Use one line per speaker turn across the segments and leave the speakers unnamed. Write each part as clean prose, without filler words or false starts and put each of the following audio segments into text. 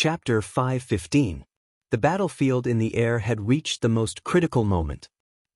Chapter 5:15. The battlefield in the air had reached the most critical moment.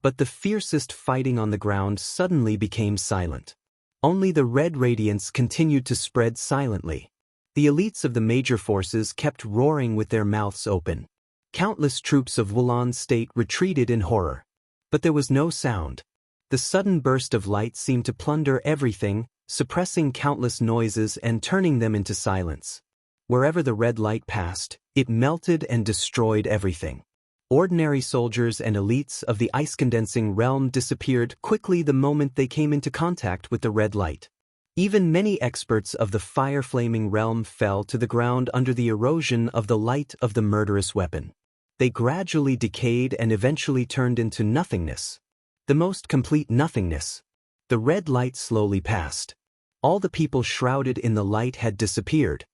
But the fiercest fighting on the ground suddenly became silent. Only the red radiance continued to spread silently. The elites of the major forces kept roaring with their mouths open. Countless troops of Wulan's state retreated in horror. But there was no sound. The sudden burst of light seemed to plunder everything, suppressing countless noises and turning them into silence. Wherever the red light passed, it melted and destroyed everything. Ordinary soldiers and elites of the ice-condensing realm disappeared quickly the moment they came into contact with the red light. Even many experts of the fire-flaming realm fell to the ground under the erosion of the light of the murderous weapon. They gradually decayed and eventually turned into nothingness. The most complete nothingness. The red light slowly passed. All the people shrouded in the light had disappeared.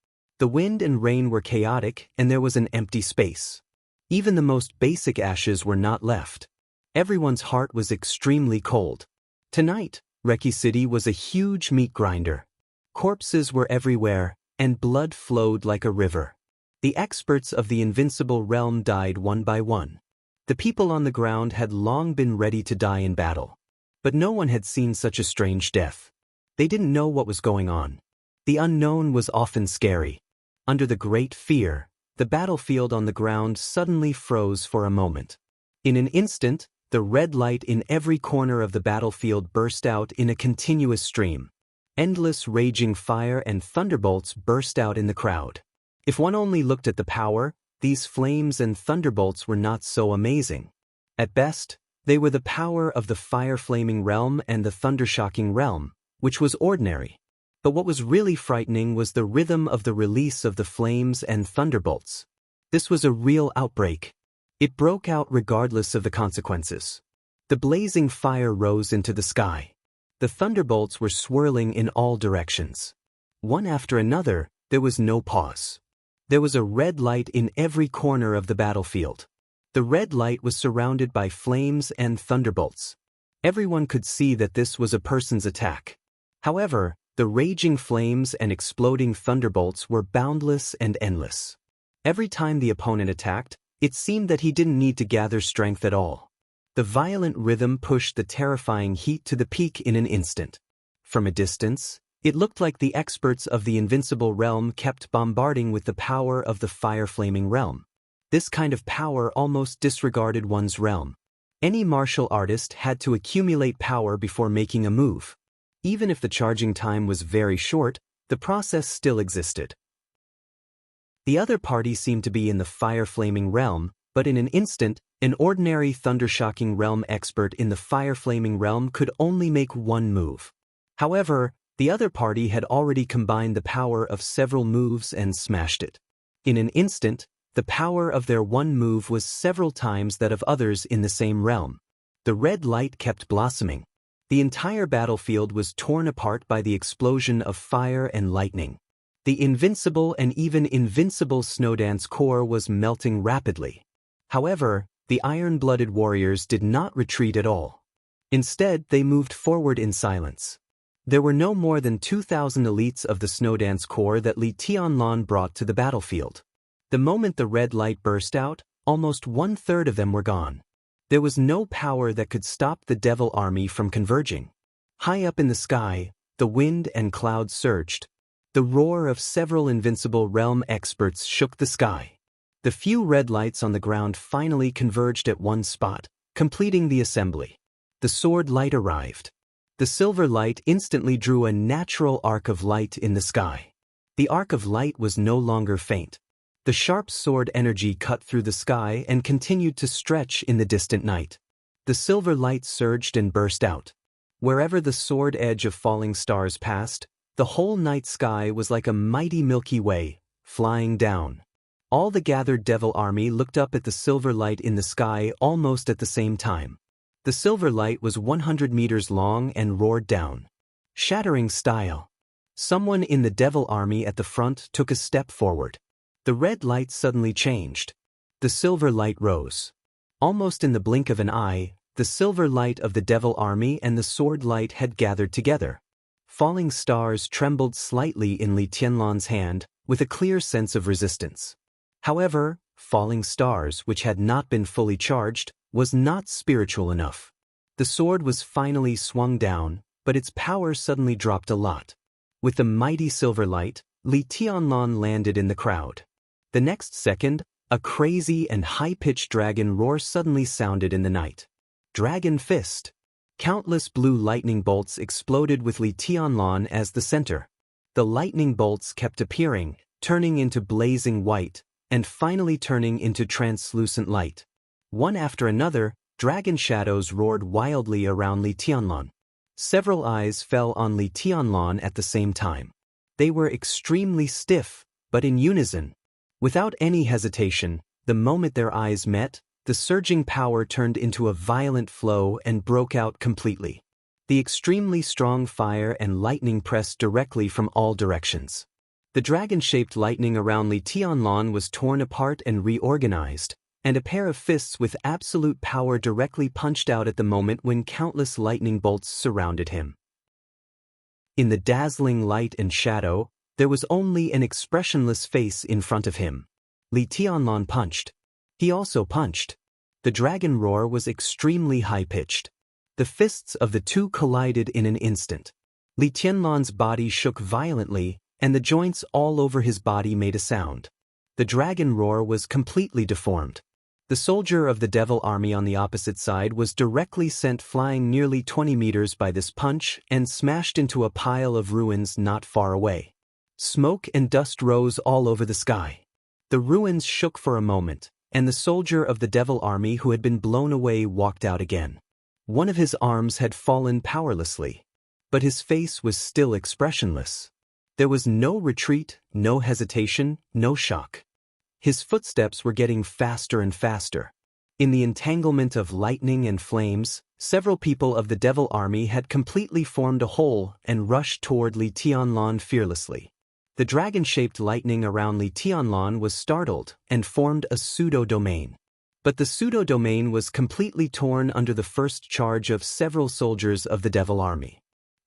The wind and rain were chaotic, and there was an empty space. Even the most basic ashes were not left. Everyone's heart was extremely cold. Tonight, Reki City was a huge meat grinder. Corpses were everywhere, and blood flowed like a river. The experts of the invincible realm died one by one. The people on the ground had long been ready to die in battle. But no one had seen such a strange death. They didn't know what was going on. The unknown was often scary. Under the great fear, the battlefield on the ground suddenly froze for a moment. In an instant, the red light in every corner of the battlefield burst out in a continuous stream. Endless raging fire and thunderbolts burst out in the crowd. If one only looked at the power, these flames and thunderbolts were not so amazing. At best, they were the power of the fire-flaming realm and the thunder-shocking realm, which was ordinary. But what was really frightening was the rhythm of the release of the flames and thunderbolts. This was a real outbreak. It broke out regardless of the consequences. The blazing fire rose into the sky. The thunderbolts were swirling in all directions. One after another, there was no pause. There was a red light in every corner of the battlefield. The red light was surrounded by flames and thunderbolts. Everyone could see that this was a person's attack. However, the raging flames and exploding thunderbolts were boundless and endless. Every time the opponent attacked, it seemed that he didn't need to gather strength at all. The violent rhythm pushed the terrifying heat to the peak in an instant. From a distance, it looked like the experts of the invincible realm kept bombarding with the power of the fire-flaming realm. This kind of power almost disregarded one's realm. Any martial artist had to accumulate power before making a move. Even if the charging time was very short, the process still existed. The other party seemed to be in the fire-flaming realm, but in an instant, an ordinary thunder-shocking realm expert in the fire-flaming realm could only make one move. However, the other party had already combined the power of several moves and smashed it. In an instant, the power of their one move was several times that of others in the same realm. The red light kept blossoming. The entire battlefield was torn apart by the explosion of fire and lightning. The invincible and even invincible Snowdance Corps was melting rapidly. However, the iron-blooded warriors did not retreat at all. Instead, they moved forward in silence. There were no more than 2,000 elites of the Snowdance Corps that Li Tianlan brought to the battlefield. The moment the red light burst out, almost one-third of them were gone. There was no power that could stop the devil army from converging. High up in the sky, the wind and clouds surged. The roar of several invincible realm experts shook the sky. The few red lights on the ground finally converged at one spot, completing the assembly. The sword light arrived. The silver light instantly drew a natural arc of light in the sky. The arc of light was no longer faint. The sharp sword energy cut through the sky and continued to stretch in the distant night. The silver light surged and burst out. Wherever the sword edge of falling stars passed, the whole night sky was like a mighty Milky Way, flying down. All the gathered devil army looked up at the silver light in the sky almost at the same time. The silver light was 100 meters long and roared down. Shattering style. Someone in the devil army at the front took a step forward. The red light suddenly changed. The silver light rose. Almost in the blink of an eye, the silver light of the devil army and the sword light had gathered together. Falling stars trembled slightly in Li Tianlan's hand, with a clear sense of resistance. However, falling stars, which had not been fully charged, was not spiritual enough. The sword was finally swung down, but its power suddenly dropped a lot. With the mighty silver light, Li Tianlan landed in the crowd. The next second, a crazy and high-pitched dragon roar suddenly sounded in the night. Dragon Fist. Countless blue lightning bolts exploded with Li Tianlan as the center. The lightning bolts kept appearing, turning into blazing white, and finally turning into translucent light. One after another, dragon shadows roared wildly around Li Tianlan. Several eyes fell on Li Tianlan at the same time. They were extremely stiff, but in unison. Without any hesitation, the moment their eyes met, the surging power turned into a violent flow and broke out completely. The extremely strong fire and lightning pressed directly from all directions. The dragon-shaped lightning around Li Tianlan was torn apart and reorganized, and a pair of fists with absolute power directly punched out at the moment when countless lightning bolts surrounded him. In the dazzling light and shadow, there was only an expressionless face in front of him. Li Tianlan punched. He also punched. The dragon roar was extremely high-pitched. The fists of the two collided in an instant. Li Tianlan's body shook violently, and the joints all over his body made a sound. The dragon roar was completely deformed. The soldier of the devil army on the opposite side was directly sent flying nearly 20 meters by this punch and smashed into a pile of ruins not far away. Smoke and dust rose all over the sky. The ruins shook for a moment, and the soldier of the devil army who had been blown away walked out again. One of his arms had fallen powerlessly, but his face was still expressionless. There was no retreat, no hesitation, no shock. His footsteps were getting faster and faster. In the entanglement of lightning and flames, several people of the devil army had completely formed a hole and rushed toward Li Tianlan fearlessly. The dragon-shaped lightning around Li Tianlan was startled and formed a pseudo-domain. But the pseudo-domain was completely torn under the first charge of several soldiers of the devil army.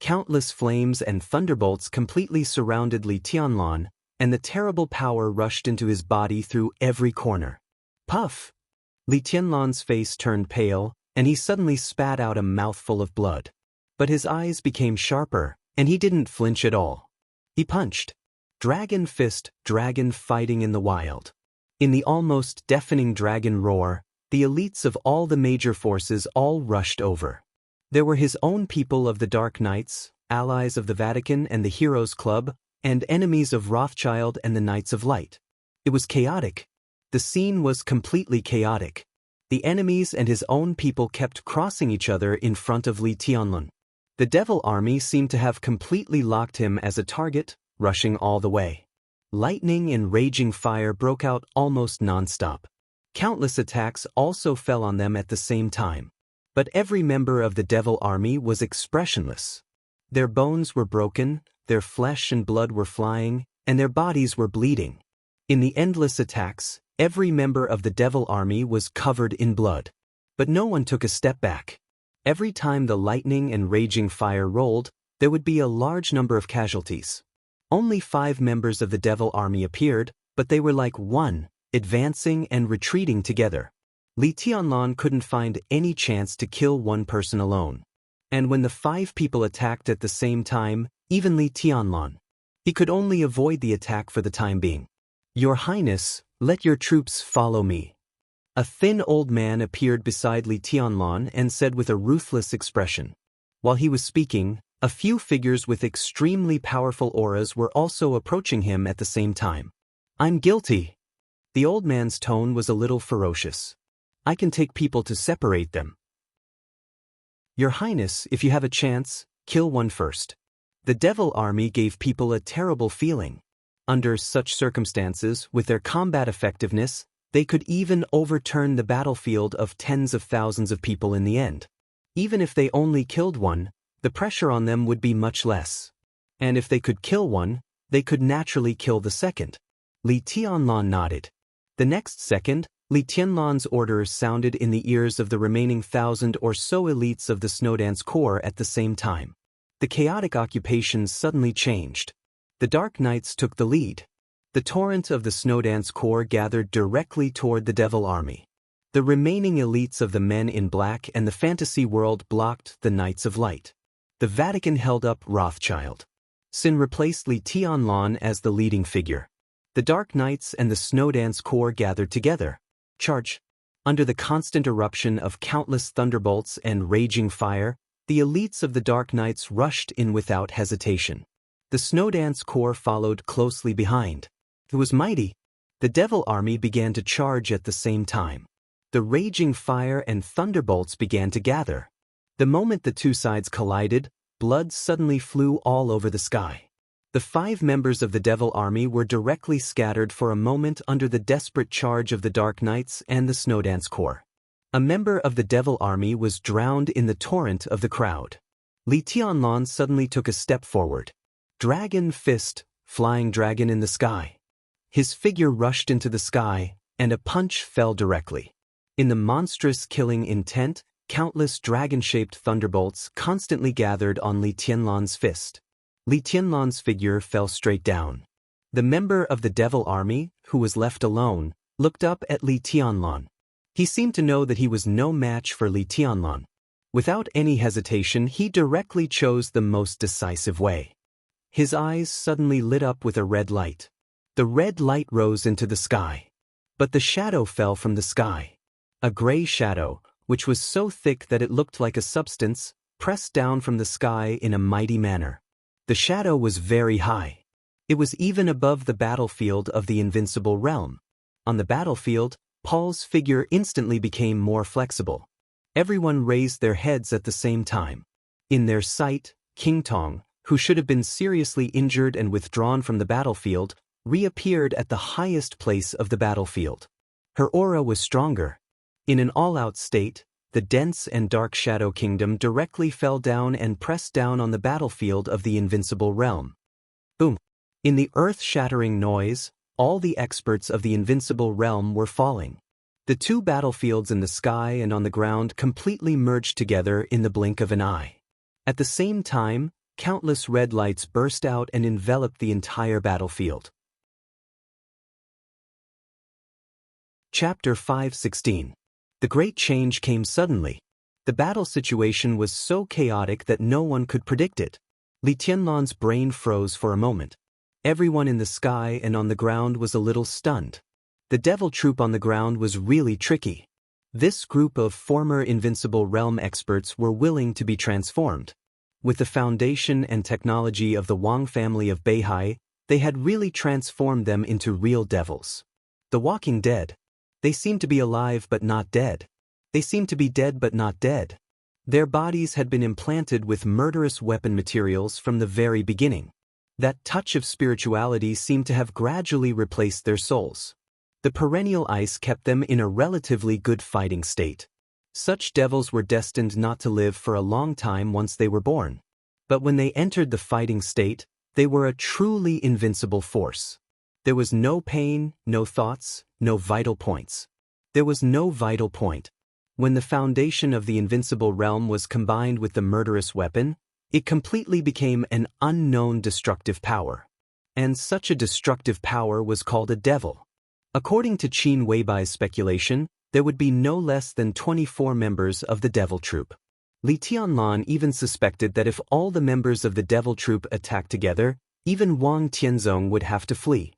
Countless flames and thunderbolts completely surrounded Li Tianlan, and the terrible power rushed into his body through every corner. Puff! Li Tianlan's face turned pale, and he suddenly spat out a mouthful of blood. But his eyes became sharper, and he didn't flinch at all. He punched. Dragon fist, dragon fighting in the wild. In the almost deafening dragon roar, the elites of all the major forces all rushed over. There were his own people of the Dark Knights, allies of the Vatican and the Heroes Club, and enemies of Rothschild and the Knights of Light. It was chaotic. The scene was completely chaotic. The enemies and his own people kept crossing each other in front of Li Tianlan. The devil army seemed to have completely locked him as a target, rushing all the way. Lightning and raging fire broke out almost non-stop. Countless attacks also fell on them at the same time. But every member of the devil army was expressionless. Their bones were broken, their flesh and blood were flying, and their bodies were bleeding. In the endless attacks, every member of the devil army was covered in blood. But no one took a step back. Every time the lightning and raging fire rolled, there would be a large number of casualties. Only 5 members of the devil army appeared, but they were like one, advancing and retreating together. Li Tianlan couldn't find any chance to kill one person alone. And when the 5 people attacked at the same time, even Li Tianlan, he could only avoid the attack for the time being. "Your Highness, let your troops follow me." A thin old man appeared beside Li Tianlan and said with a ruthless expression. While he was speaking, a few figures with extremely powerful auras were also approaching him at the same time. "I'm guilty." The old man's tone was a little ferocious. "I can take people to separate them." "Your Highness, if you have a chance, kill one first." The devil army gave people a terrible feeling. Under such circumstances, with their combat effectiveness, they could even overturn the battlefield of tens of thousands of people in the end. Even if they only killed one, the pressure on them would be much less. And if they could kill one, they could naturally kill the second. Li Tianlan nodded. The next second, Li Tianlan's orders sounded in the ears of the remaining 1,000 or so elites of the Snowdance Corps at the same time. The chaotic occupations suddenly changed. The Dark Knights took the lead. The torrent of the Snowdance Corps gathered directly toward the Devil Army. The remaining elites of the Men in Black and the fantasy world blocked the Knights of Light. The Vatican held up Rothschild. Sin replaced Li Tianlan as the leading figure. The Dark Knights and the Snowdance Corps gathered together. Charge! Under the constant eruption of countless thunderbolts and raging fire, the elites of the Dark Knights rushed in without hesitation. The Snowdance Corps followed closely behind. It was mighty. The Devil Army began to charge at the same time. The raging fire and thunderbolts began to gather. The moment the two sides collided, blood suddenly flew all over the sky. The 5 members of the Devil Army were directly scattered for a moment under the desperate charge of the Dark Knights and the Snowdance Corps. A member of the Devil Army was drowned in the torrent of the crowd. Li Tianlan suddenly took a step forward. Dragon fist, flying dragon in the sky. His figure rushed into the sky, and a punch fell directly. In the monstrous killing intent, countless dragon-shaped thunderbolts constantly gathered on Li Tianlan's fist. Li Tianlan's figure fell straight down. The member of the Devil Army, who was left alone, looked up at Li Tianlan. He seemed to know that he was no match for Li Tianlan. Without any hesitation, he directly chose the most decisive way. His eyes suddenly lit up with a red light. The red light rose into the sky. But the shadow fell from the sky. A gray shadow, which was so thick that it looked like a substance, pressed down from the sky in a mighty manner. The shadow was very high. It was even above the battlefield of the invincible realm. On the battlefield, Paul's figure instantly became more flexible. Everyone raised their heads at the same time. In their sight, King Tong, who should have been seriously injured and withdrawn from the battlefield, reappeared at the highest place of the battlefield. Her aura was stronger. In an all-out state, the dense and dark Shadow Kingdom directly fell down and pressed down on the battlefield of the invincible realm. Boom! In the earth-shattering noise, all the experts of the invincible realm were falling. The two battlefields in the sky and on the ground completely merged together in the blink of an eye. At the same time, countless red lights burst out and enveloped the entire battlefield. Chapter 5:16. The great change came suddenly. The battle situation was so chaotic that no one could predict it. Li Tianlan's brain froze for a moment. Everyone in the sky and on the ground was a little stunned. The devil troop on the ground was really tricky. This group of former invincible realm experts were willing to be transformed. With the foundation and technology of the Wang family of Beihai, they had really transformed them into real devils. The Walking Dead. They seemed to be alive but not dead. They seemed to be dead but not dead. Their bodies had been implanted with murderous weapon materials from the very beginning. That touch of spirituality seemed to have gradually replaced their souls. The perennial ice kept them in a relatively good fighting state. Such devils were destined not to live for a long time once they were born. But when they entered the fighting state, they were a truly invincible force. There was no pain, no thoughts, no vital points. There was no vital point. When the foundation of the invincible realm was combined with the murderous weapon, it completely became an unknown destructive power. And such a destructive power was called a devil. According to Qin Weibai's speculation, there would be no less than 24 members of the devil troop. Li Tianlan even suspected that if all the members of the devil troop attacked together, even Wang Tianzong would have to flee.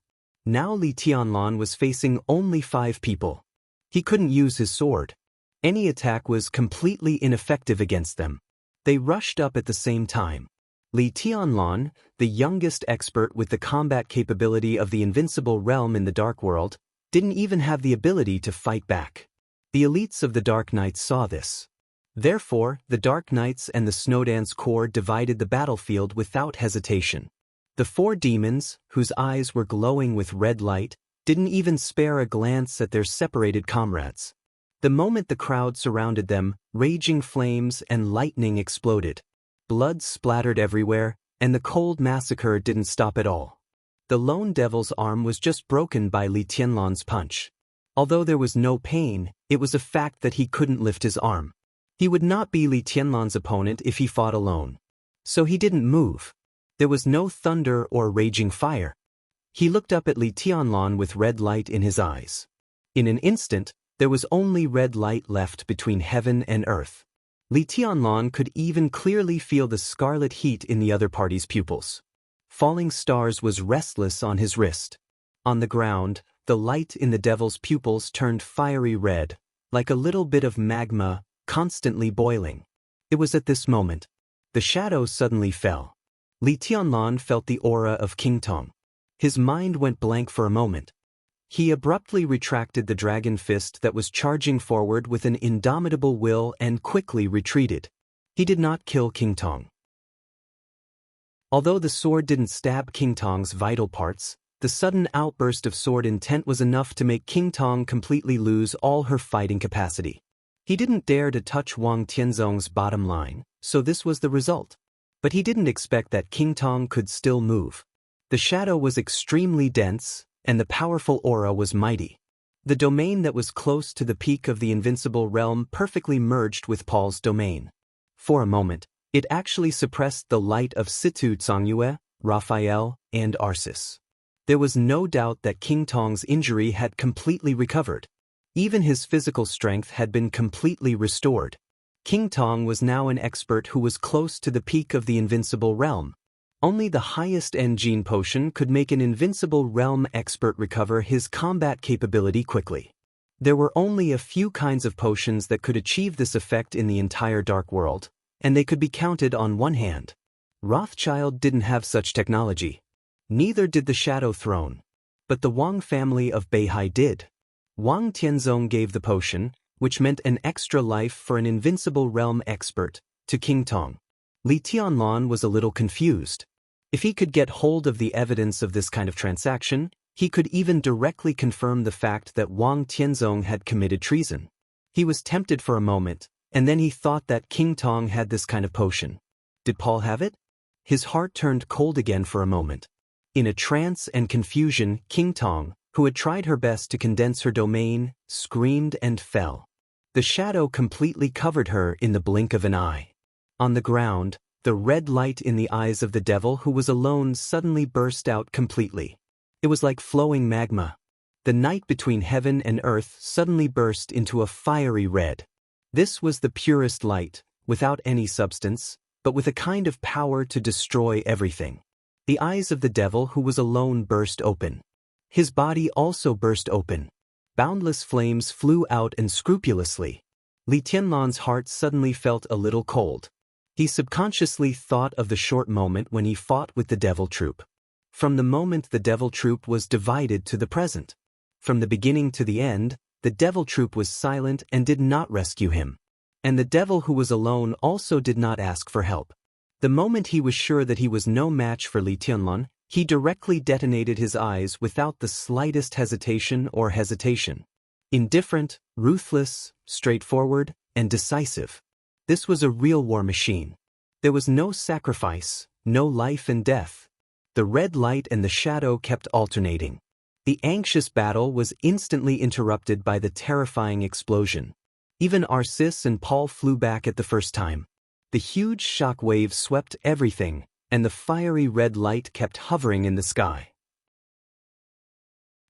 Now Li Tianlan was facing only 5 people. He couldn't use his sword. Any attack was completely ineffective against them. They rushed up at the same time. Li Tianlan, the youngest expert with the combat capability of the invincible realm in the Dark World, didn't even have the ability to fight back. The elites of the Dark Knights saw this. Therefore, the Dark Knights and the Snowdance Corps divided the battlefield without hesitation. The 4 demons, whose eyes were glowing with red light, didn't even spare a glance at their separated comrades. The moment the crowd surrounded them, raging flames and lightning exploded. Blood splattered everywhere, and the cold massacre didn't stop at all. The lone devil's arm was just broken by Li Tianlan's punch. Although there was no pain, it was a fact that he couldn't lift his arm. He would not be Li Tianlan's opponent if he fought alone. So he didn't move. There was no thunder or raging fire. He looked up at Li Tianlan with red light in his eyes. In an instant, there was only red light left between heaven and earth. Li Tianlan could even clearly feel the scarlet heat in the other party's pupils. Falling stars was restless on his wrist. On the ground, the light in the devil's pupils turned fiery red, like a little bit of magma, constantly boiling. It was at this moment. The shadow suddenly fell. Li Tianlan felt the aura of King Tong. His mind went blank for a moment. He abruptly retracted the dragon fist that was charging forward with an indomitable will and quickly retreated. He did not kill King Tong. Although the sword didn't stab King Tong's vital parts, the sudden outburst of sword intent was enough to make King Tong completely lose all her fighting capacity. He didn't dare to touch Wang Tianzong's bottom line, so this was the result. But he didn't expect that King Tong could still move. The shadow was extremely dense, and the powerful aura was mighty. The domain that was close to the peak of the invincible realm perfectly merged with Paul's domain. For a moment, it actually suppressed the light of Situ Zhongyue, Raphael, and Arsis. There was no doubt that King Tong's injury had completely recovered. Even his physical strength had been completely restored. King Tong was now an expert who was close to the peak of the invincible realm. Only the highest engine potion could make an invincible realm expert recover his combat capability quickly. There were only a few kinds of potions that could achieve this effect in the entire Dark World, and they could be counted on one hand. Rothschild didn't have such technology. Neither did the Shadow Throne. But the Wang family of Beihai did. Wang Tianzong gave the potion, which meant an extra life for an invincible realm expert, to King Tong. Li Tianlan was a little confused. If he could get hold of the evidence of this kind of transaction, he could even directly confirm the fact that Wang Tianzong had committed treason. He was tempted for a moment, and then he thought that King Tong had this kind of potion. Did Paul have it? His heart turned cold again for a moment. In a trance and confusion, King Tong, who had tried her best to condense her domain, screamed and fell. The shadow completely covered her in the blink of an eye. On the ground, the red light in the eyes of the devil who was alone suddenly burst out completely. It was like flowing magma. The night between heaven and earth suddenly burst into a fiery red. This was the purest light, without any substance, but with a kind of power to destroy everything. The eyes of the devil who was alone burst open. His body also burst open. Boundless flames flew out unscrupulously. Li Tianlan's heart suddenly felt a little cold. He subconsciously thought of the short moment when he fought with the devil troop. From the moment the devil troop was divided to the present. From the beginning to the end, the devil troop was silent and did not rescue him. And the devil who was alone also did not ask for help. The moment he was sure that he was no match for Li Tianlan, he directly detonated his eyes without the slightest hesitation or hesitation. Indifferent, ruthless, straightforward, and decisive. This was a real war machine. There was no sacrifice, no life and death. The red light and the shadow kept alternating. The anxious battle was instantly interrupted by the terrifying explosion. Even Arsis and Paul flew back at the first time. The huge shock wave swept everything, and the fiery red light kept hovering in the sky.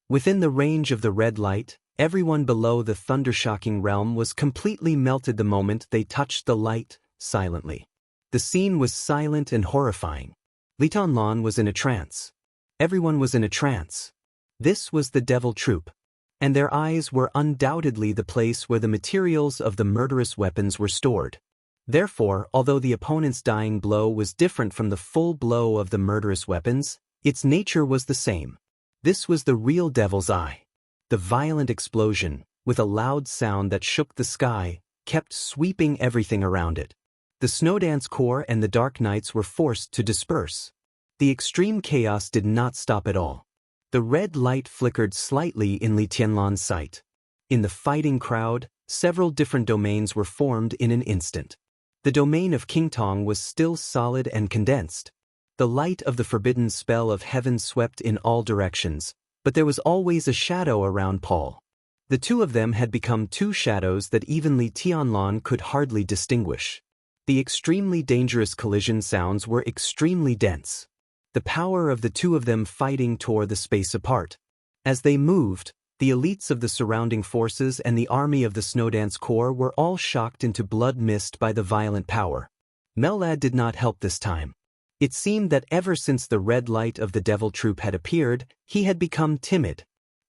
Within the range of the red light, everyone below the thundershocking realm was completely melted the moment they touched the light, silently. The scene was silent and horrifying. Li Tianlan was in a trance. Everyone was in a trance. This was the devil troop. And their eyes were undoubtedly the place where the materials of the murderous weapons were stored. Therefore, although the opponent's dying blow was different from the full blow of the murderous weapons, its nature was the same. This was the real devil's eye. The violent explosion, with a loud sound that shook the sky, kept sweeping everything around it. The Snowdance Corps and the Dark Knights were forced to disperse. The extreme chaos did not stop at all. The red light flickered slightly in Li Tianlan's sight. In the fighting crowd, several different domains were formed in an instant. The domain of King Tong was still solid and condensed. The light of the forbidden spell of heaven swept in all directions, but there was always a shadow around Paul. The two of them had become two shadows that even Li Tianlan could hardly distinguish. The extremely dangerous collision sounds were extremely dense. The power of the two of them fighting tore the space apart. As they moved, the elites of the surrounding forces and the army of the Snowdance Corps were all shocked into blood mist by the violent power. Mellad did not help this time. It seemed that ever since the red light of the devil troop had appeared, he had become timid.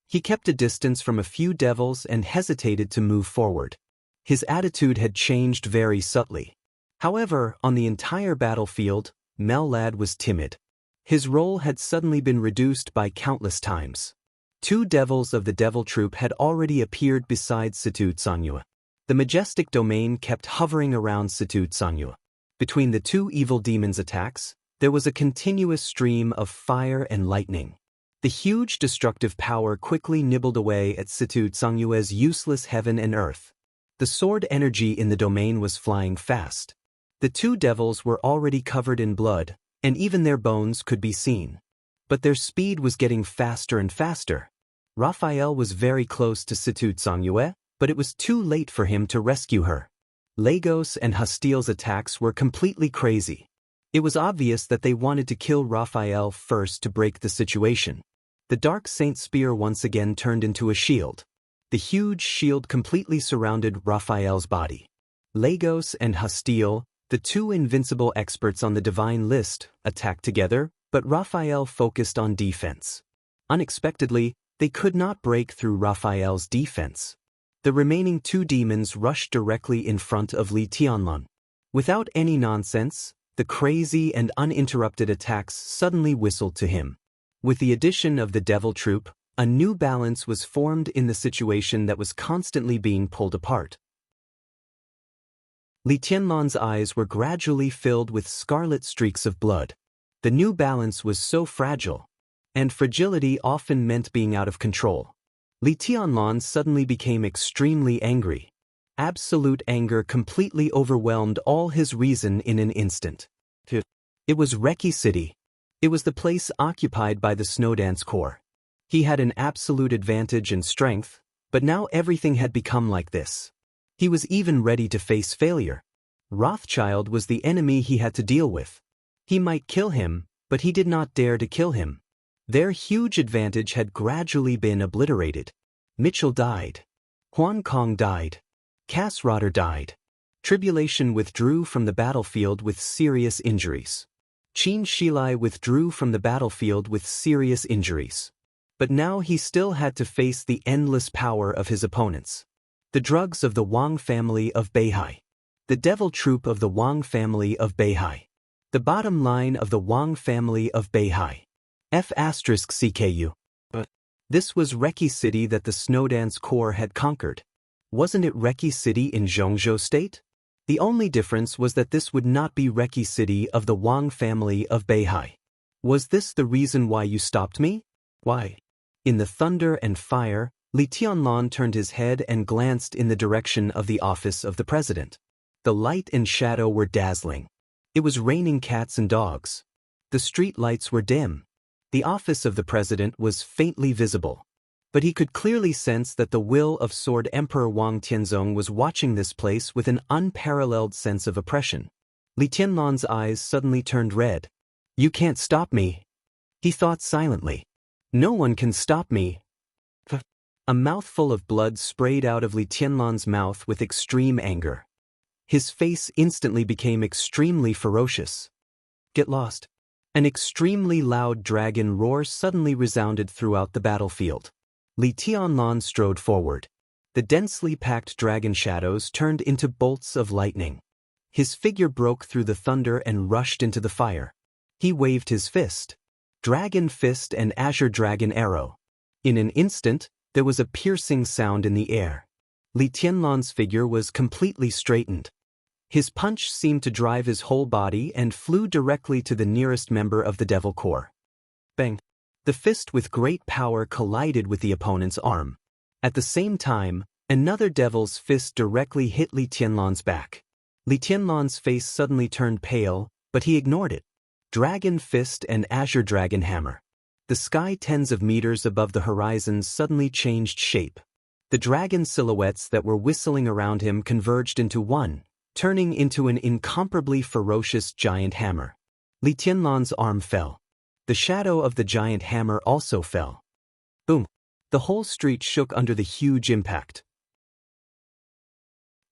He kept a distance from a few devils and hesitated to move forward. His attitude had changed very subtly. However, on the entire battlefield, Mellad was timid. His role had suddenly been reduced by countless times. 2 devils of the devil troop had already appeared beside Xianxia. The majestic domain kept hovering around Xianxia. Between the 2 evil demons' attacks, there was a continuous stream of fire and lightning. The huge destructive power quickly nibbled away at Xianxia's useless heaven and earth. The sword energy in the domain was flying fast. The 2 devils were already covered in blood, and even their bones could be seen. But their speed was getting faster and faster. Raphael was very close to Xianxia, but it was too late for him to rescue her. Lagos and Hastiel's attacks were completely crazy. It was obvious that they wanted to kill Raphael first to break the situation. The Dark Saint's spear once again turned into a shield. The huge shield completely surrounded Raphael's body. Lagos and Hastiel, the 2 invincible experts on the divine list, attacked together, but Raphael focused on defense. Unexpectedly, they could not break through Raphael's defense. The remaining 2 demons rushed directly in front of Li Tianlan. Without any nonsense, the crazy and uninterrupted attacks suddenly whistled to him. With the addition of the devil troop, a new balance was formed in the situation that was constantly being pulled apart. Li Tianlan's eyes were gradually filled with scarlet streaks of blood. The new balance was so fragile, and fragility often meant being out of control. Li Tianlan suddenly became extremely angry. Absolute anger completely overwhelmed all his reason in an instant. It was Reki City. It was the place occupied by the Snowdance Corps. He had an absolute advantage in strength, but now everything had become like this. He was even ready to face failure. Rothschild was the enemy he had to deal with. He might kill him, but he did not dare to kill him. Their huge advantage had gradually been obliterated. Mitchell died. Huan Kong died. Cassrotter died. Tribulation withdrew from the battlefield with serious injuries. Qin Shilai withdrew from the battlefield with serious injuries. But now he still had to face the endless power of his opponents. The drugs of the Wang family of Beihai. The devil troop of the Wang family of Beihai. The bottom line of the Wang family of Beihai. F***CKU. But this was Reki City that the Snowdance Corps had conquered. Wasn't it Reki City in Zhongzhou State? The only difference was that this would not be Reki City of the Wang family of Beihai. Was this the reason why you stopped me? Why? In the thunder and fire, Li Tianlan turned his head and glanced in the direction of the office of the president. The light and shadow were dazzling. It was raining cats and dogs. The street lights were dim. The office of the president was faintly visible. But he could clearly sense that the will of Sword Emperor Wang Tianzong was watching this place with an unparalleled sense of oppression. Li Tianlan's eyes suddenly turned red. You can't stop me. He thought silently. No one can stop me. A mouthful of blood sprayed out of Li Tianlan's mouth with extreme anger. His face instantly became extremely ferocious. Get lost. An extremely loud dragon roar suddenly resounded throughout the battlefield. Li Tianlan strode forward. The densely packed dragon shadows turned into bolts of lightning. His figure broke through the thunder and rushed into the fire. He waved his fist. Dragon fist and azure dragon arrow. In an instant, there was a piercing sound in the air. Li Tianlan's figure was completely straightened. His punch seemed to drive his whole body and flew directly to the nearest member of the Devil Corps. Bang! The fist with great power collided with the opponent's arm. At the same time, another devil's fist directly hit Li Tianlan's back. Li Tianlan's face suddenly turned pale, but he ignored it. Dragon fist and azure dragon hammer. The sky tens of meters above the horizon suddenly changed shape. The dragon silhouettes that were whistling around him converged into one, turning into an incomparably ferocious giant hammer. Li Tianlan's arm fell. The shadow of the giant hammer also fell. Boom! The whole street shook under the huge impact.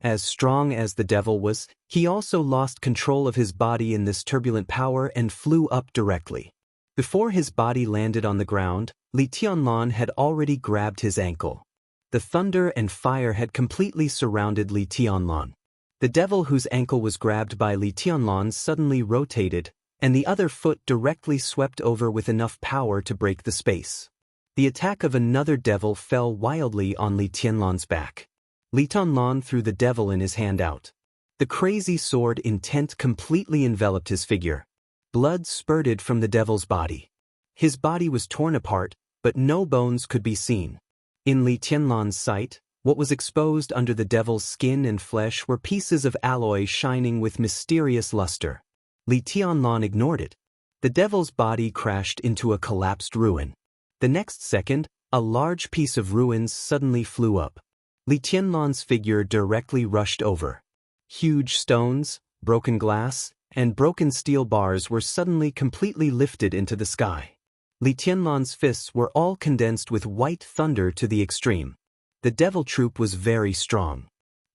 As strong as the devil was, he also lost control of his body in this turbulent power and flew up directly. Before his body landed on the ground, Li Tianlan had already grabbed his ankle. The thunder and fire had completely surrounded Li Tianlan. The devil whose ankle was grabbed by Li Tianlan suddenly rotated, and the other foot directly swept over with enough power to break the space. The attack of another devil fell wildly on Li Tianlan's back. Li Tianlan threw the devil in his hand out. The crazy sword intent completely enveloped his figure. Blood spurted from the devil's body. His body was torn apart, but no bones could be seen. In Li Tianlan's sight, what was exposed under the devil's skin and flesh were pieces of alloy shining with mysterious luster. Li Tianlan ignored it. The devil's body crashed into a collapsed ruin. The next second, a large piece of ruins suddenly flew up. Li Tianlan's figure directly rushed over. Huge stones, broken glass, and broken steel bars were suddenly completely lifted into the sky. Li Tianlan's fists were all condensed with white thunder to the extreme. The devil troop was very strong.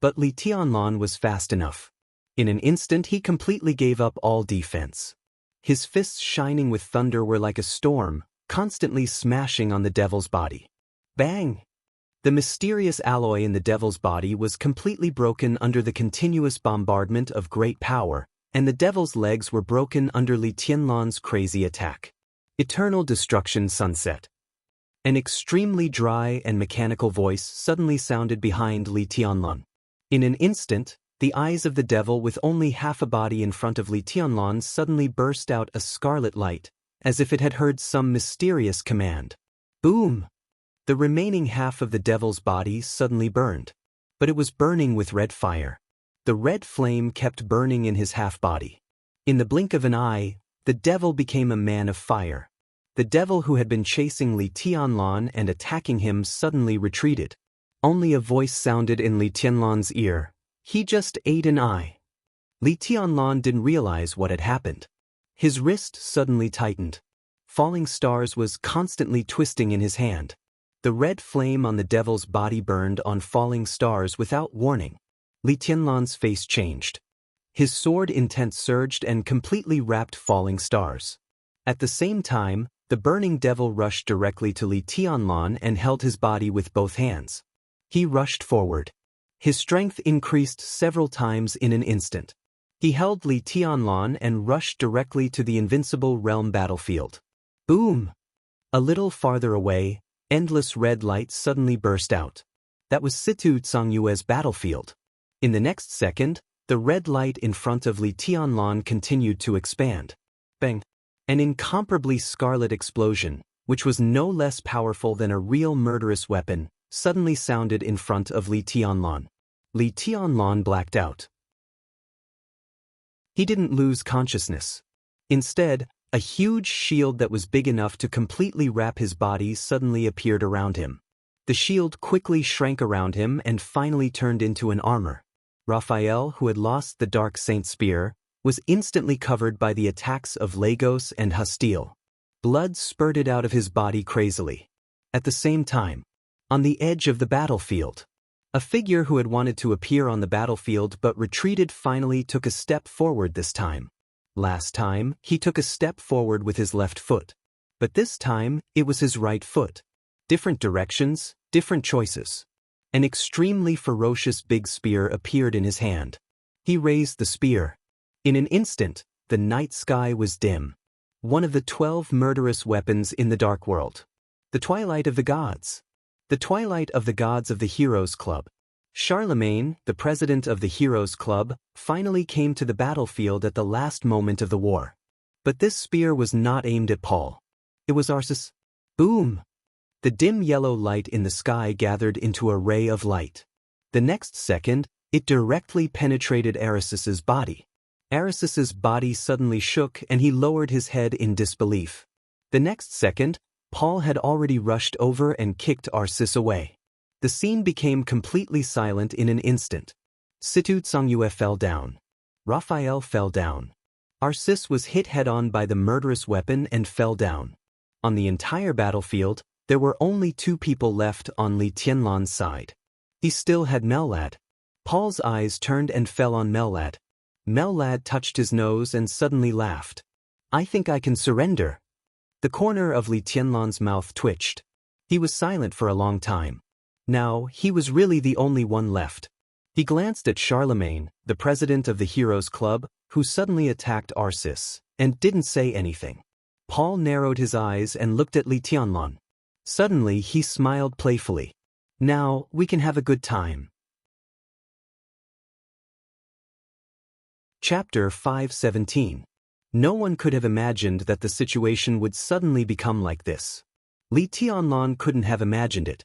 But Li Tianlan was fast enough. In an instant he completely gave up all defense. His fists shining with thunder were like a storm, constantly smashing on the devil's body. Bang! The mysterious alloy in the devil's body was completely broken under the continuous bombardment of great power, and the devil's legs were broken under Li Tianlan's crazy attack. Eternal destruction sunset. An extremely dry and mechanical voice suddenly sounded behind Li Tianlan. In an instant, the eyes of the devil with only half a body in front of Li Tianlan suddenly burst out a scarlet light, as if it had heard some mysterious command. Boom! The remaining half of the devil's body suddenly burned. But it was burning with red fire. The red flame kept burning in his half-body. In the blink of an eye, the devil became a man of fire. The devil who had been chasing Li Tianlan and attacking him suddenly retreated. Only a voice sounded in Li Tianlan's ear. He just ate an eye. Li Tianlan didn't realize what had happened. His wrist suddenly tightened. Falling stars was constantly twisting in his hand. The red flame on the devil's body burned on falling stars without warning. Li Tianlan's face changed. His sword intent surged and completely wrapped falling stars. At the same time, the burning devil rushed directly to Li Tianlan and held his body with both hands. He rushed forward. His strength increased several times in an instant. He held Li Tianlan and rushed directly to the invincible realm battlefield. Boom! A little farther away, endless red light suddenly burst out. That was Situ Tsongyue's battlefield. In the next second, the red light in front of Li Tianlan continued to expand. Bang! An incomparably scarlet explosion, which was no less powerful than a real murderous weapon, suddenly sounded in front of Li Tianlan. Li Tianlan blacked out. He didn't lose consciousness. Instead, a huge shield that was big enough to completely wrap his body suddenly appeared around him. The shield quickly shrank around him and finally turned into an armor. Raphael, who had lost the Dark Saint's spear, was instantly covered by the attacks of Lagos and Hastile. Blood spurted out of his body crazily. At the same time, on the edge of the battlefield, a figure who had wanted to appear on the battlefield but retreated finally took a step forward this time. Last time, he took a step forward with his left foot. But this time, it was his right foot. Different directions, different choices. An extremely ferocious big spear appeared in his hand. He raised the spear. In an instant, the night sky was dim. One of the 12 murderous weapons in the Dark World. The Twilight of the Gods. The Twilight of the Gods of the Heroes Club. Charlemagne, the president of the Heroes Club, finally came to the battlefield at the last moment of the war. But this spear was not aimed at Paul. It was Arceus. Boom! The dim yellow light in the sky gathered into a ray of light. The next second, it directly penetrated Arceus's body. Arceus's body suddenly shook and he lowered his head in disbelief. The next second, Paul had already rushed over and kicked Arceus away. The scene became completely silent in an instant. Situ Tsongyue fell down. Raphael fell down. Arsis was hit head-on by the murderous weapon and fell down. On the entire battlefield, there were only 2 people left on Li Tianlan's side. He still had Mellad. Paul's eyes turned and fell on Mellad. Mellad touched his nose and suddenly laughed. "I think I can surrender." The corner of Li Tianlan's mouth twitched. He was silent for a long time. Now, he was really the only one left. He glanced at Charlemagne, the president of the Heroes Club, who suddenly attacked Arsis, and didn't say anything. Paul narrowed his eyes and looked at Li Tianlan. Suddenly, he smiled playfully. "Now, we can have a good time." Chapter 517. No one could have imagined that the situation would suddenly become like this. Li Tianlan couldn't have imagined it.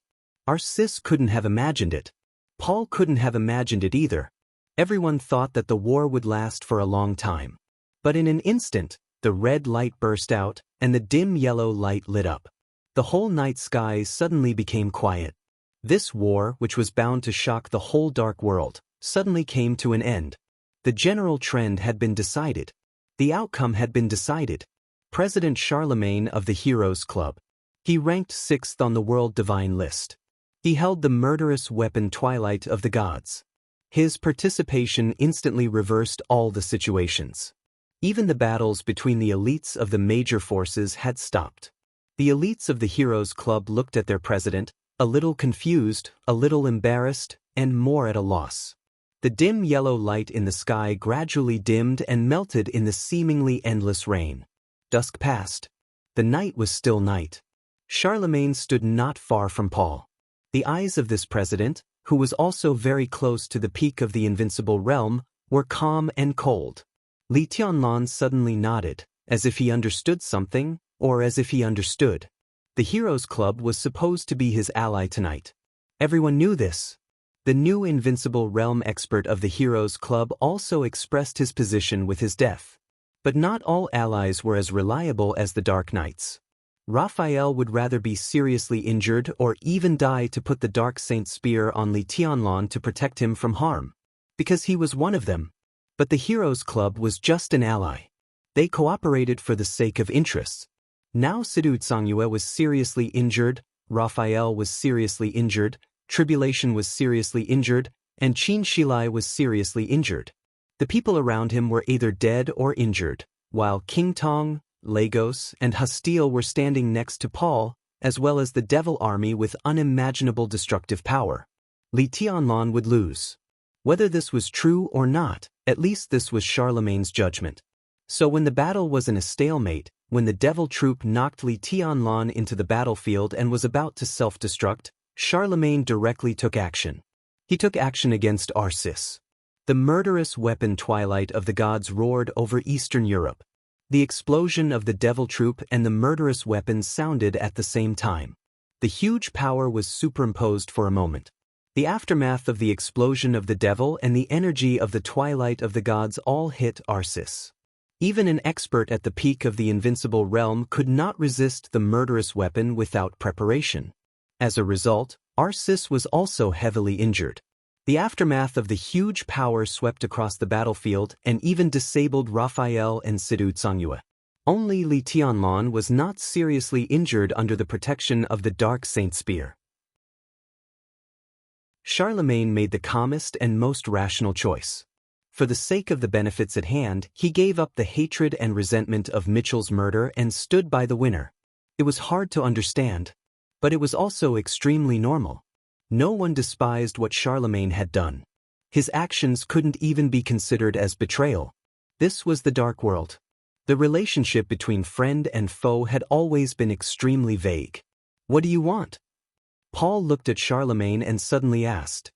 Arsis couldn't have imagined it. Paul couldn't have imagined it either. Everyone thought that the war would last for a long time. But in an instant, the red light burst out, and the dim yellow light lit up. The whole night sky suddenly became quiet. This war, which was bound to shock the whole dark world, suddenly came to an end. The general trend had been decided. The outcome had been decided. President Charlemagne of the Heroes Club. He ranked 6th on the World Divine List. He held the murderous weapon Twilight of the Gods. His participation instantly reversed all the situations. Even the battles between the elites of the major forces had stopped. The elites of the Heroes Club looked at their president, a little confused, a little embarrassed, and more at a loss. The dim yellow light in the sky gradually dimmed and melted in the seemingly endless rain. Dusk passed. The night was still night. Charlemagne stood not far from Paul. The eyes of this president, who was also very close to the peak of the invincible realm, were calm and cold. Li Tianlan suddenly nodded, as if he understood something, or as if he understood. The Heroes Club was supposed to be his ally tonight. Everyone knew this. The new invincible realm expert of the Heroes Club also expressed his position with his death. But not all allies were as reliable as the Dark Knights. Raphael would rather be seriously injured or even die to put the Dark Saint's spear on Li Tianlan to protect him from harm, because he was one of them. But the Heroes Club was just an ally. They cooperated for the sake of interests. Now Xianxia was seriously injured, Raphael was seriously injured, Tribulation was seriously injured, and Xianxia was seriously injured. The people around him were either dead or injured, while King Tong, Lagos, and Hastile were standing next to Paul, as well as the devil army with unimaginable destructive power. Li Tianlan would lose. Whether this was true or not, at least this was Charlemagne's judgment. So when the battle was in a stalemate, when the devil troop knocked Li Tianlan into the battlefield and was about to self-destruct, Charlemagne directly took action. He took action against Arsis. The murderous weapon Twilight of the Gods roared over Eastern Europe. The explosion of the devil troop and the murderous weapon sounded at the same time. The huge power was superimposed for a moment. The aftermath of the explosion of the devil and the energy of the Twilight of the Gods all hit Arsis. Even an expert at the peak of the invincible realm could not resist the murderous weapon without preparation. As a result, Arsis was also heavily injured. The aftermath of the huge power swept across the battlefield and even disabled Raphael and Xianxia. Only Li Tianlan was not seriously injured under the protection of the Dark Saint Spear. Charlemagne made the calmest and most rational choice. For the sake of the benefits at hand, he gave up the hatred and resentment of Mitchell's murder and stood by the winner. It was hard to understand, but it was also extremely normal. No one despised what Charlemagne had done. His actions couldn't even be considered as betrayal. This was the dark world. The relationship between friend and foe had always been extremely vague. "What do you want?" Paul looked at Charlemagne and suddenly asked.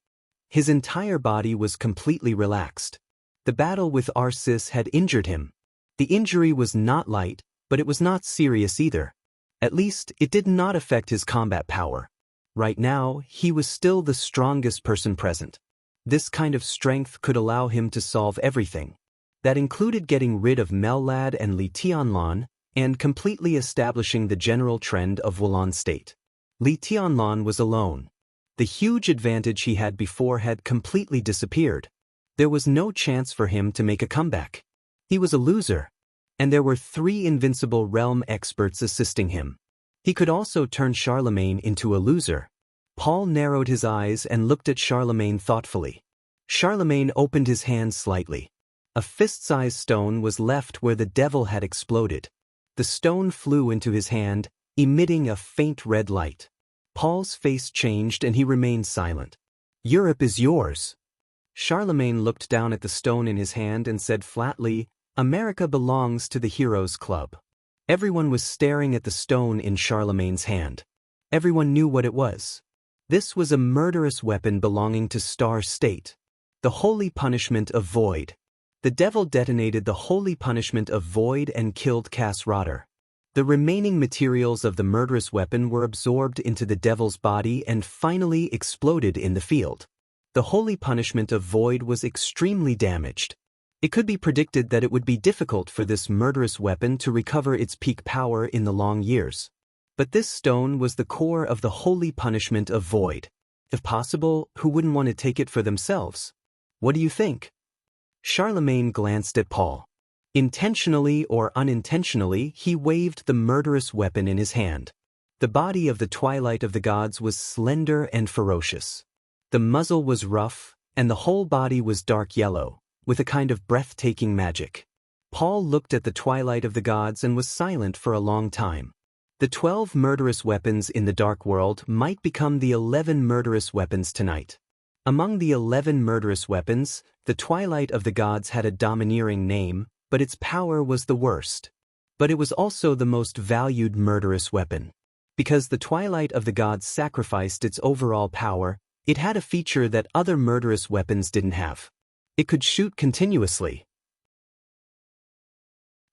His entire body was completely relaxed. The battle with Arsis had injured him. The injury was not light, but it was not serious either. At least, it did not affect his combat power. Right now, he was still the strongest person present. This kind of strength could allow him to solve everything. That included getting rid of Mellad and Li Tianlan, and completely establishing the general trend of Wulan state. Li Tianlan was alone. The huge advantage he had before had completely disappeared. There was no chance for him to make a comeback. He was a loser, and there were 3 invincible realm experts assisting him. He could also turn Charlemagne into a loser. Paul narrowed his eyes and looked at Charlemagne thoughtfully. Charlemagne opened his hand slightly. A fist-sized stone was left where the devil had exploded. The stone flew into his hand, emitting a faint red light. Paul's face changed and he remained silent. "Europe is yours." Charlemagne looked down at the stone in his hand and said flatly, "America belongs to the Heroes Club." Everyone was staring at the stone in Charlemagne's hand. Everyone knew what it was. This was a murderous weapon belonging to Star State. The holy punishment of Void. The devil detonated the holy punishment of Void and killed Cass-Rotter. The remaining materials of the murderous weapon were absorbed into the devil's body and finally exploded in the field. The holy punishment of Void was extremely damaged. It could be predicted that it would be difficult for this murderous weapon to recover its peak power in the long years. But this stone was the core of the holy punishment of Void. If possible, who wouldn't want to take it for themselves? What do you think? Charlemagne glanced at Paul. Intentionally or unintentionally, he waved the murderous weapon in his hand. The body of the Twilight of the Gods was slender and ferocious. The muzzle was rough, and the whole body was dark yellow, with a kind of breathtaking magic. Paul looked at the Twilight of the Gods and was silent for a long time. The 12 murderous weapons in the Dark World might become the 11 murderous weapons tonight. Among the 11 murderous weapons, the Twilight of the Gods had a domineering name, but its power was the worst. But it was also the most valued murderous weapon. Because the Twilight of the Gods sacrificed its overall power, it had a feature that other murderous weapons didn't have. It could shoot continuously.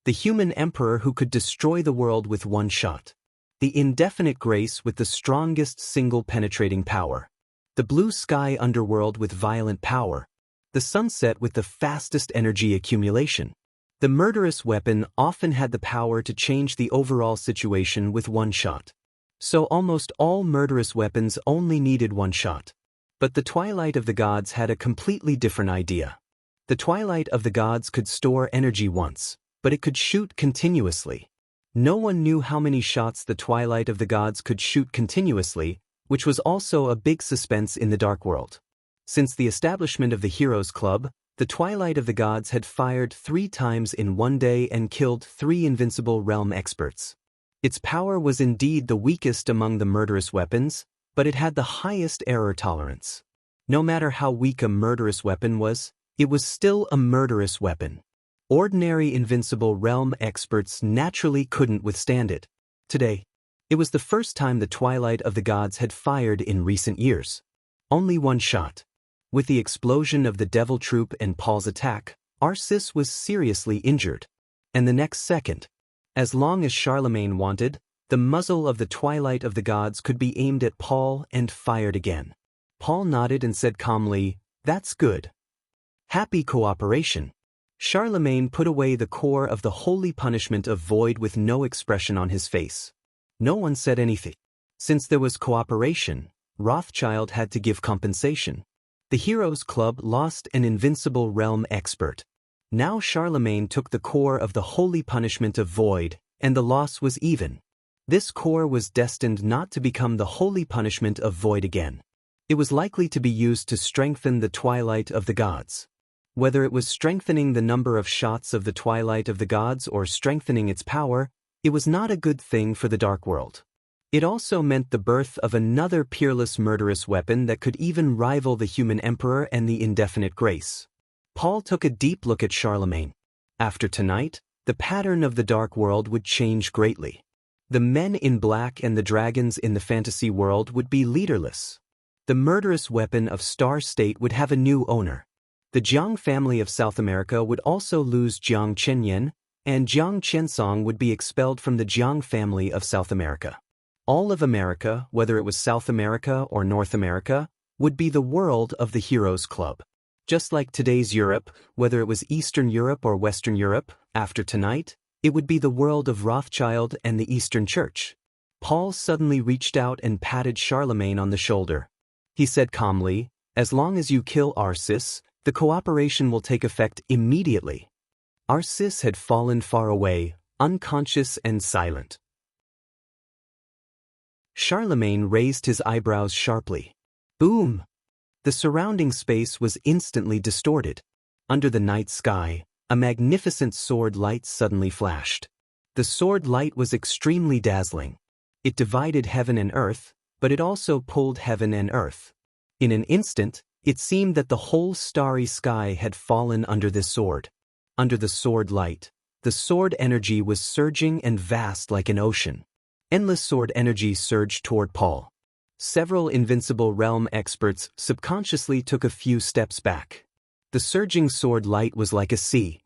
The human emperor who could destroy the world with one shot. The indefinite grace with the strongest single penetrating power. The blue sky underworld with violent power. The sunset with the fastest energy accumulation. The murderous weapon often had the power to change the overall situation with one shot. So almost all murderous weapons only needed one shot. But the Twilight of the Gods had a completely different idea. The Twilight of the Gods could store energy once, but it could shoot continuously. No one knew how many shots the Twilight of the Gods could shoot continuously, which was also a big suspense in the Dark World. Since the establishment of the Heroes Club, the Twilight of the Gods had fired 3 times in one day and killed 3 invincible realm experts. Its power was indeed the weakest among the murderous weapons, but it had the highest error tolerance. No matter how weak a murderous weapon was, it was still a murderous weapon. Ordinary invincible realm experts naturally couldn't withstand it. Today, it was the first time the Twilight of the Gods had fired in recent years. Only one shot. With the explosion of the Devil Troop and Paul's attack, Arcis was seriously injured. And the next second, as long as Charlemagne wanted, the muzzle of the Twilight of the Gods could be aimed at Paul and fired again. Paul nodded and said calmly, "That's good. Happy cooperation." Charlemagne put away the core of the holy punishment of Void with no expression on his face. No one said anything. Since there was cooperation, Rothschild had to give compensation. The Heroes Club lost an invincible realm expert. Now Charlemagne took the core of the holy punishment of Void, and the loss was even. This core was destined not to become the holy punishment of Void again. It was likely to be used to strengthen the Twilight of the Gods. Whether it was strengthening the number of shots of the Twilight of the Gods or strengthening its power, it was not a good thing for the Dark World. It also meant the birth of another peerless murderous weapon that could even rival the human emperor and the indefinite grace. Paul took a deep look at Charlemagne. After tonight, the pattern of the Dark World would change greatly. The men in black and the dragons in the fantasy world would be leaderless. The murderous weapon of Star State would have a new owner. The Jiang family of South America would also lose Jiang Chenyan, and Jiang Chensong would be expelled from the Jiang family of South America. All of America, whether it was South America or North America, would be the world of the Heroes Club. Just like today's Europe, whether it was Eastern Europe or Western Europe, after tonight, it would be the world of Rothschild and the Eastern Church. Paul suddenly reached out and patted Charlemagne on the shoulder. He said calmly, "As long as you kill Arcis, the cooperation will take effect immediately." Arcis had fallen far away, unconscious and silent. Charlemagne raised his eyebrows sharply. Boom! The surrounding space was instantly distorted. Under the night sky, a magnificent sword light suddenly flashed. The sword light was extremely dazzling. It divided heaven and earth, but it also pulled heaven and earth. In an instant, it seemed that the whole starry sky had fallen under this sword. Under the sword light, the sword energy was surging and vast like an ocean. Endless sword energy surged toward Paul. Several Invincible Realm experts subconsciously took a few steps back. The surging sword light was like a sea.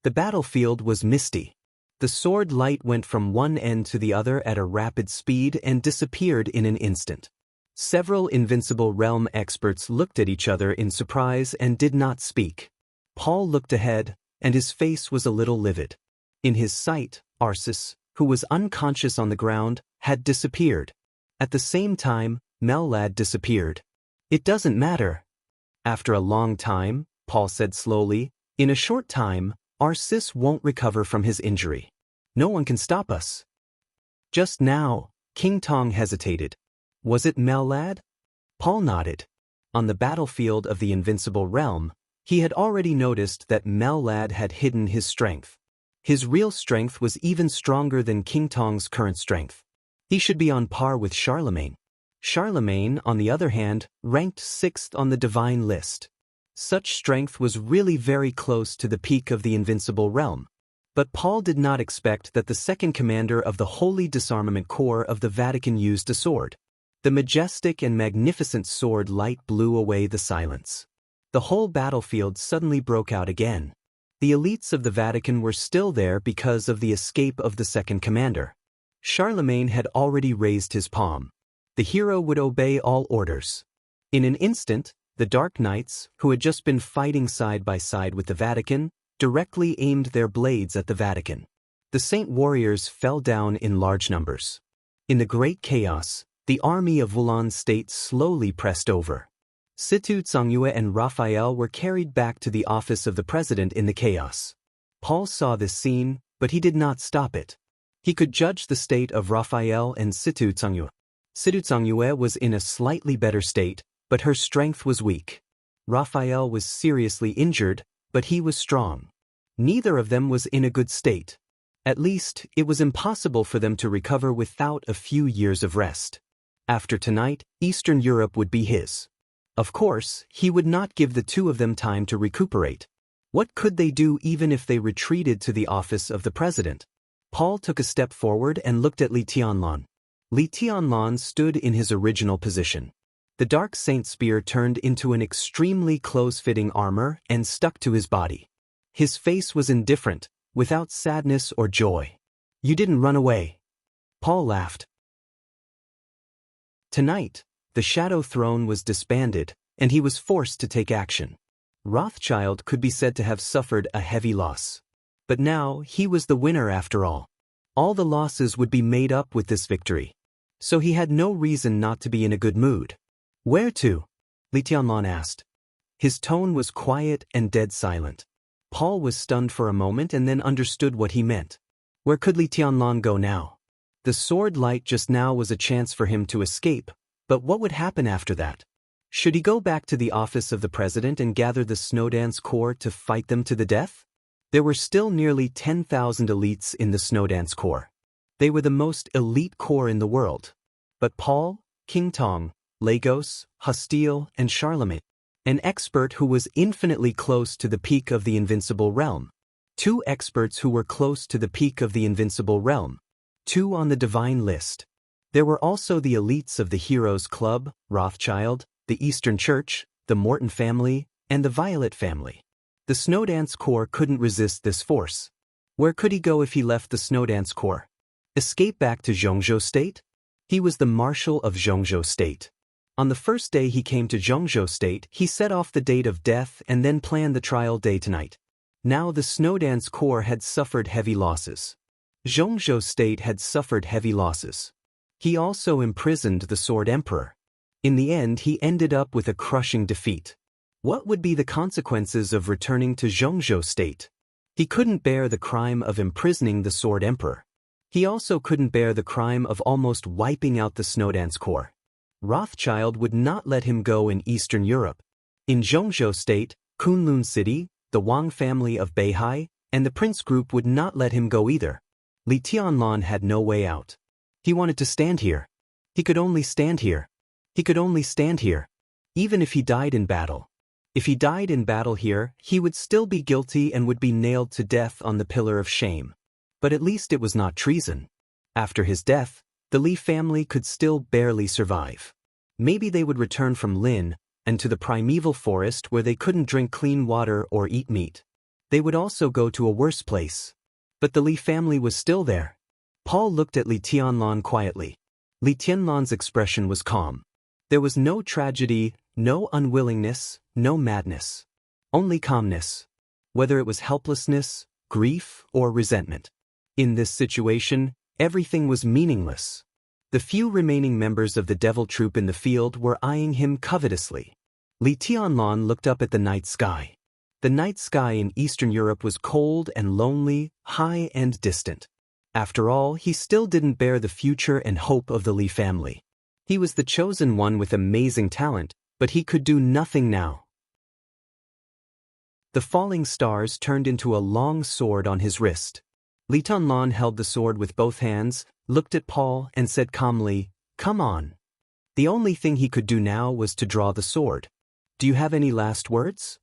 The battlefield was misty. The sword light went from one end to the other at a rapid speed and disappeared in an instant. Several Invincible Realm experts looked at each other in surprise and did not speak. Paul looked ahead, and his face was a little livid. In his sight, Arcis, who was unconscious on the ground, had disappeared. At the same time, Mellad disappeared. It doesn't matter. After a long time, Paul said slowly, in a short time, Arcis won't recover from his injury. No one can stop us. Just now, King Tong hesitated. Was it Mellad? Paul nodded. On the battlefield of the Invincible Realm, he had already noticed that Mellad had hidden his strength. His real strength was even stronger than King Tong's current strength. He should be on par with Charlemagne. Charlemagne, on the other hand, ranked 6th on the divine list. Such strength was really very close to the peak of the Invincible Realm. But Paul did not expect that the second commander of the Holy Disarmament Corps of the Vatican used a sword. The majestic and magnificent sword light blew away the silence. The whole battlefield suddenly broke out again. The elites of the Vatican were still there because of the escape of the second commander. Charlemagne had already raised his palm. The hero would obey all orders. In an instant, the Dark Knights, who had just been fighting side by side with the Vatican, directly aimed their blades at the Vatican. The Saint warriors fell down in large numbers. In the great chaos, the army of Wulan's state slowly pressed over. Xianxia and Raphael were carried back to the office of the president in the chaos. Paul saw this scene, but he did not stop it. He could judge the state of Raphael and Xianxia. Xianxia was in a slightly better state, but her strength was weak. Raphael was seriously injured, but he was strong. Neither of them was in a good state. At least, it was impossible for them to recover without a few years of rest. After tonight, Eastern Europe would be his. Of course, he would not give the two of them time to recuperate. What could they do even if they retreated to the office of the president? Paul took a step forward and looked at Li Tianlan. Li Tianlan stood in his original position. The Dark Saint spear turned into an extremely close-fitting armor and stuck to his body. His face was indifferent, without sadness or joy. You didn't run away. Paul laughed. Tonight, the Shadow Throne was disbanded, and he was forced to take action. Rothschild could be said to have suffered a heavy loss. But now, he was the winner after all. All the losses would be made up with this victory. So he had no reason not to be in a good mood. Where to? Li Tianlan asked. His tone was quiet and dead silent. Paul was stunned for a moment and then understood what he meant. Where could Li Tianlan go now? The sword light just now was a chance for him to escape, but what would happen after that? Should he go back to the office of the president and gather the Snowdance Corps to fight them to the death? There were still nearly 10,000 elites in the Snowdance Corps. They were the most elite corps in the world. But Paul, King Tong, Lagos, Hostile, and Charlemagne, an expert who was infinitely close to the peak of the Invincible Realm. 2 experts who were close to the peak of the Invincible Realm. 2 on the divine list. There were also the elites of the Heroes Club, Rothschild, the Eastern Church, the Morton family, and the Violet family. The Snowdance Corps couldn't resist this force. Where could he go if he left the Snowdance Corps? Escape back to Zhongzhou State? He was the Marshal of Zhongzhou State. On the first day he came to Zhongzhou State, he set off the date of death and then planned the trial day tonight. Now the Snowdance Corps had suffered heavy losses. Zhongzhou State had suffered heavy losses. He also imprisoned the Sword Emperor. In the end he ended up with a crushing defeat. What would be the consequences of returning to Zhongzhou State? He couldn't bear the crime of imprisoning the Sword Emperor. He also couldn't bear the crime of almost wiping out the Snowdance Corps. Rothschild would not let him go in Eastern Europe. In Zhongzhou State, Kunlun City, the Wang family of Beihai, and the Prince Group would not let him go either. Li Tianlan had no way out. He wanted to stand here. He could only stand here. He could only stand here. Even if he died in battle. If he died in battle here, he would still be guilty and would be nailed to death on the pillar of shame. But at least it was not treason. After his death, the Li family could still barely survive. Maybe they would return from Lin and to the primeval forest where they couldn't drink clean water or eat meat. They would also go to a worse place. But the Li family was still there. Paul looked at Li Tianlan quietly. Li Tianlan's expression was calm. There was no tragedy, no unwillingness, no madness. Only calmness. Whether it was helplessness, grief, or resentment. In this situation, everything was meaningless. The few remaining members of the devil troop in the field were eyeing him covetously. Li Tianlan looked up at the night sky. The night sky in Eastern Europe was cold and lonely, high and distant. After all, he still didn't bear the future and hope of the Li family. He was the chosen one with amazing talent, but he could do nothing now. The falling stars turned into a long sword on his wrist. Li Tianlan held the sword with both hands, looked at Paul, and said calmly, "Come on." The only thing he could do now was to draw the sword. "Do you have any last words?"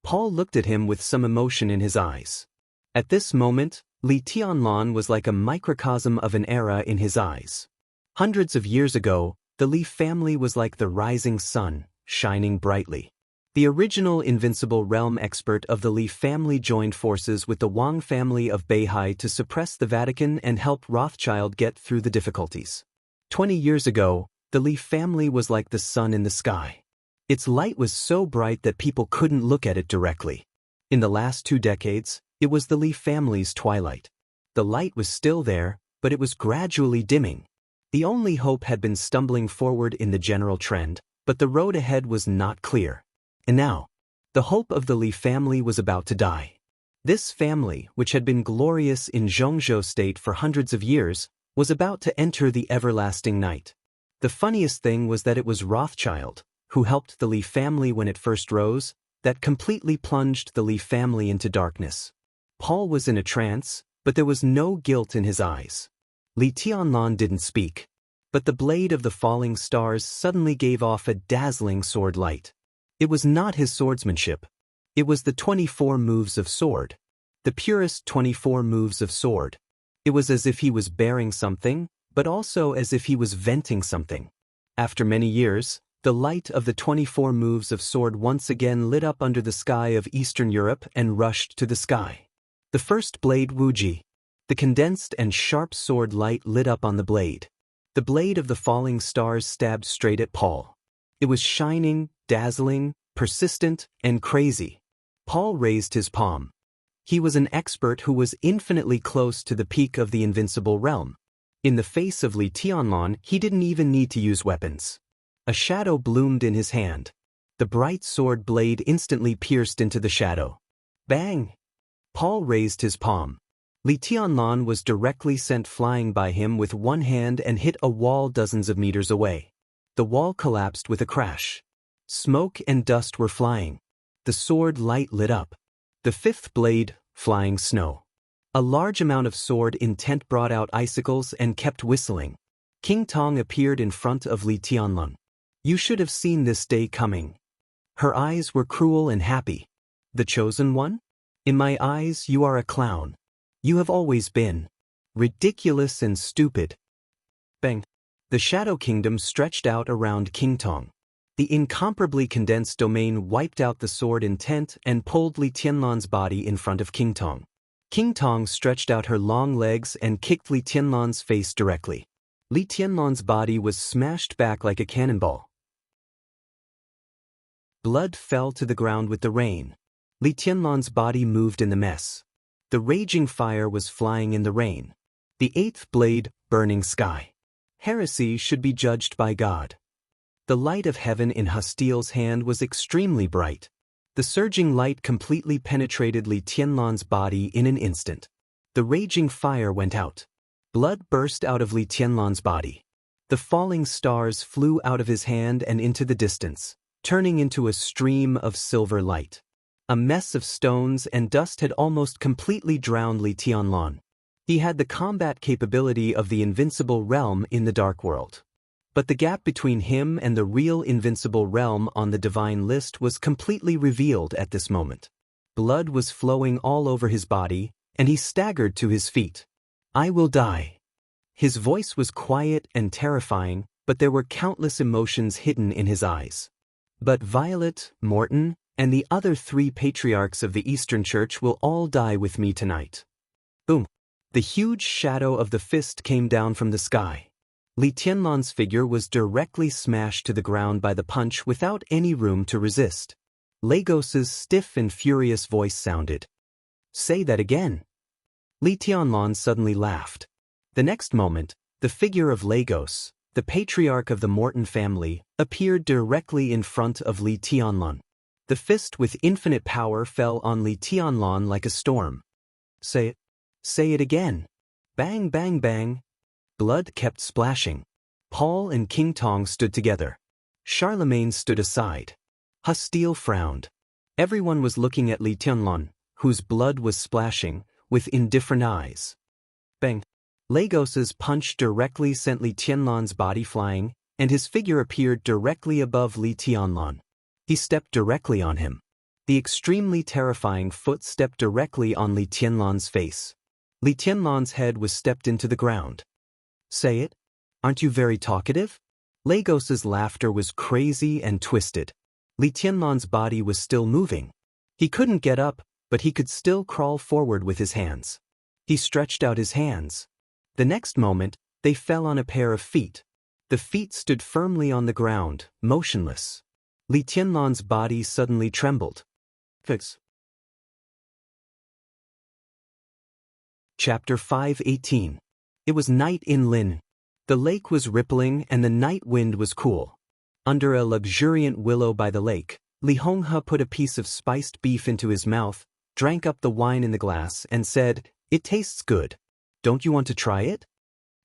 Paul looked at him with some emotion in his eyes. At this moment, Li Tianlan was like a microcosm of an era in his eyes. Hundreds of years ago, the Li family was like the rising sun, shining brightly. The original invincible realm expert of the Li family joined forces with the Wang family of Beihai to suppress the Vatican and help Rothschild get through the difficulties. 20 years ago, the Li family was like the sun in the sky. Its light was so bright that people couldn't look at it directly. In the last 2 decades, it was the Li family's twilight. The light was still there, but it was gradually dimming. The only hope had been stumbling forward in the general trend, but the road ahead was not clear. And now, the hope of the Li family was about to die. This family, which had been glorious in Zhongzhou State for hundreds of years, was about to enter the everlasting night. The funniest thing was that it was Rothschild, who helped the Li family when it first rose, that completely plunged the Li family into darkness. Paul was in a trance, but there was no guilt in his eyes. Li Tianlan didn't speak, but the blade of the falling stars suddenly gave off a dazzling sword light. It was not his swordsmanship. It was the 24 moves of sword. The purest 24 moves of sword. It was as if he was bearing something, but also as if he was venting something. After many years, the light of the 24 moves of sword once again lit up under the sky of Eastern Europe and rushed to the sky. The first blade Wuxia. The condensed and sharp sword light lit up on the blade. The blade of the falling stars stabbed straight at Paul. It was shining, dazzling, persistent, and crazy. Paul raised his palm. He was an expert who was infinitely close to the peak of the invincible realm. In the face of Li Tianlan, he didn't even need to use weapons. A shadow bloomed in his hand. The bright sword blade instantly pierced into the shadow. Bang! Paul raised his palm. Li Tianlan was directly sent flying by him with one hand and hit a wall dozens of meters away. The wall collapsed with a crash. Smoke and dust were flying. The sword light lit up. The fifth blade, flying snow. A large amount of sword intent brought out icicles and kept whistling. King Tong appeared in front of Li Tianlan. "You should have seen this day coming." Her eyes were cruel and happy. "The chosen one? In my eyes you are a clown. You have always been. Ridiculous and stupid." Bang! The Shadow Kingdom stretched out around King Tong. The incomparably condensed domain wiped out the sword intent and pulled Li Tianlan's body in front of King Tong. King Tong stretched out her long legs and kicked Li Tianlan's face directly. Li Tianlan's body was smashed back like a cannonball. Blood fell to the ground with the rain. Li Tianlan's body moved in the mess. The raging fire was flying in the rain. The eighth blade, burning sky. Heresy should be judged by God. The light of heaven in Hastiel's hand was extremely bright. The surging light completely penetrated Li Tianlan's body in an instant. The raging fire went out. Blood burst out of Li Tianlan's body. The falling stars flew out of his hand and into the distance, turning into a stream of silver light. A mess of stones and dust had almost completely drowned Li Tianlan. He had the combat capability of the invincible realm in the Dark World. But the gap between him and the real invincible realm on the divine list was completely revealed at this moment. Blood was flowing all over his body, and he staggered to his feet. "I will die." His voice was quiet and terrifying, but there were countless emotions hidden in his eyes. "But Violet, Morton, and the other 3 patriarchs of the Eastern Church will all die with me tonight." Boom! The huge shadow of the fist came down from the sky. Li Tianlan's figure was directly smashed to the ground by the punch without any room to resist. Lagos's stiff and furious voice sounded. "Say that again." Li Tianlan suddenly laughed. The next moment, the figure of Lagos, the patriarch of the Morton family, appeared directly in front of Li Tianlan. The fist with infinite power fell on Li Tianlan like a storm. "Say it. Say it again." Bang, bang, bang. Blood kept splashing. Paul and King Tong stood together. Charlemagne stood aside. Hastile frowned. Everyone was looking at Li Tianlan, whose blood was splashing, with indifferent eyes. Bang. Lagos's punch directly sent Li Tianlan's body flying, and his figure appeared directly above Li Tianlan. He stepped directly on him. The extremely terrifying foot stepped directly on Li Tianlan's face. Li Tianlan's head was stepped into the ground. "Say it? Aren't you very talkative?" Lagos's laughter was crazy and twisted. Li Tianlan's body was still moving. He couldn't get up, but he could still crawl forward with his hands. He stretched out his hands. The next moment, they fell on a pair of feet. The feet stood firmly on the ground, motionless. Li Tianlan's body suddenly trembled. Fix. Chapter 5:18. It was night in Lin. The lake was rippling and the night wind was cool. Under a luxuriant willow by the lake, Li Honghe put a piece of spiced beef into his mouth, drank up the wine in the glass, and said, "It tastes good. Don't you want to try it?"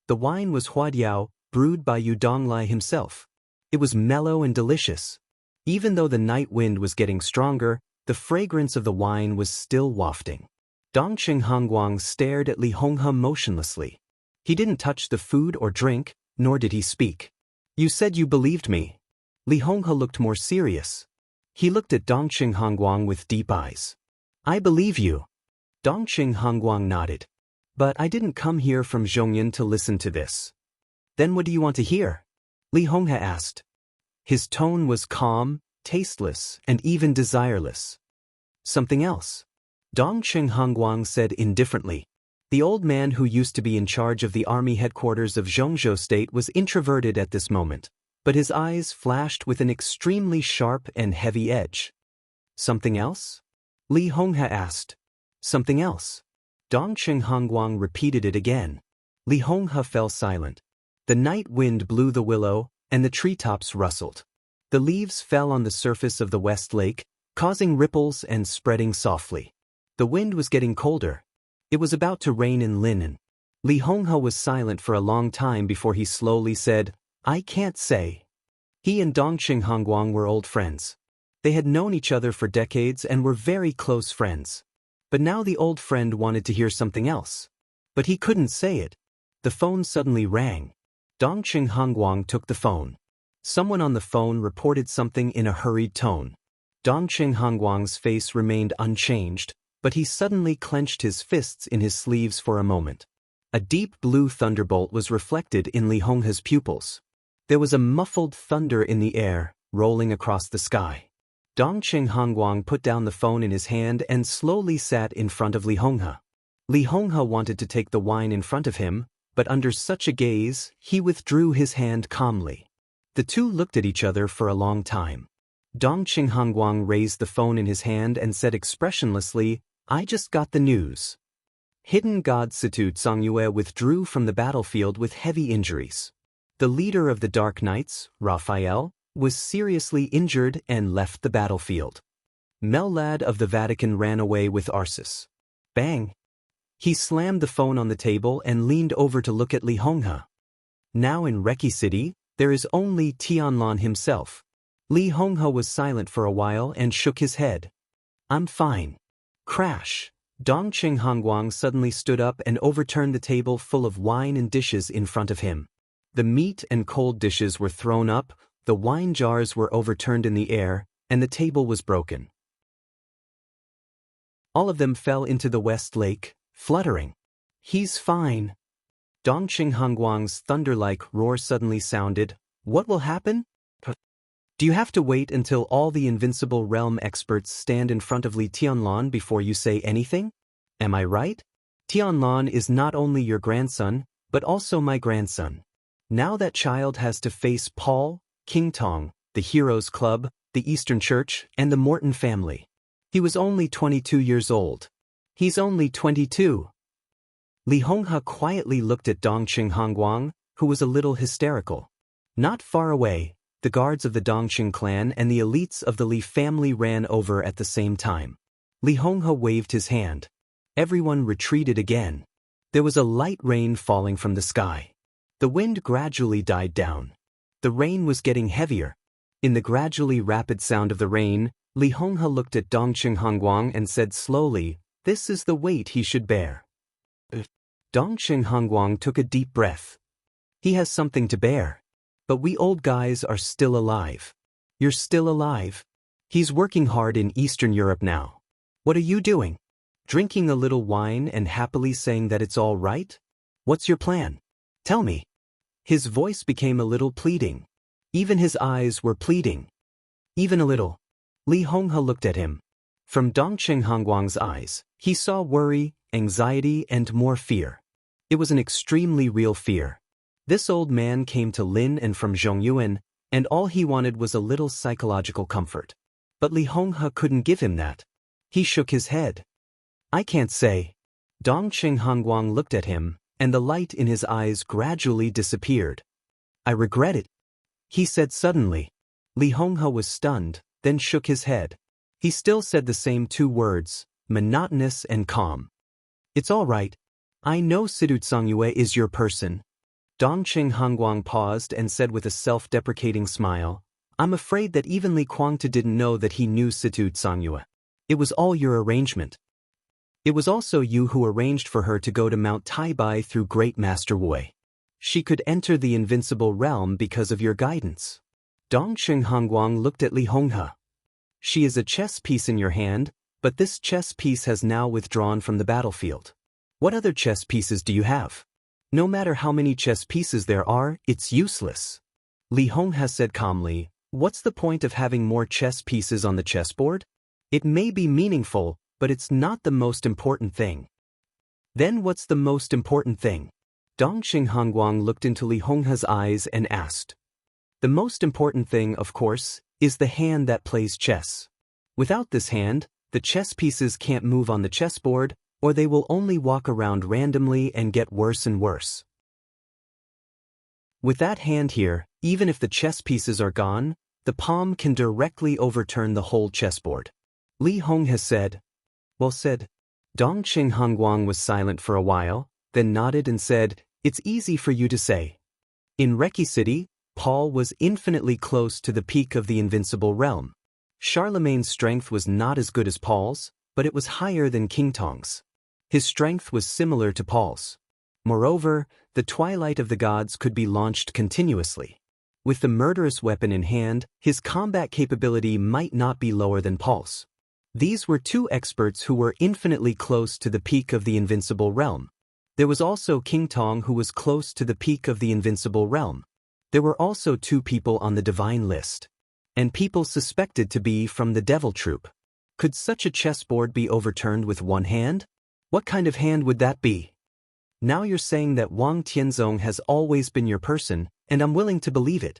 The wine was huadiao, brewed by Yu Donglai himself. It was mellow and delicious. Even though the night wind was getting stronger, the fragrance of the wine was still wafting. Dongqing Hongguang stared at Li Honghe motionlessly. He didn't touch the food or drink, nor did he speak. "You said you believed me." Li Honghe looked more serious. He looked at Dongqing Hongguang with deep eyes. "I believe you." Dongqing Hongguang nodded. "But I didn't come here from Zhongyan to listen to this." "Then what do you want to hear?" Li Honghe asked. His tone was calm, tasteless, and even desireless. "Something else," Dongqing Hongguang said indifferently. The old man who used to be in charge of the army headquarters of Zhongzhou State was introverted at this moment, but his eyes flashed with an extremely sharp and heavy edge. "Something else?" Li Honghe asked. "Something else." Dongqing Hongguang repeated it again. Li Honghe fell silent. The night wind blew the willow, and the treetops rustled. The leaves fell on the surface of the West Lake, causing ripples and spreading softly. The wind was getting colder. It was about to rain in Linen. Li Honghe was silent for a long time before he slowly said, "I can't say." He and Dongqing Hongguang were old friends. They had known each other for decades and were very close friends. But now the old friend wanted to hear something else. But he couldn't say it. The phone suddenly rang. Dongqing Hongguang took the phone. Someone on the phone reported something in a hurried tone. Dongqing Hongguang's face remained unchanged, but he suddenly clenched his fists in his sleeves for a moment. A deep blue thunderbolt was reflected in Li Honghe's pupils. There was a muffled thunder in the air, rolling across the sky. Dongqing Hongguang put down the phone in his hand and slowly sat in front of Li Honghe. Li Honghe wanted to take the wine in front of him, but under such a gaze, he withdrew his hand calmly. The two looked at each other for a long time. Dongqing Hongguang raised the phone in his hand and said expressionlessly, "I just got the news." Hidden God Situ Songyue withdrew from the battlefield with heavy injuries. The leader of the Dark Knights, Raphael, was seriously injured and left the battlefield. Mel-lad of the Vatican ran away with Arsis. Bang! He slammed the phone on the table and leaned over to look at Li Honghe. Now in Reki City, there is only Tianlan himself. Li Honghe was silent for a while and shook his head. I'm fine. Crash! Dongqing Hongguang suddenly stood up and overturned the table full of wine and dishes in front of him. The meat and cold dishes were thrown up, the wine jars were overturned in the air, and the table was broken. All of them fell into the West Lake, fluttering. He's fine. Dongqing Hongguang's thunder-like roar suddenly sounded. What will happen? Do you have to wait until all the Invincible Realm experts stand in front of Li Tianlan before you say anything? Am I right? Tianlan is not only your grandson, but also my grandson. Now that child has to face Paul, King Tong, the Heroes Club, the Eastern Church, and the Morton family. He was only 22 years old. He's only 22. Li Honghe quietly looked at Dongqing Hongguang, who was a little hysterical. Not far away, the guards of the Dongqing clan and the elites of the Li family ran over at the same time. Li Honghe waved his hand. Everyone retreated again. There was a light rain falling from the sky. The wind gradually died down. The rain was getting heavier. In the gradually rapid sound of the rain, Li Honghe looked at Dongqing Hongguang and said slowly, "This is the weight he should bear." Dongqing Hongguang took a deep breath. He has something to bear. But we old guys are still alive. You're still alive. He's working hard in Eastern Europe now. What are you doing? Drinking a little wine and happily saying that it's all right? What's your plan? Tell me. His voice became a little pleading. Even his eyes were pleading. Even a little. Li Honghe looked at him. From Dongqing Hongguang's eyes, he saw worry, anxiety, and more fear. It was an extremely real fear. This old man came to Lin and from Zhongyuan, and all he wanted was a little psychological comfort. But Li Honghe couldn't give him that. He shook his head. I can't say. Dongqing Hongguang looked at him, and the light in his eyes gradually disappeared. I regret it, he said suddenly. Li Honghe was stunned, then shook his head. He still said the same two words, monotonous and calm. It's all right. I know Sidu Tsangyue is your person. Dongqing Hongguang paused and said with a self-deprecating smile, I'm afraid that even Li Kuangta didn't know that he knew Situ Tsangyue. It was all your arrangement. It was also you who arranged for her to go to Mount Taibai through Great Master Wei. She could enter the Invincible Realm because of your guidance. Dongqing Hongguang looked at Li Honghe. She is a chess piece in your hand, but this chess piece has now withdrawn from the battlefield. What other chess pieces do you have? No matter how many chess pieces there are, it's useless. Li Honghe said calmly, what's the point of having more chess pieces on the chessboard? It may be meaningful, but it's not the most important thing. Then what's the most important thing? Dongqing Hongguang looked into Li Honghe's eyes and asked. The most important thing, of course, is the hand that plays chess. Without this hand, the chess pieces can't move on the chessboard, or they will only walk around randomly and get worse and worse. With that hand here, even if the chess pieces are gone, the palm can directly overturn the whole chessboard. Li Honghe said. Well said. Dongqing Hongguang was silent for a while, then nodded and said, it's easy for you to say. In Reki City, Paul was infinitely close to the peak of the Invincible Realm. Charlemagne's strength was not as good as Paul's, but it was higher than King Tong's. His strength was similar to Paul's. Moreover, the Twilight of the Gods could be launched continuously. With the murderous weapon in hand, his combat capability might not be lower than Paul's. These were two experts who were infinitely close to the peak of the Invincible Realm. There was also King Tong who was close to the peak of the Invincible Realm. There were also two people on the divine list. And people suspected to be from the Devil Troop. Could such a chessboard be overturned with one hand? What kind of hand would that be? Now you're saying that Wang Tianzong has always been your person, and I'm willing to believe it.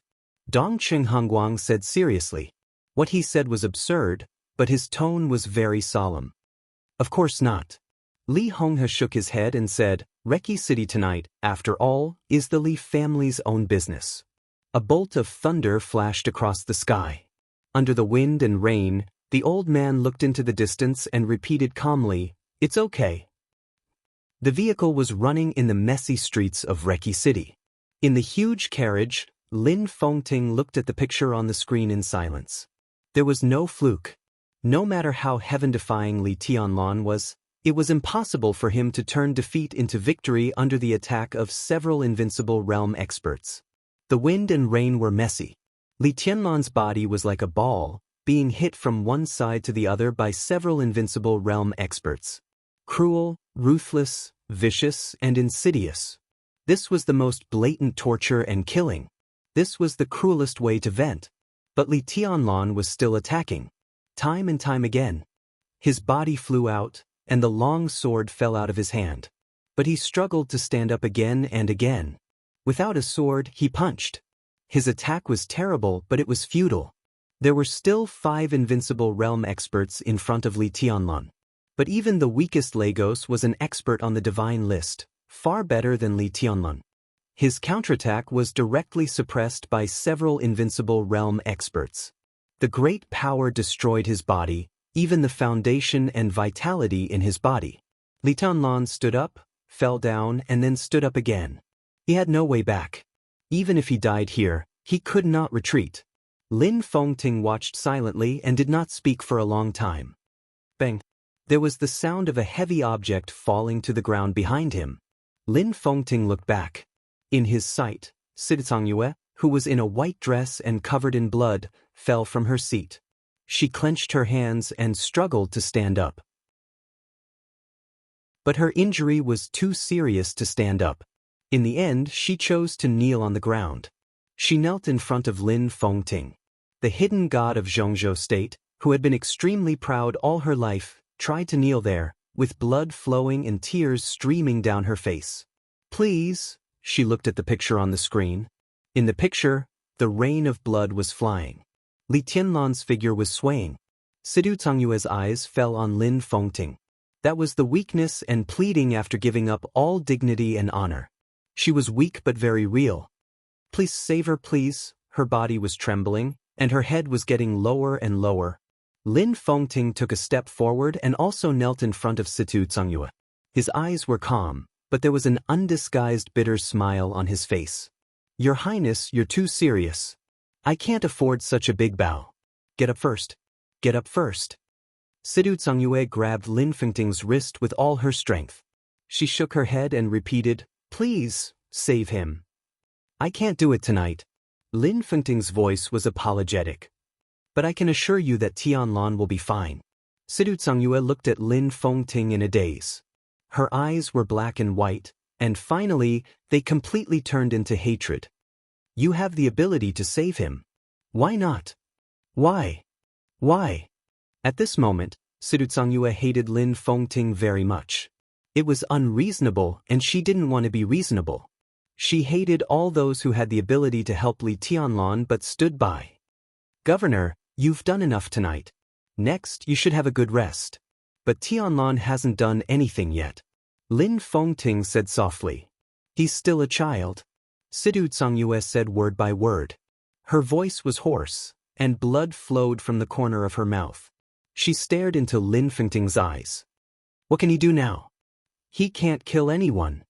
Dongqing Hongguang said seriously. What he said was absurd, but his tone was very solemn. Of course not. Li Honghe shook his head and said, Reki City tonight, after all, is the Li family's own business. A bolt of thunder flashed across the sky. Under the wind and rain, The old man looked into the distance and repeated calmly, "It's okay." The vehicle was running in the messy streets of Reki City. In the huge carriage, Lin Fengting looked at the picture on the screen in silence. There was no fluke. No matter how heaven-defying Li Tianlan was, it was impossible for him to turn defeat into victory under the attack of several invincible realm experts. The wind and rain were messy. Li Tianlan's body was like a ball, being hit from one side to the other by several invincible realm experts. Cruel, ruthless, vicious, and insidious. This was the most blatant torture and killing. This was the cruelest way to vent. But Li Tianlan was still attacking. Time and time again. His body flew out, and the long sword fell out of his hand. But he struggled to stand up again and again. Without a sword, he punched. His attack was terrible, but it was futile. There were still 5 invincible realm experts in front of Li Tianlan. But even the weakest Lagos was an expert on the divine list, far better than Li Tianlan. His counterattack was directly suppressed by several invincible realm experts. The great power destroyed his body, even the foundation and vitality in his body. Li Tianlan stood up, fell down, and then stood up again. He had no way back. Even if he died here, he could not retreat. Lin Fengting watched silently and did not speak for a long time. Bang! There was the sound of a heavy object falling to the ground behind him. Lin Fengting looked back. In his sight, Xianxia, who was in a white dress and covered in blood, fell from her seat. She clenched her hands and struggled to stand up. But her injury was too serious to stand up. In the end, she chose to kneel on the ground. She knelt in front of Lin Fengting. The hidden god of Zhongzhou state, who had been extremely proud all her life, tried to kneel there, with blood flowing and tears streaming down her face. "Please," she looked at the picture on the screen. In the picture, the rain of blood was flying. Li Tianlan's figure was swaying. Xianxia's eyes fell on Lin Fengting. That was the weakness and pleading after giving up all dignity and honor. She was weak but very real. "Please save her, please." Her body was trembling, and her head was getting lower and lower. Lin Fengting took a step forward and also knelt in front of Xianxia. His eyes were calm, but there was an undisguised bitter smile on his face. "Your Highness, you're too serious. I can't afford such a big bow. Get up first. Get up first." Xianxia grabbed Lin Fengting's wrist with all her strength. She shook her head and repeated, "Please, save him." "I can't do it tonight." Lin Fengting's voice was apologetic. "But I can assure you that Tianlan will be fine." Xianxia looked at Lin Fengting in a daze. Her eyes were black and white, and finally, they completely turned into hatred. "You have the ability to save him. Why not? Why? Why?" At this moment, Xianxia hated Lin Fengting very much. It was unreasonable, and she didn't want to be reasonable. She hated all those who had the ability to help Li Tianlan but stood by. "Governor, you've done enough tonight. Next, you should have a good rest." "But Tianlan hasn't done anything yet," Lin Fengting said softly. "He's still a child." Xianxia said word by word. Her voice was hoarse, and blood flowed from the corner of her mouth. She stared into Lin Fengting's eyes. "What can he do now?" "He can't kill anyone."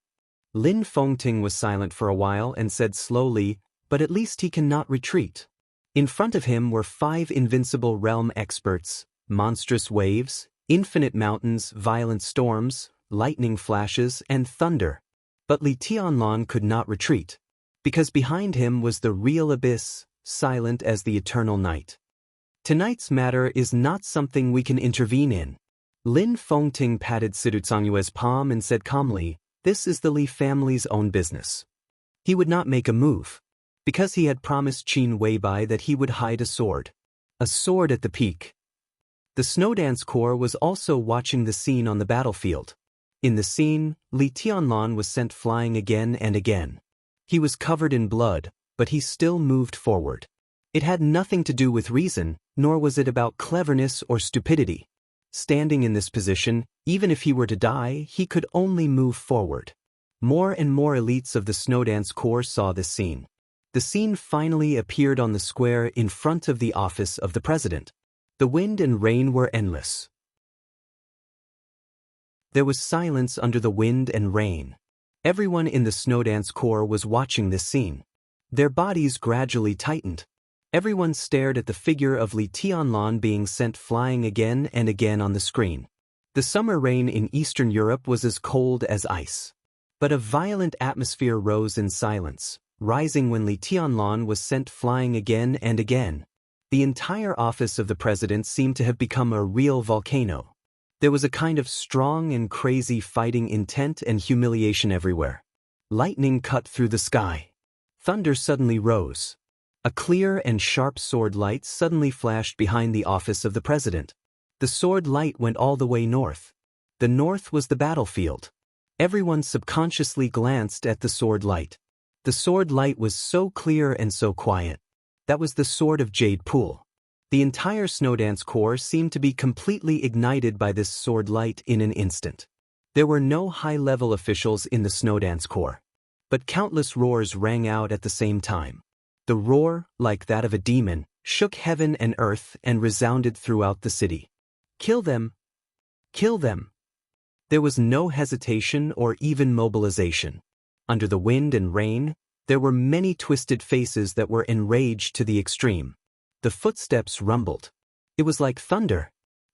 Lin Fengting was silent for a while and said slowly, "But at least he cannot retreat." In front of him were 5 invincible realm experts, monstrous waves, infinite mountains, violent storms, lightning flashes, and thunder. But Li Tianlan could not retreat, because behind him was the real abyss, silent as the eternal night. "Tonight's matter is not something we can intervene in." Lin Fengting patted Xianxia's palm and said calmly, "This is the Li family's own business." He would not make a move, because he had promised Qin Weibai that he would hide a sword. A sword at the peak. The Snowdance Corps was also watching the scene on the battlefield. In the scene, Li Tianlan was sent flying again and again. He was covered in blood, but he still moved forward. It had nothing to do with reason, nor was it about cleverness or stupidity. Standing in this position, even if he were to die, he could only move forward. More and more elites of the Snowdance Corps saw this scene. The scene finally appeared on the square in front of the office of the president. The wind and rain were endless. There was silence under the wind and rain. Everyone in the Snowdance Corps was watching this scene. Their bodies gradually tightened. Everyone stared at the figure of Li Tianlan being sent flying again and again on the screen. The summer rain in Eastern Europe was as cold as ice. But a violent atmosphere rose in silence, rising when Li Tianlan was sent flying again and again. The entire office of the president seemed to have become a real volcano. There was a kind of strong and crazy fighting intent and humiliation everywhere. Lightning cut through the sky. Thunder suddenly rose. A clear and sharp sword light suddenly flashed behind the office of the president. The sword light went all the way north. The north was the battlefield. Everyone subconsciously glanced at the sword light. The sword light was so clear and so quiet. That was the sword of Jade Pool. The entire Snowdance Corps seemed to be completely ignited by this sword light in an instant. There were no high-level officials in the Snowdance Corps. But countless roars rang out at the same time. The roar, like that of a demon, shook heaven and earth and resounded throughout the city. Kill them! Kill them! There was no hesitation or even mobilization. Under the wind and rain, there were many twisted faces that were enraged to the extreme. The footsteps rumbled. It was like thunder.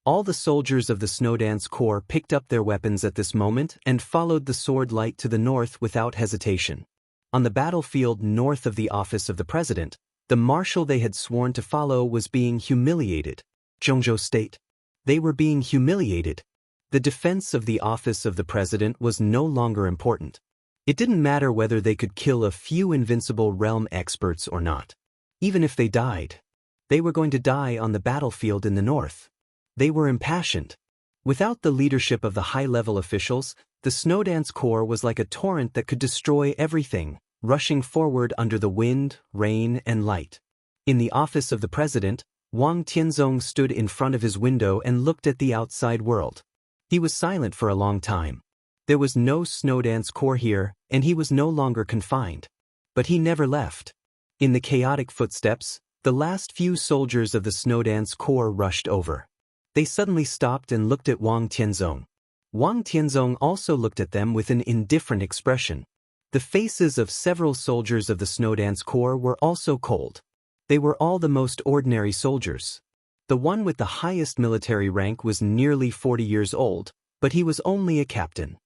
All the soldiers of the Snowdance Corps picked up their weapons at this moment and followed the sword light to the north without hesitation. On the battlefield north of the office of the president, the marshal they had sworn to follow was being humiliated. Xianxia State. They were being humiliated. The defense of the office of the president was no longer important. It didn't matter whether they could kill a few invincible realm experts or not. Even if they died, they were going to die on the battlefield in the north. They were impassioned. Without the leadership of the high-level officials, the Snowdance Corps was like a torrent that could destroy everything, rushing forward under the wind, rain, and light. In the office of the president, Wang Tianzong stood in front of his window and looked at the outside world. He was silent for a long time. There was no Snowdance Corps here, and he was no longer confined. But he never left. In the chaotic footsteps, the last few soldiers of the Snowdance Corps rushed over. They suddenly stopped and looked at Wang Tianzong. Wang Tianzong also looked at them with an indifferent expression. The faces of several soldiers of the Snowdance Corps were also cold. They were all the most ordinary soldiers. The one with the highest military rank was nearly 40 years old, but he was only a captain.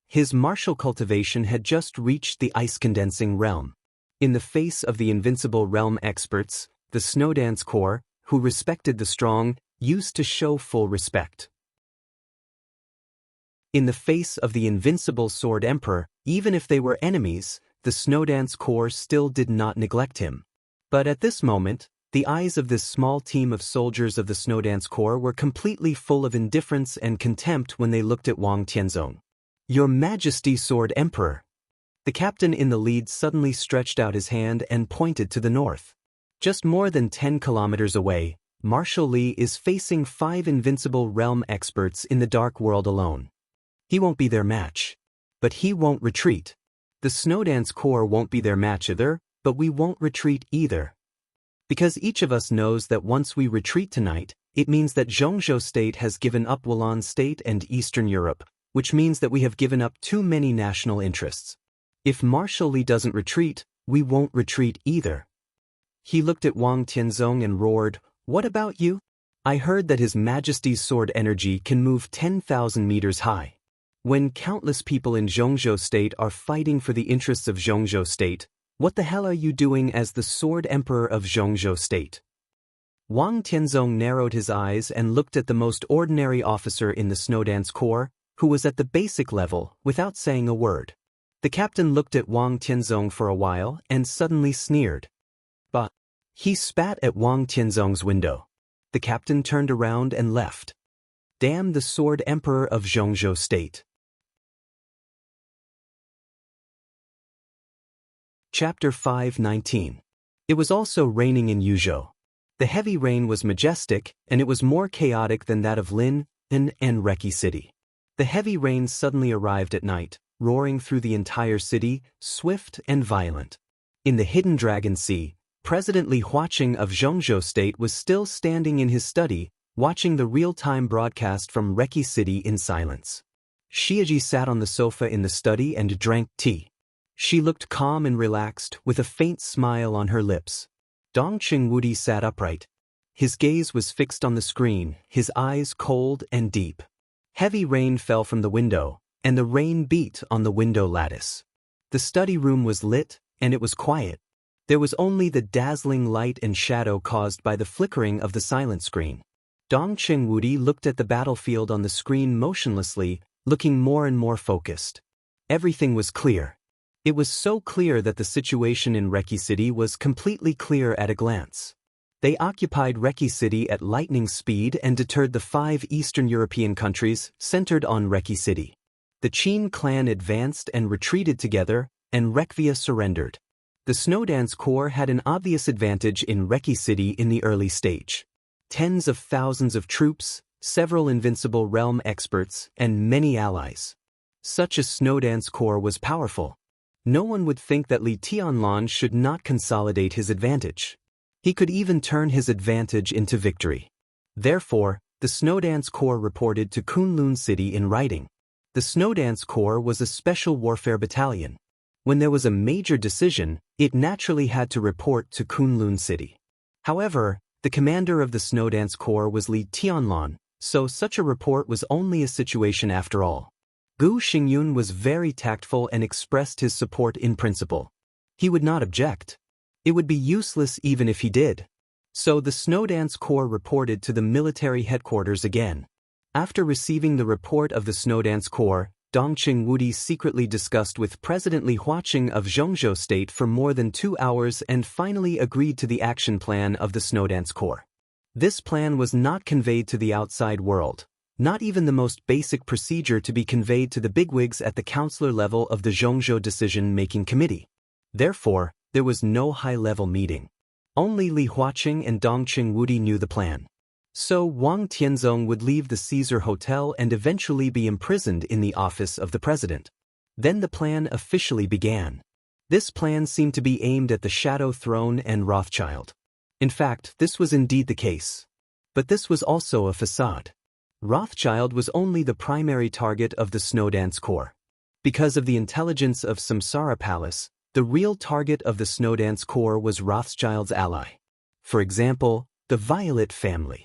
His martial cultivation had just reached the ice-condensing realm. In the face of the invincible realm experts, the Snowdance Corps, who respected the strong, used to show full respect. In the face of the invincible Sword Emperor, even if they were enemies, the Snowdance Corps still did not neglect him. But at this moment, the eyes of this small team of soldiers of the Snowdance Corps were completely full of indifference and contempt when they looked at Wang Tianzong. "Your Majesty, Sword Emperor!" The captain in the lead suddenly stretched out his hand and pointed to the north. Just more than 10 kilometers away, Marshal Li is facing 5 invincible realm experts in the dark world alone. He won't be their match. But he won't retreat. The Snowdance Corps won't be their match either, but we won't retreat either. Because each of us knows that once we retreat tonight, it means that Xianxia State has given up Wulan State and Eastern Europe, which means that we have given up too many national interests. If Marshal Li doesn't retreat, we won't retreat either. He looked at Wang Tianzong and roared, "What about you? I heard that His Majesty's sword energy can move 10,000 meters high. When countless people in Xianxia State are fighting for the interests of Xianxia State, what the hell are you doing as the Sword Emperor of Xianxia State?" Wang Tianzong narrowed his eyes and looked at the most ordinary officer in the Snowdance Corps, who was at the basic level, without saying a word. The captain looked at Wang Tianzong for a while and suddenly sneered. But he spat at Wang Tianzong's window. The captain turned around and left. Damn the Sword Emperor of Xianxia State. Chapter 5:19. It was also raining in Yuzhou. The heavy rain was majestic, and it was more chaotic than that of Lin, and Reki City. The heavy rain suddenly arrived at night, roaring through the entire city, swift and violent. In the Hidden Dragon Sea, President Li Huaqing of Xianxia State was still standing in his study, watching the real-time broadcast from Reki City in silence. Xianxia sat on the sofa in the study and drank tea. She looked calm and relaxed, with a faint smile on her lips. Dongqing Wudi sat upright. His gaze was fixed on the screen, his eyes cold and deep. Heavy rain fell from the window, and the rain beat on the window lattice. The study room was lit, and it was quiet. There was only the dazzling light and shadow caused by the flickering of the silent screen. Dongqing Wudi looked at the battlefield on the screen motionlessly, looking more and more focused. Everything was clear. It was so clear that the situation in Reki City was completely clear at a glance. They occupied Reki City at lightning speed and deterred the 5 Eastern European countries centered on Reki City. The Qin clan advanced and retreated together, and Rekvia surrendered. The Snowdance Corps had an obvious advantage in Reki City in the early stage. Tens of thousands of troops, several invincible realm experts, and many allies. Such a Snowdance Corps was powerful. No one would think that Li Tianlan should not consolidate his advantage. He could even turn his advantage into victory. Therefore, the Snowdance Corps reported to Kunlun City in writing. The Snowdance Corps was a special warfare battalion. When there was a major decision, it naturally had to report to Kunlun City. However, the commander of the Snowdance Corps was Li Tianlan, so such a report was only a situation after all. Gu Xingyun was very tactful and expressed his support in principle. He would not object. It would be useless even if he did. So the Snowdance Corps reported to the military headquarters again. After receiving the report of the Snowdance Corps, Dongqing Wudi secretly discussed with President Li Huaqing of Zhongzhou State for more than 2 hours and finally agreed to the action plan of the Snowdance Corps. This plan was not conveyed to the outside world, not even the most basic procedure to be conveyed to the bigwigs at the counselor level of the Zhongzhou Decision-Making Committee. Therefore, there was no high-level meeting. Only Li Huaqing and Dongqing Wudi knew the plan. So Wang Tianzong would leave the Caesar Hotel and eventually be imprisoned in the office of the president. Then the plan officially began. This plan seemed to be aimed at the Shadow Throne and Rothschild. In fact, this was indeed the case. But this was also a facade. Rothschild was only the primary target of the Snowdance Corps. Because of the intelligence of Samsara Palace, the real target of the Snowdance Corps was Rothschild's ally. For example, the Violet family.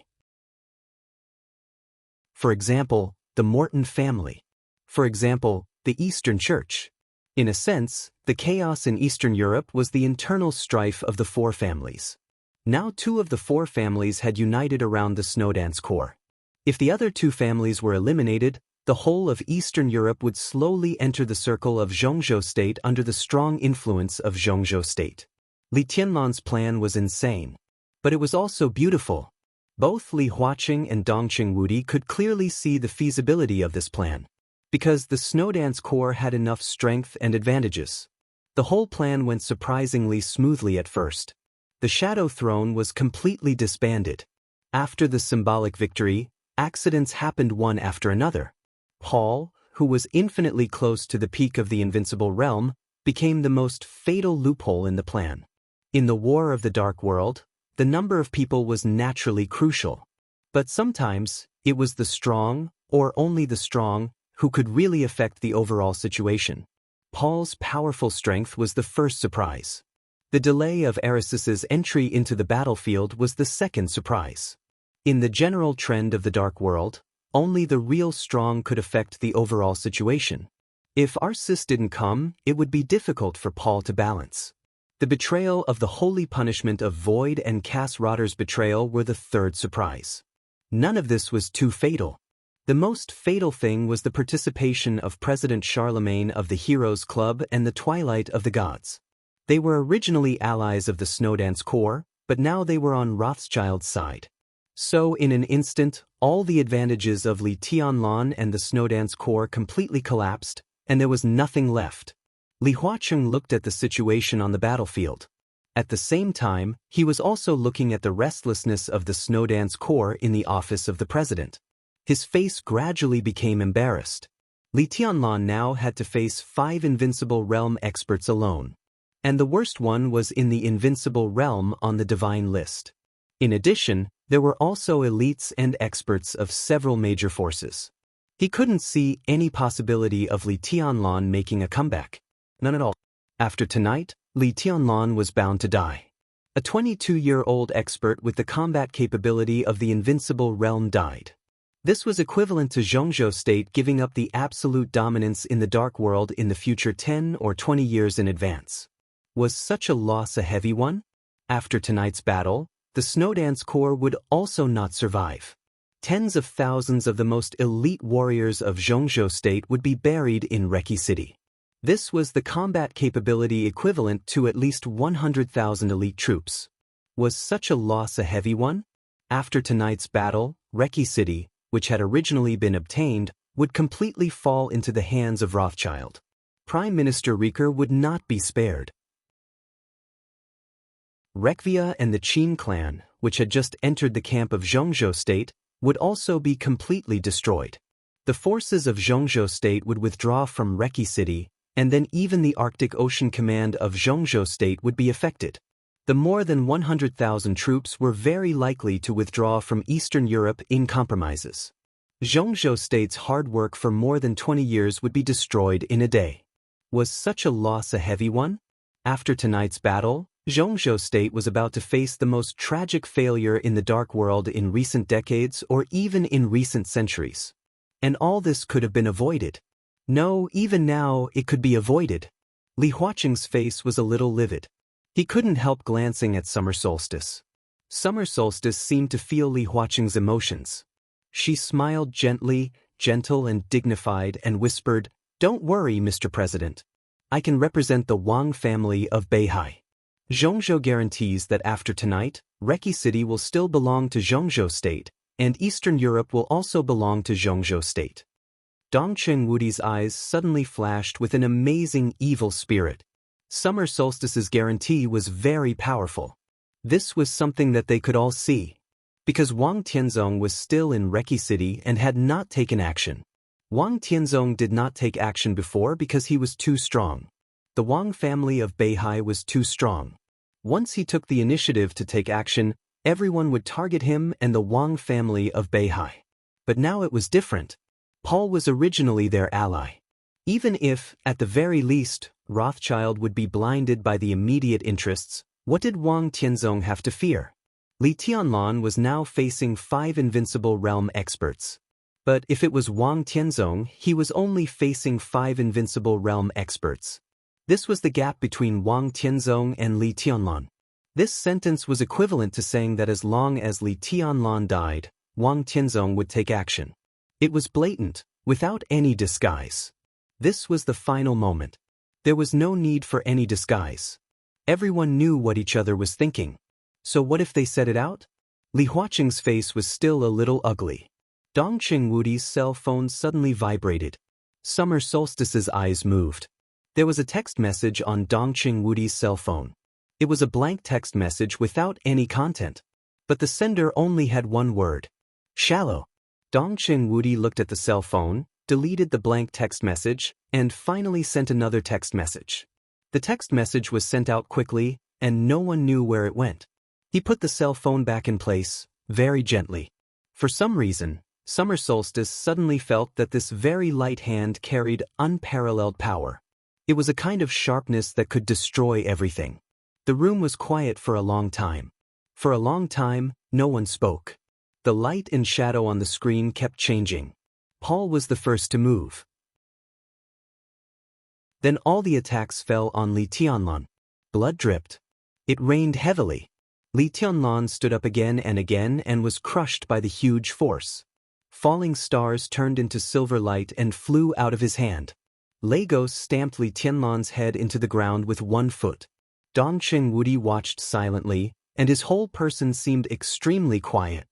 For example, the Morton family. For example, the Eastern Church. In a sense, the chaos in Eastern Europe was the internal strife of the 4 families. Now 2 of the 4 families had united around the Snowdance Corps. If the other 2 families were eliminated, the whole of Eastern Europe would slowly enter the circle of Zhongzhou State under the strong influence of Zhongzhou State. Li Tianlan's plan was insane. But it was also beautiful. Both Li Huaqing and Dongqing Wudi could clearly see the feasibility of this plan. Because the Snowdance Corps had enough strength and advantages. The whole plan went surprisingly smoothly at first. The Shadow Throne was completely disbanded. After the symbolic victory, accidents happened one after another. Paul, who was infinitely close to the peak of the invincible realm, became the most fatal loophole in the plan. In the War of the Dark World, the number of people was naturally crucial. But sometimes, it was the strong, or only the strong, who could really affect the overall situation. Paul's powerful strength was the first surprise. The delay of Arisis's entry into the battlefield was the second surprise. In the general trend of the Dark World, only the real strong could affect the overall situation. If Arsis didn't come, it would be difficult for Paul to balance. The betrayal of the holy punishment of Void and Cass Rotter's betrayal were the third surprise. None of this was too fatal. The most fatal thing was the participation of President Charlemagne of the Heroes Club and the Twilight of the Gods. They were originally allies of the Snowdance Corps, but now they were on Rothschild's side. So in an instant, all the advantages of Li Tianlan and the Snowdance Corps completely collapsed, and there was nothing left. Li Huaqing looked at the situation on the battlefield. At the same time, he was also looking at the restlessness of the Snowdance Corps in the office of the president. His face gradually became embarrassed. Li Tianlan now had to face 5 invincible realm experts alone. And the worst one was in the invincible realm on the divine list. In addition, There were also elites and experts of several major forces. He couldn't see any possibility of Li Tianlan making a comeback. None at all. After tonight, Li Tianlan was bound to die. A 22-year-old expert with the combat capability of the invincible realm died. This was equivalent to Xianxia state giving up the absolute dominance in the dark world in the future 10 or 20 years in advance. Was such a loss a heavy one? After tonight's battle, the Snowdance Corps would also not survive. Tens of thousands of the most elite warriors of Xianxia state would be buried in Reki City. This was the combat capability equivalent to at least 100,000 elite troops. Was such a loss a heavy one? After tonight's battle, Reki City, which had originally been obtained, would completely fall into the hands of Rothschild. Prime Minister Rieker would not be spared. Rekvia and the Qin clan, which had just entered the camp of Xianxia state, would also be completely destroyed. The forces of Xianxia state would withdraw from Reki City, and then even the Arctic Ocean Command of Xianxia state would be affected. The more than 100,000 troops were very likely to withdraw from Eastern Europe in compromises. Xianxia state's hard work for more than 20 years would be destroyed in a day. Was such a loss a heavy one? After tonight's battle, Xianxia state was about to face the most tragic failure in the dark world in recent decades or even in recent centuries. And all this could have been avoided. No, even now, it could be avoided. Li Huaqing's face was a little livid. He couldn't help glancing at Summer Solstice. Summer Solstice seemed to feel Li Huaqing's emotions. She smiled gently, gentle and dignified, and whispered, "Don't worry, Mr. President. I can represent the Wang family of Beihai. Xianxia guarantees that after tonight, Reki City will still belong to Xianxia state, and Eastern Europe will also belong to Xianxia state." Dongqing Wudi's eyes suddenly flashed with an amazing evil spirit. Summer Solstice's guarantee was very powerful. This was something that they could all see. Because Wang Tianzong was still in Reki City and had not taken action. Wang Tianzong did not take action before because he was too strong. The Wang family of Beihai was too strong. Once he took the initiative to take action, everyone would target him and the Wang family of Beihai. But now it was different. Paul was originally their ally. Even if, at the very least, Rothschild would be blinded by the immediate interests, what did Wang Tianzong have to fear? Li Tianlan was now facing 5 invincible realm experts. But if it was Wang Tianzong, he was only facing 5 invincible realm experts. This was the gap between Wang Tianzong and Li Tianlan. This sentence was equivalent to saying that as long as Li Tianlan died, Wang Tianzong would take action. It was blatant, without any disguise. This was the final moment. There was no need for any disguise. Everyone knew what each other was thinking. So what if they said it out? Li Huaqing's face was still a little ugly. Dongqing Wudi's cell phone suddenly vibrated. Summer Solstice's eyes moved. There was a text message on Dongqing Wudi's cell phone. It was a blank text message without any content. But the sender only had one word. Shallow. Dongqing Wudi looked at the cell phone, deleted the blank text message, and finally sent another text message. The text message was sent out quickly, and no one knew where it went. He put the cell phone back in place, very gently. For some reason, Summer Solstice suddenly felt that this very light hand carried unparalleled power. It was a kind of sharpness that could destroy everything. The room was quiet for a long time. For a long time, no one spoke. The light and shadow on the screen kept changing. Paul was the first to move. Then all the attacks fell on Li Tianlan. Blood dripped. It rained heavily. Li Tianlan stood up again and was crushed by the huge force. Falling stars turned into silver light and flew out of his hand. Lagos stamped Li Tianlan's head into the ground with one foot. Dongqing Wudi watched silently, and his whole person seemed extremely quiet.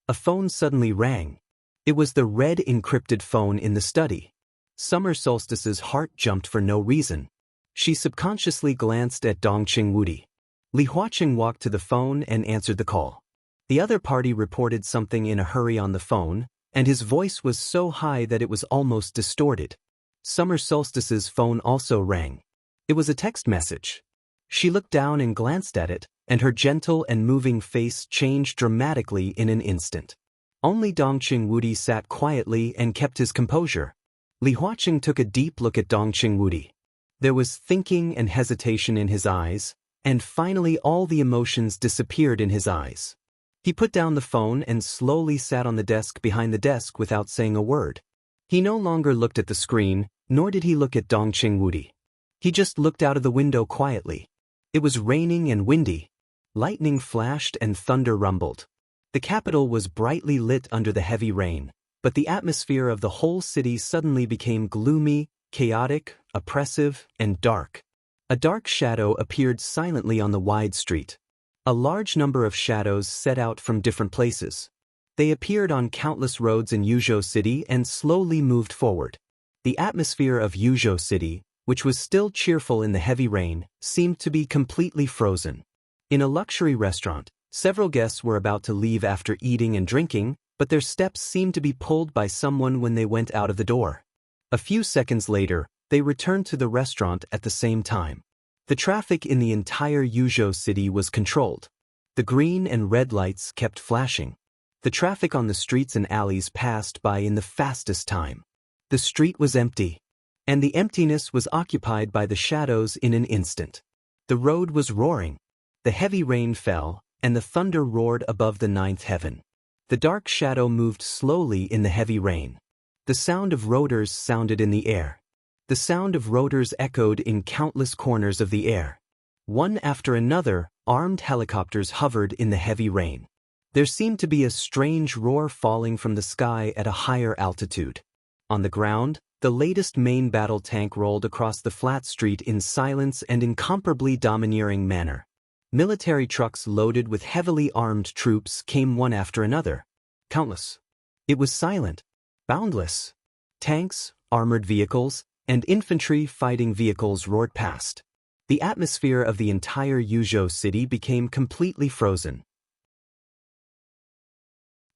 A phone suddenly rang. It was the red encrypted phone in the study. Summer Solstice's heart jumped for no reason. She subconsciously glanced at Dongqing Wudi. Li Huaqing walked to the phone and answered the call. The other party reported something in a hurry on the phone, and his voice was so high that it was almost distorted. Summer Solstice's phone also rang. It was a text message. She looked down and glanced at it, and her gentle and moving face changed dramatically in an instant. Only Dongqing Wudi sat quietly and kept his composure. Li Huaqing took a deep look at Dongqing Wudi. There was thinking and hesitation in his eyes, and finally all the emotions disappeared in his eyes. He put down the phone and slowly sat on the desk behind the desk without saying a word. He no longer looked at the screen, nor did he look at Dongqing Wudi. He just looked out of the window quietly. It was raining and windy. Lightning flashed and thunder rumbled. The capital was brightly lit under the heavy rain, but the atmosphere of the whole city suddenly became gloomy, chaotic, oppressive, and dark. A dark shadow appeared silently on the wide street. A large number of shadows set out from different places. They appeared on countless roads in Yuzhou City and slowly moved forward. The atmosphere of Yuzhou City, which was still cheerful in the heavy rain, seemed to be completely frozen. In a luxury restaurant, several guests were about to leave after eating and drinking, but their steps seemed to be pulled by someone when they went out of the door. A few seconds later, they returned to the restaurant at the same time. The traffic in the entire Yuzhou City was controlled. The green and red lights kept flashing. The traffic on the streets and alleys passed by in the fastest time. The street was empty, and the emptiness was occupied by the shadows in an instant. The road was roaring. The heavy rain fell, and the thunder roared above the ninth heaven. The dark shadow moved slowly in the heavy rain. The sound of rotors sounded in the air. The sound of rotors echoed in countless corners of the air. One after another, armed helicopters hovered in the heavy rain. There seemed to be a strange roar falling from the sky at a higher altitude. On the ground, the latest main battle tank rolled across the flat street in silence and incomparably domineering manner. Military trucks loaded with heavily armed troops came one after another. Countless. It was silent, boundless. Tanks, armored vehicles, and infantry fighting vehicles roared past. The atmosphere of the entire Yuzhou City became completely frozen.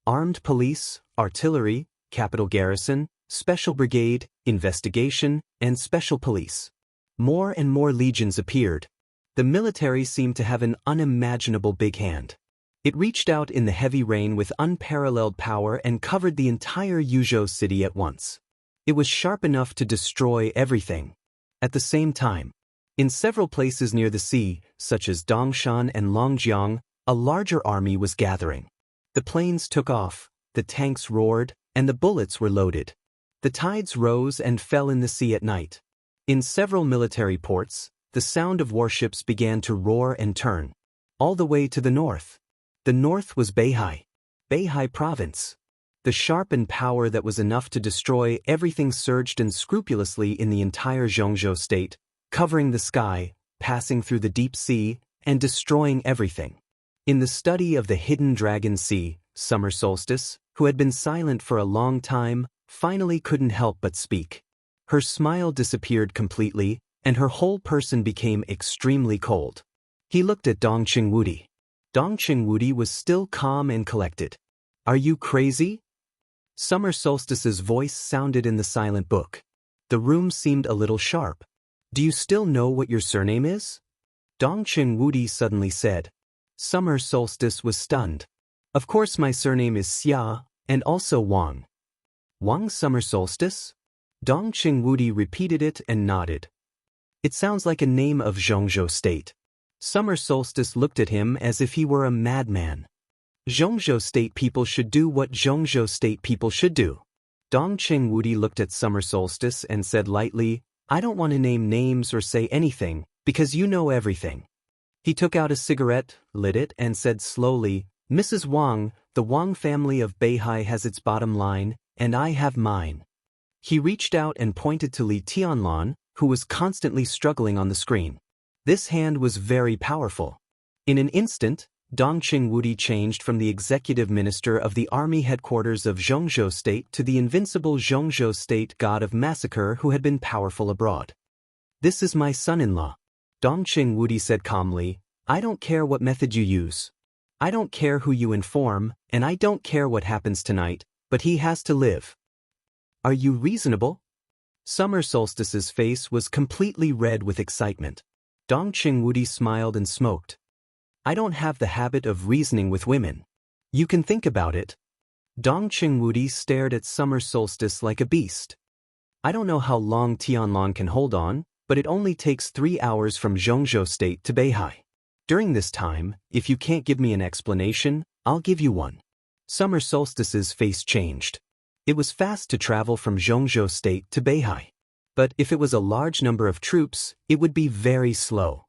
Armed police, artillery, capital garrison, special brigade, investigation, and special police. More and more legions appeared. The military seemed to have an unimaginable big hand. It reached out in the heavy rain with unparalleled power and covered the entire Yuzhou City at once. It was sharp enough to destroy everything. At the same time, in several places near the sea, such as Dongshan and Longjiang, a larger army was gathering. The planes took off, the tanks roared, and the bullets were loaded. The tides rose and fell in the sea at night. In several military ports, the sound of warships began to roar and turn. All the way to the north. The north was Beihai province. The sharpened power that was enough to destroy everything surged unscrupulously in the entire Zhongzhou state, covering the sky, passing through the deep sea, and destroying everything. In the study of the hidden dragon sea, Summer Solstice, who had been silent for a long time, finally couldn't help but speak. Her smile disappeared completely, and her whole person became extremely cold. He looked at Dongqing Wudi. Dongqing Wudi was still calm and collected. "Are you crazy?" Summer Solstice's voice sounded in the silent book. The room seemed a little sharp. "Do you still know what your surname is?" Dongqing Wudi suddenly said. Summer Solstice was stunned. "Of course my surname is Xia, and also Wang." "Wang Summer Solstice?" Dongqing Wudi repeated it and nodded. "It sounds like a name of Zhongzhou State." Summer Solstice looked at him as if he were a madman. Zhongzhou State people should do what Zhongzhou State people should do. Dongqing Wudi looked at Summer Solstice and said lightly, "I don't want to name names or say anything, because you know everything." He took out a cigarette, lit it, and said slowly, "Mrs. Wang, the Wang family of Beihai has its bottom line, and I have mine." He reached out and pointed to Li Tianlan, who was constantly struggling on the screen. This hand was very powerful. In an instant, Dongqing Wudi changed from the executive minister of the army headquarters of Zhongzhou State to the invincible Zhongzhou State god of massacre who had been powerful abroad. "This is my son-in-law," Dongqing Wudi said calmly. "I don't care what method you use. I don't care who you inform, and I don't care what happens tonight, but he has to live." "Are you reasonable?" Summer Solstice's face was completely red with excitement. Dongqing Wudi smiled and smoked. I don't have the habit of reasoning with women. You can think about it. Dong Qingwudi stared at summer solstice like a beast. I don't know how long Tianlong can hold on, but it only takes 3 hours from Zhongzhou State to Beihai. During this time, if you can't give me an explanation, I'll give you one. Summer solstice's face changed. It was fast to travel from Zhongzhou State to Beihai. But if it was a large number of troops, it would be very slow.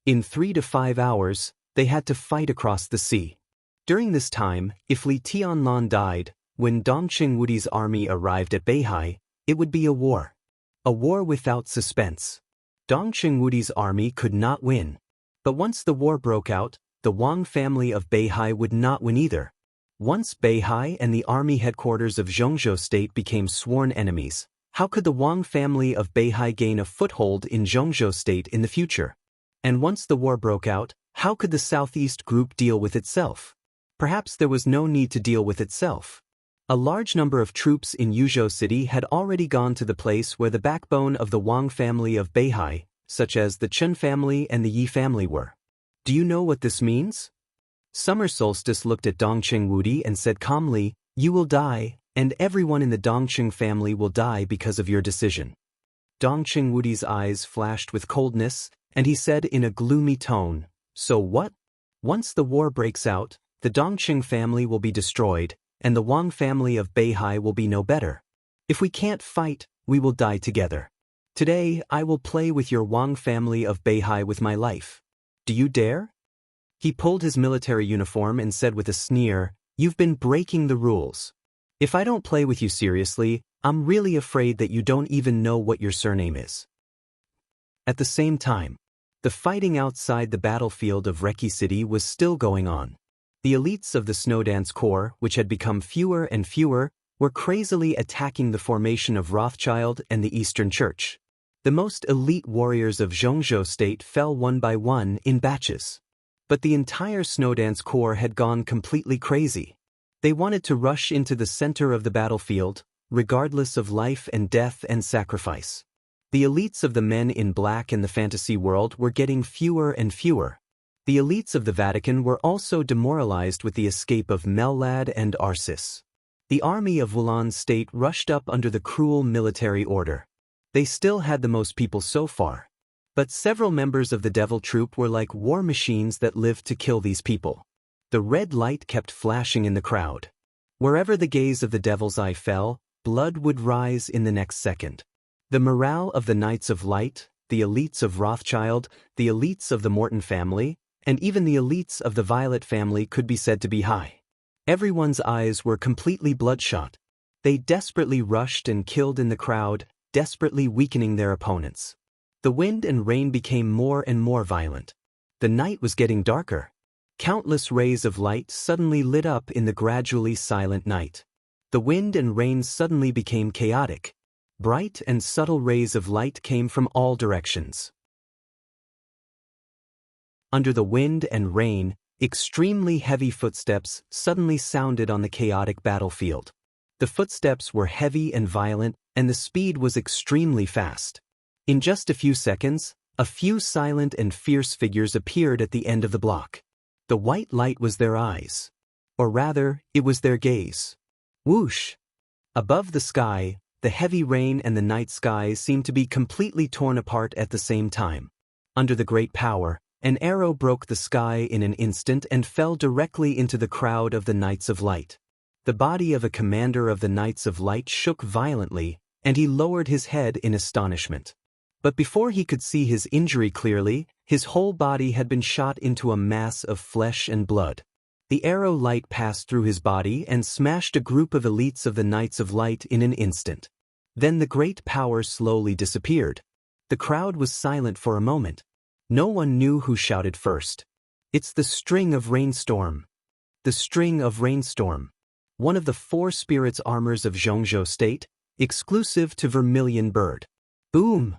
In 3 to 5 hours, they had to fight across the sea. During this time, if Li Tianlong died, when Dong Qingwudi's army arrived at Beihai, it would be a war. A war without suspense. Dong Qingwudi's army could not win. But once the war broke out, the Wang family of Beihai would not win either. Once Beihai and the army headquarters of Zhongzhou State became sworn enemies, how could the Wang family of Beihai gain a foothold in Zhongzhou State in the future? And once the war broke out, how could the Southeast Group deal with itself? Perhaps there was no need to deal with itself. A large number of troops in Yuzhou City had already gone to the place where the backbone of the Wang family of Beihai, such as the Chen family and the Yi family were. Do you know what this means? Summer Solstice looked at Dong Qingwudi and said calmly, "You will die, and everyone in the Dongqing family will die because of your decision." Dong Qingwudi's eyes flashed with coldness, and he said in a gloomy tone, "So what? Once the war breaks out, the Dongqing family will be destroyed, and the Wang family of Beihai will be no better. If we can't fight, we will die together. Today, I will play with your Wang family of Beihai with my life. Do you dare?" He pulled his military uniform and said with a sneer, "You've been breaking the rules. If I don't play with you seriously, I'm really afraid that you don't even know what your surname is." At the same time, the fighting outside the battlefield of Reki City was still going on. The elites of the Snowdance Corps, which had become fewer and fewer, were crazily attacking the formation of Rothschild and the Eastern Church. The most elite warriors of Zhongzhou State fell one by one in batches. But the entire Snowdance Corps had gone completely crazy. They wanted to rush into the center of the battlefield, regardless of life and death and sacrifice. The elites of the men in black in the fantasy world were getting fewer and fewer. The elites of the Vatican were also demoralized with the escape of Mellad and Arsis. The army of Wulan State rushed up under the cruel military order. They still had the most people so far. But several members of the Devil Troop were like war machines that lived to kill these people. The red light kept flashing in the crowd. Wherever the gaze of the Devil's Eye fell, blood would rise in the next second. The morale of the Knights of Light, the elites of Rothschild, the elites of the Morton family, and even the elites of the Violet family could be said to be high. Everyone's eyes were completely bloodshot. They desperately rushed and killed in the crowd, desperately weakening their opponents. The wind and rain became more and more violent. The night was getting darker. Countless rays of light suddenly lit up in the gradually silent night. The wind and rain suddenly became chaotic. Bright and subtle rays of light came from all directions. Under the wind and rain, extremely heavy footsteps suddenly sounded on the chaotic battlefield. The footsteps were heavy and violent, and the speed was extremely fast. In just a few seconds, a few silent and fierce figures appeared at the end of the block. The white light was their eyes. Or rather, it was their gaze. Whoosh! Above the sky, the heavy rain and the night sky seemed to be completely torn apart at the same time. Under the great power, an arrow broke the sky in an instant and fell directly into the crowd of the Knights of Light. The body of a commander of the Knights of Light shook violently, and he lowered his head in astonishment. But before he could see his injury clearly, his whole body had been shot into a mass of flesh and blood. The arrow light passed through his body and smashed a group of elites of the Knights of Light in an instant. Then the great power slowly disappeared. The crowd was silent for a moment. No one knew who shouted first. "It's the String of Rainstorm." The String of Rainstorm. One of the 4 spirits armors of Zhongzhou State, exclusive to Vermilion Bird. Boom!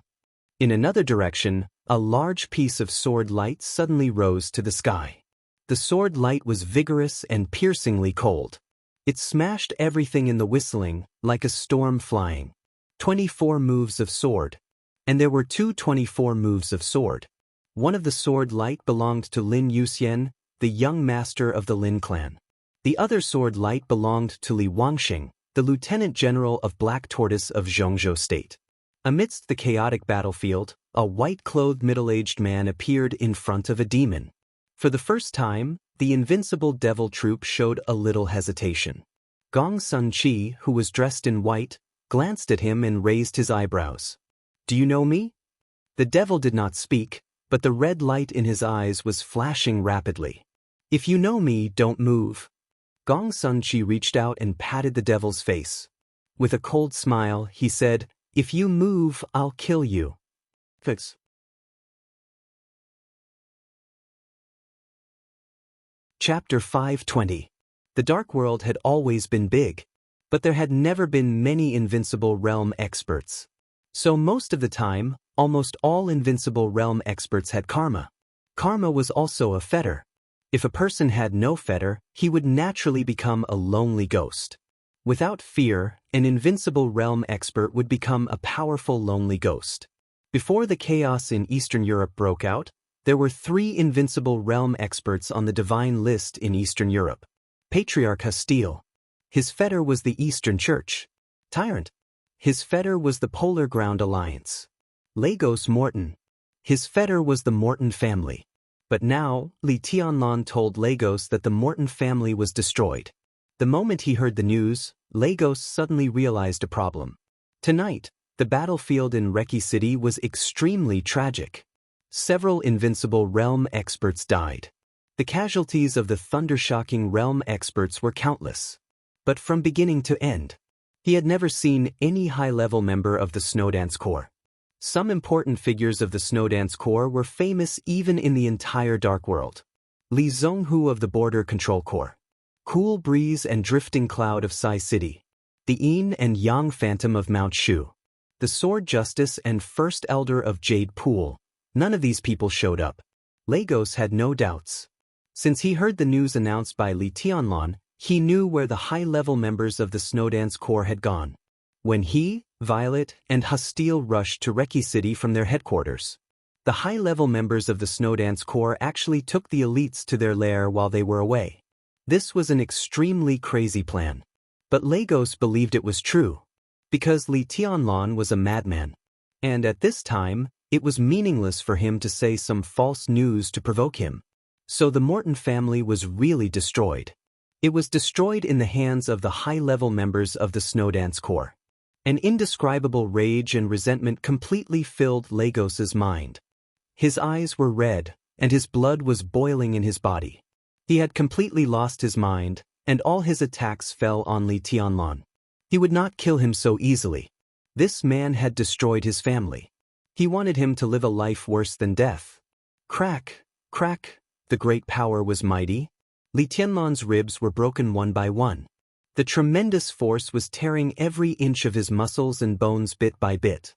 In another direction, a large piece of sword light suddenly rose to the sky. The sword light was vigorous and piercingly cold. It smashed everything in the whistling, like a storm flying. 24 moves of sword. And there were 24 moves of sword. One of the sword light belonged to Lin Yuxian, the young master of the Lin clan. The other sword light belonged to Li Wangxing, the lieutenant general of Black Tortoise of Zhongzhou State. Amidst the chaotic battlefield, a white-clothed middle-aged man appeared in front of a demon. For the first time, the invincible devil troop showed a little hesitation. Gong Sun Chi, who was dressed in white, glanced at him and raised his eyebrows. "Do you know me?" The devil did not speak, but the red light in his eyes was flashing rapidly. "If you know me, don't move." Gong Sun Chi reached out and patted the devil's face. With a cold smile, he said, "If you move, I'll kill you." Fix. Chapter 520. The Dark World had always been big, but there had never been many Invincible Realm experts. So most of the time, almost all Invincible Realm experts had karma. Karma was also a fetter. If a person had no fetter, he would naturally become a lonely ghost. Without fear, an Invincible Realm expert would become a powerful lonely ghost. Before the chaos in Eastern Europe broke out, there were 3 Invincible Realm experts on the divine list in Eastern Europe. Patriarch Hastile. His fetter was the Eastern Church. Tyrant. His fetter was the Polar Ground Alliance. Lagos Morton. His fetter was the Morton family. But now, Li Tianlan told Lagos that the Morton family was destroyed. The moment he heard the news, Lagos suddenly realized a problem. Tonight, the battlefield in Reki City was extremely tragic. Several Invincible Realm experts died. The casualties of the Thundershocking Realm experts were countless. But from beginning to end, he had never seen any high-level member of the Snowdance Corps. Some important figures of the Snowdance Corps were famous even in the entire Dark World. Li Zhonghu of the Border Control Corps. Cool Breeze and Drifting Cloud of Sai City. The Yin and Yang Phantom of Mount Shu. The Sword Justice and First Elder of Jade Pool. None of these people showed up. Lagos had no doubts. Since he heard the news announced by Li Tianlan, he knew where the high-level members of the Snowdance Corps had gone. When he, Violet, and Hastile rushed to Reki City from their headquarters. The high-level members of the Snowdance Corps actually took the elites to their lair while they were away. This was an extremely crazy plan. But Lagos believed it was true. Because Li Tianlan was a madman. And at this time, it was meaningless for him to say some false news to provoke him. So the Morton family was really destroyed. It was destroyed in the hands of the high-level members of the Snowdance Corps. An indescribable rage and resentment completely filled Lagos's mind. His eyes were red, and his blood was boiling in his body. He had completely lost his mind, and all his attacks fell on Li Tianlan. He would not kill him so easily. This man had destroyed his family. He wanted him to live a life worse than death. Crack, crack, the great power was mighty. Li Tianlan's ribs were broken one by one. The tremendous force was tearing every inch of his muscles and bones bit by bit.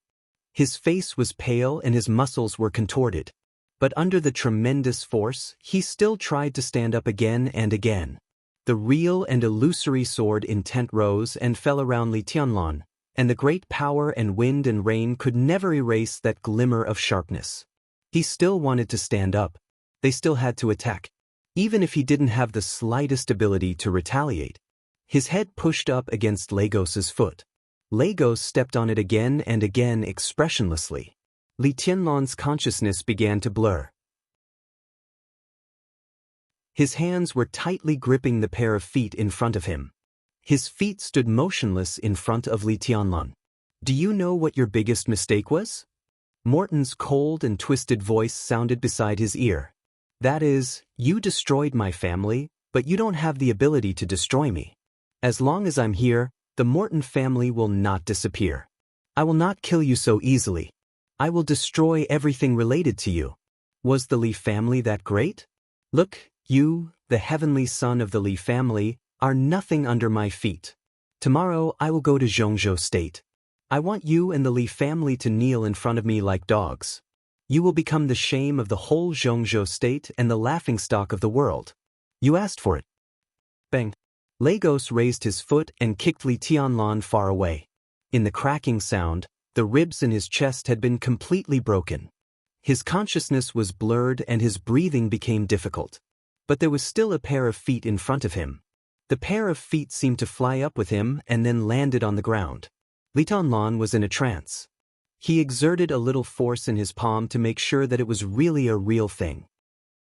His face was pale and his muscles were contorted. But under the tremendous force, he still tried to stand up again and again. The real and illusory sword intent rose and fell around Li Tianlan, and the great power and wind and rain could never erase that glimmer of sharpness. He still wanted to stand up. They still had to attack. Even if he didn't have the slightest ability to retaliate. His head pushed up against Lagos's foot. Lagos stepped on it again and again expressionlessly. Li Tianlan's consciousness began to blur. His hands were tightly gripping the pair of feet in front of him. His feet stood motionless in front of Li Tianlan. "Do you know what your biggest mistake was?" Morton's cold and twisted voice sounded beside his ear. "That is, you destroyed my family, but you don't have the ability to destroy me. As long as I'm here, the Morton family will not disappear. I will not kill you so easily. I will destroy everything related to you. Was the Li family that great? Look, you, the heavenly son of the Li family, are nothing under my feet. Tomorrow I will go to Zhongzhou State. I want you and the Li family to kneel in front of me like dogs. You will become the shame of the whole Zhongzhou State and the laughingstock of the world. You asked for it." Bang! Lagos raised his foot and kicked Li Tianlan far away. In the cracking sound, the ribs in his chest had been completely broken. His consciousness was blurred and his breathing became difficult. But there was still a pair of feet in front of him. The pair of feet seemed to fly up with him and then landed on the ground. Li Tianlan was in a trance. He exerted a little force in his palm to make sure that it was really a real thing.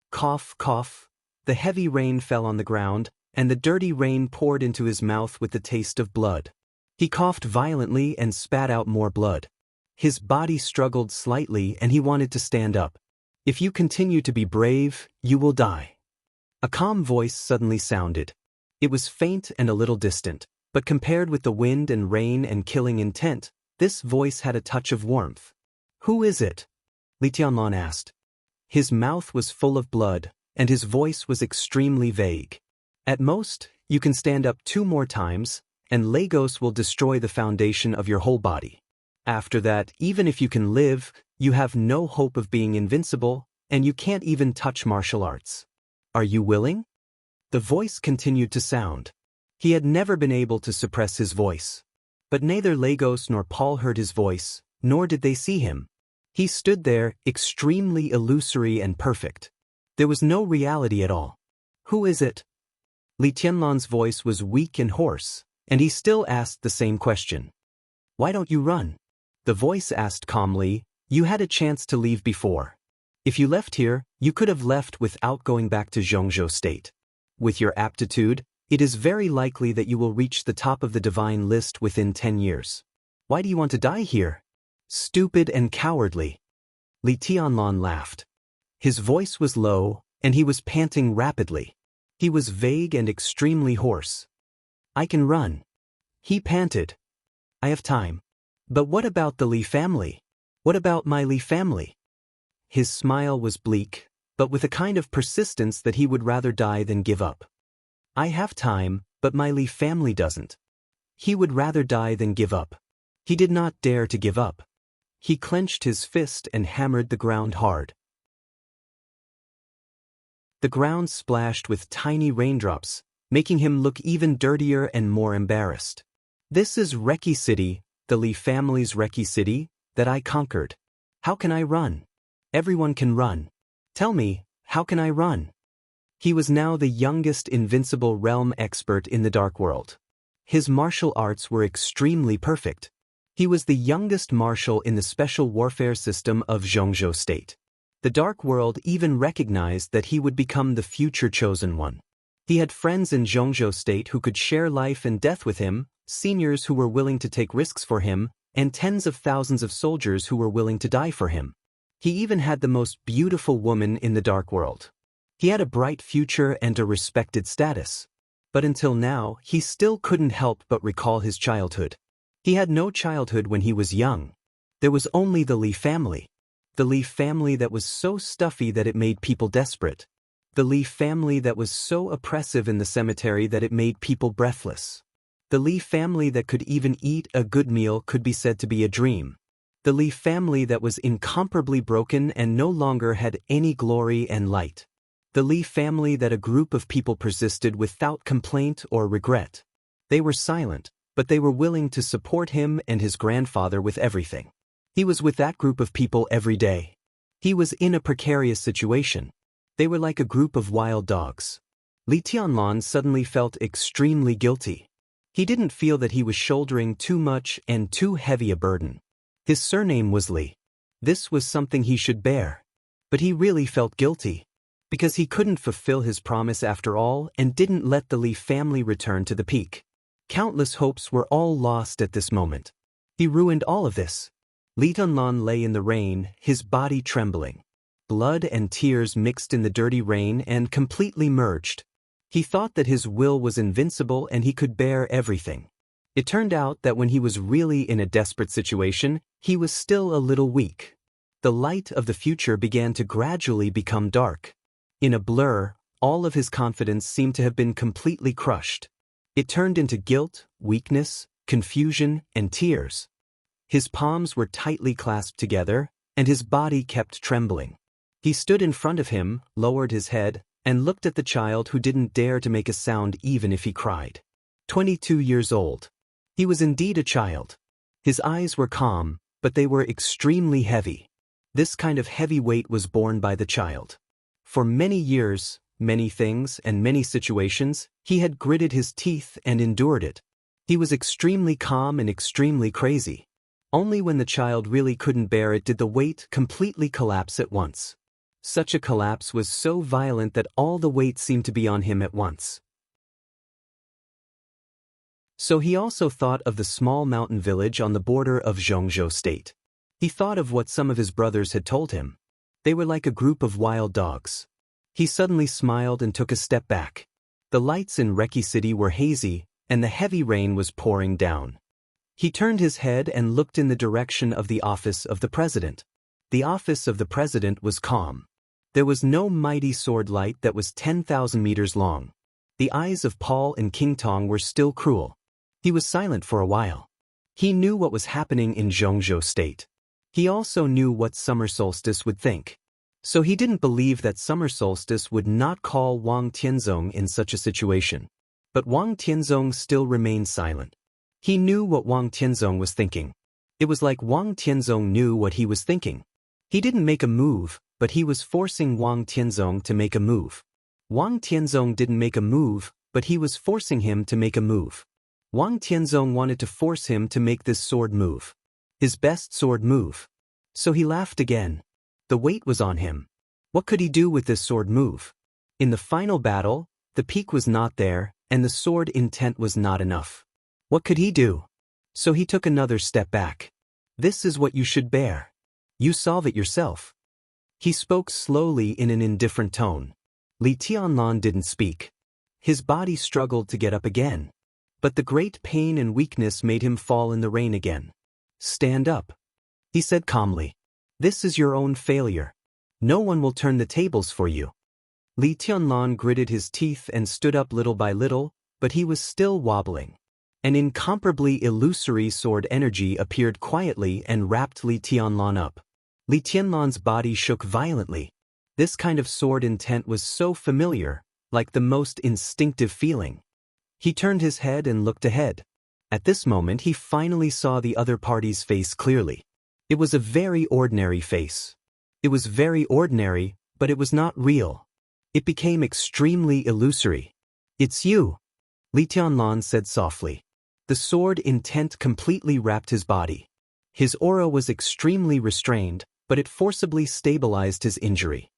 Cough, cough. The heavy rain fell on the ground, and the dirty rain poured into his mouth with the taste of blood. He coughed violently and spat out more blood. His body struggled slightly and he wanted to stand up. If you continue to be brave, you will die. A calm voice suddenly sounded. It was faint and a little distant, but compared with the wind and rain and killing intent, this voice had a touch of warmth. Who is it? Li Tianlan asked. His mouth was full of blood, and his voice was extremely vague. At most, you can stand up 2 more times, and Lagos will destroy the foundation of your whole body. After that, even if you can live, you have no hope of being invincible, and you can't even touch martial arts. Are you willing? The voice continued to sound. He had never been able to suppress his voice. But neither Lagos nor Paul heard his voice, nor did they see him. He stood there, extremely illusory and perfect. There was no reality at all. Who is it? Li Tianlan's voice was weak and hoarse, and he still asked the same question. Why don't you run? The voice asked calmly, you had a chance to leave before. If you left here, you could have left without going back to Xianxia state. With your aptitude, it is very likely that you will reach the top of the divine list within 10 years. Why do you want to die here? Stupid and cowardly. Li Tianlan laughed. His voice was low, and he was panting rapidly. He was vague and extremely hoarse. I can run. He panted. I have time. But what about the Li family? What about my Li family? His smile was bleak, but with a kind of persistence that he would rather die than give up. I have time, but my Li family doesn't. He would rather die than give up. He did not dare to give up. He clenched his fist and hammered the ground hard. The ground splashed with tiny raindrops, making him look even dirtier and more embarrassed. This is Reki City, the Li family's Reki City, that I conquered. How can I run? Everyone can run. Tell me, how can I run? He was now the youngest invincible realm expert in the Dark World. His martial arts were extremely perfect. He was the youngest marshal in the special warfare system of Xianxia state. The Dark World even recognized that he would become the future chosen one. He had friends in Xianxia state who could share life and death with him, seniors who were willing to take risks for him, and tens of thousands of soldiers who were willing to die for him. He even had the most beautiful woman in the Dark World. He had a bright future and a respected status. But until now, he still couldn't help but recall his childhood. He had no childhood when he was young. There was only the Li family. The Li family that was so stuffy that it made people desperate. The Li family that was so oppressive in the cemetery that it made people breathless. The Li family that could even eat a good meal could be said to be a dream. The Li family that was incomparably broken and no longer had any glory and light. The Li family that a group of people persisted without complaint or regret. They were silent, but they were willing to support him and his grandfather with everything. He was with that group of people every day. He was in a precarious situation. They were like a group of wild dogs. Li Tianlan suddenly felt extremely guilty. He didn't feel that he was shouldering too much and too heavy a burden. His surname was Li. This was something he should bear. But he really felt guilty. Because he couldn't fulfill his promise after all and didn't let the Li family return to the peak. Countless hopes were all lost at this moment. He ruined all of this. Li Tianlan lay in the rain, his body trembling. Blood and tears mixed in the dirty rain and completely merged. He thought that his will was invincible and he could bear everything. It turned out that when he was really in a desperate situation, he was still a little weak. The light of the future began to gradually become dark. In a blur, all of his confidence seemed to have been completely crushed. It turned into guilt, weakness, confusion, and tears. His palms were tightly clasped together, and his body kept trembling. He stood in front of him, lowered his head, and looked at the child who didn't dare to make a sound even if he cried. 22 years old. He was indeed a child. His eyes were calm, but they were extremely heavy. This kind of heavy weight was borne by the child. For many years, many things and many situations, he had gritted his teeth and endured it. He was extremely calm and extremely crazy. Only when the child really couldn't bear it did the weight completely collapse at once. Such a collapse was so violent that all the weight seemed to be on him at once. So he also thought of the small mountain village on the border of Xianxia state. He thought of what some of his brothers had told him. They were like a group of wild dogs. He suddenly smiled and took a step back. The lights in Reki City were hazy, and the heavy rain was pouring down. He turned his head and looked in the direction of the office of the president. The office of the president was calm. There was no mighty sword light that was 10,000 meters long. The eyes of Paul and King Tong were still cruel. He was silent for a while. He knew what was happening in Xianxia state. He also knew what Summer Solstice would think. So he didn't believe that Summer Solstice would not call Wang Tianzong in such a situation. But Wang Tianzong still remained silent. He knew what Wang Tianzong was thinking. It was like Wang Tianzong knew what he was thinking. He didn't make a move, but he was forcing Wang Tianzong to make a move. Wang Tianzong didn't make a move, but he was forcing him to make a move. Wang Tianzong wanted to force him to make this sword move. His best sword move. So he laughed again. The weight was on him. What could he do with this sword move? In the final battle, the peak was not there, and the sword intent was not enough. What could he do? So he took another step back. This is what you should bear. You solve it yourself. He spoke slowly in an indifferent tone. Li Tianlan didn't speak. His body struggled to get up again. But the great pain and weakness made him fall in the rain again. Stand up, he said calmly. This is your own failure. No one will turn the tables for you. Li Tianlan gritted his teeth and stood up little by little, but he was still wobbling. An incomparably illusory sword energy appeared quietly and wrapped Li Tianlan up. Li Tianlan's body shook violently. This kind of sword intent was so familiar, like the most instinctive feeling. He turned his head and looked ahead. At this moment he finally saw the other party's face clearly. It was a very ordinary face. It was very ordinary, but it was not real. It became extremely illusory. It's you, Li Tianlan said softly. The sword intent completely wrapped his body. His aura was extremely restrained, but it forcibly stabilized his injury.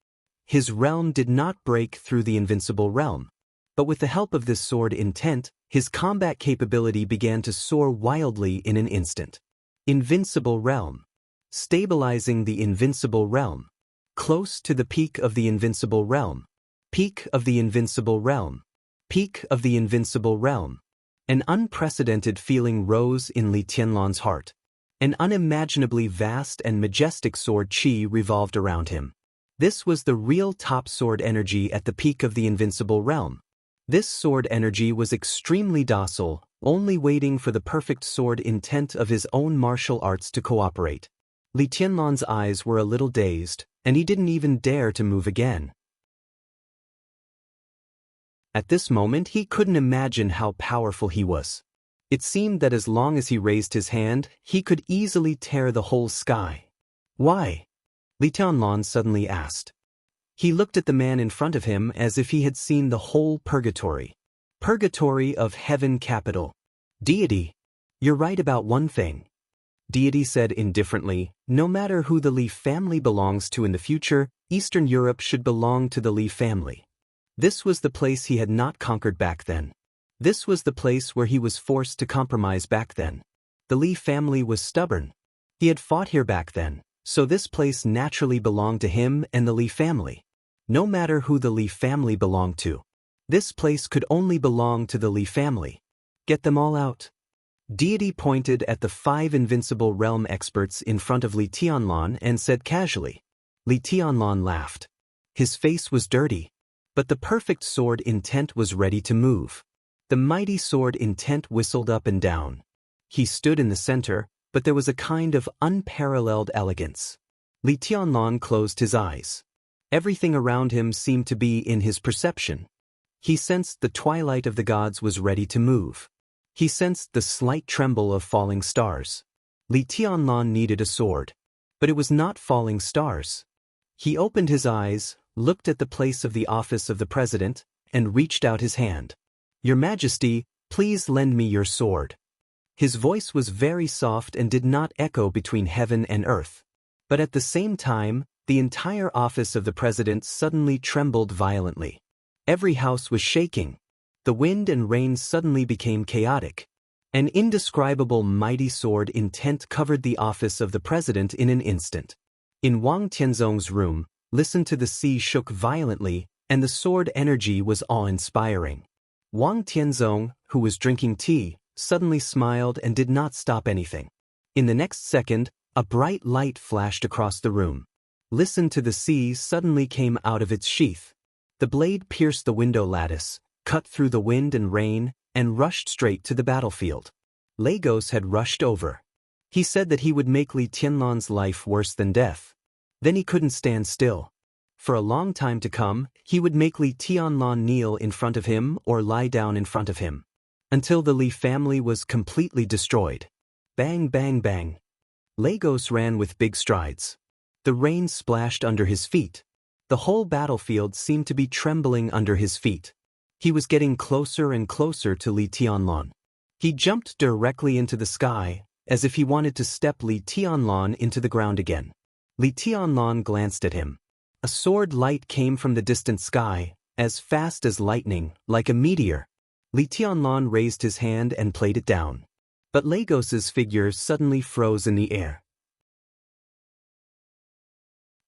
His realm did not break through the invincible realm. But with the help of this sword intent, his combat capability began to soar wildly in an instant. Invincible realm. Stabilizing the invincible realm. Close to the peak of the invincible realm. Peak of the invincible realm. Peak of the invincible realm. An unprecedented feeling rose in Li Tianlan's heart. An unimaginably vast and majestic sword chi revolved around him. This was the real top sword energy at the peak of the invincible realm. This sword energy was extremely docile, only waiting for the perfect sword intent of his own martial arts to cooperate. Li Tianlan's eyes were a little dazed, and he didn't even dare to move again. At this moment he couldn't imagine how powerful he was. It seemed that as long as he raised his hand, he could easily tear the whole sky. Why? Li Tianlan suddenly asked. He looked at the man in front of him as if he had seen the whole purgatory. Purgatory of heaven capital. Deity. You're right about one thing. Deity said indifferently, no matter who the Li family belongs to in the future, Eastern Europe should belong to the Li family. This was the place he had not conquered back then. This was the place where he was forced to compromise back then. The Li family was stubborn. He had fought here back then, so this place naturally belonged to him and the Li family. No matter who the Li family belonged to. This place could only belong to the Li family. Get them all out. Deity pointed at the 5 invincible realm experts in front of Li Tianlan and said casually. Li Tianlan laughed. His face was dirty. But the perfect sword intent was ready to move. The mighty sword intent whistled up and down. He stood in the center, but there was a kind of unparalleled elegance. Li Tianlan closed his eyes. Everything around him seemed to be in his perception. He sensed the twilight of the gods was ready to move. He sensed the slight tremble of falling stars. Li Tianlan needed a sword. But it was not falling stars. He opened his eyes, looked at the place of the office of the president, and reached out his hand. "Your Majesty, please lend me your sword." His voice was very soft and did not echo between heaven and earth. But at the same time, the entire office of the president suddenly trembled violently. Every house was shaking. The wind and rain suddenly became chaotic. An indescribable mighty sword intent covered the office of the president in an instant. In Wang Tianzong's room, Listen to the Sea shook violently, and the sword energy was awe-inspiring. Wang Tianzong, who was drinking tea, suddenly smiled and did not stop anything. In the next second, a bright light flashed across the room. Listen to the Sea suddenly came out of its sheath. The blade pierced the window lattice, cut through the wind and rain, and rushed straight to the battlefield. Lagos had rushed over. He said that he would make Li Tianlan's life worse than death. Then he couldn't stand still. For a long time to come, he would make Li Tianlan kneel in front of him or lie down in front of him. Until the Li family was completely destroyed. Bang, bang, bang. Lagos ran with big strides. The rain splashed under his feet. The whole battlefield seemed to be trembling under his feet. He was getting closer and closer to Li Tianlan. He jumped directly into the sky, as if he wanted to step Li Tianlan into the ground again. Li Tianlan glanced at him. A sword light came from the distant sky, as fast as lightning, like a meteor. Li Tianlan raised his hand and played it down. But Lagos's figure suddenly froze in the air.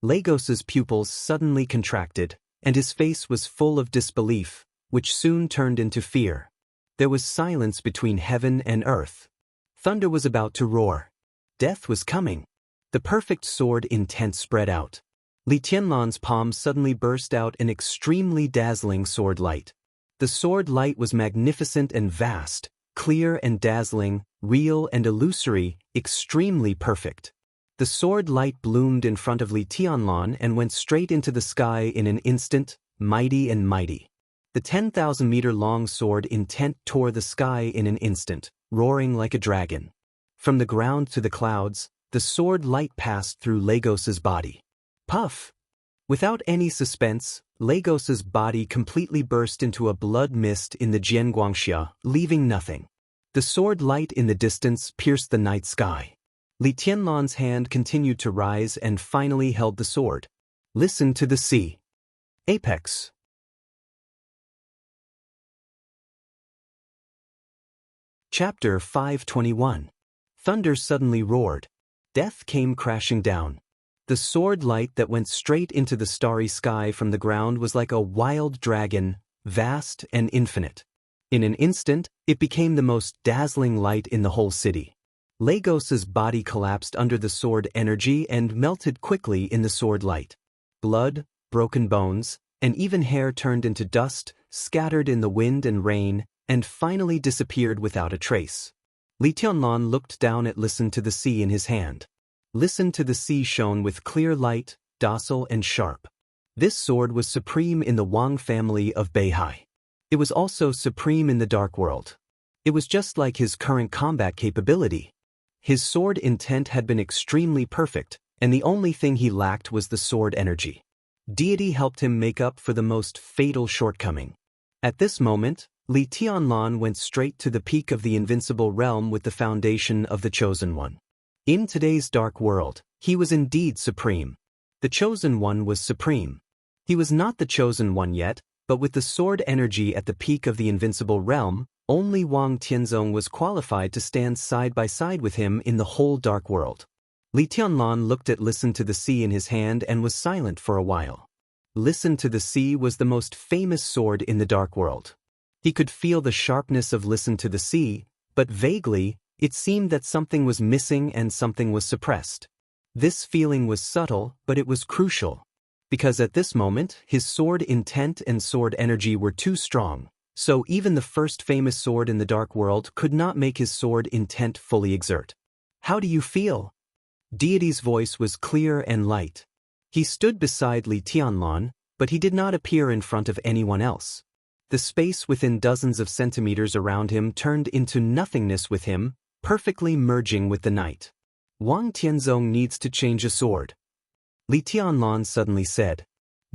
Lagos's pupils suddenly contracted, and his face was full of disbelief, which soon turned into fear. There was silence between heaven and earth. Thunder was about to roar. Death was coming. The perfect sword intent spread out. Li Tianlan's palm suddenly burst out an extremely dazzling sword light. The sword light was magnificent and vast, clear and dazzling, real and illusory, extremely perfect. The sword light bloomed in front of Li Tianlan and went straight into the sky in an instant, mighty and mighty. The 10,000-meter-long sword intent tore the sky in an instant, roaring like a dragon. From the ground to the clouds, the sword light passed through Lagos's body. Puff! Without any suspense, Lagos's body completely burst into a blood mist in the Xianxia, leaving nothing. The sword light in the distance pierced the night sky. Li Tianlan's hand continued to rise and finally held the sword. Listen to the Sea. Apex. Chapter 521. Thunder suddenly roared. Death came crashing down. The sword light that went straight into the starry sky from the ground was like a wild dragon, vast and infinite. In an instant, it became the most dazzling light in the whole city. Lagos's body collapsed under the sword energy and melted quickly in the sword light. Blood, broken bones, and even hair turned into dust, scattered in the wind and rain, and finally disappeared without a trace. Li Tianlan looked down at Listen to the Sea in his hand. Listen to the Sea shone with clear light, docile and sharp. This sword was supreme in the Wang family of Beihai. It was also supreme in the Dark World. It was just like his current combat capability. His sword intent had been extremely perfect, and the only thing he lacked was the sword energy. Deity helped him make up for the most fatal shortcoming. At this moment, Li Tianlan went straight to the peak of the invincible realm with the foundation of the Chosen One. In today's dark world, he was indeed supreme. The Chosen One was supreme. He was not the Chosen One yet, but with the sword energy at the peak of the invincible realm, only Wang Tianzong was qualified to stand side by side with him in the whole dark world. Li Tianlan looked at Listen to the Sea in his hand and was silent for a while. Listen to the Sea was the most famous sword in the dark world. He could feel the sharpness of Listen to the Sea, but vaguely, it seemed that something was missing and something was suppressed. This feeling was subtle, but it was crucial. Because at this moment, his sword intent and sword energy were too strong, so even the first famous sword in the dark world could not make his sword intent fully exert. How do you feel? Deity's voice was clear and light. He stood beside Li Tianlan, but he did not appear in front of anyone else. The space within dozens of centimeters around him turned into nothingness with him, perfectly merging with the night. Wang Tianzong needs to change a sword. Li Tianlan suddenly said.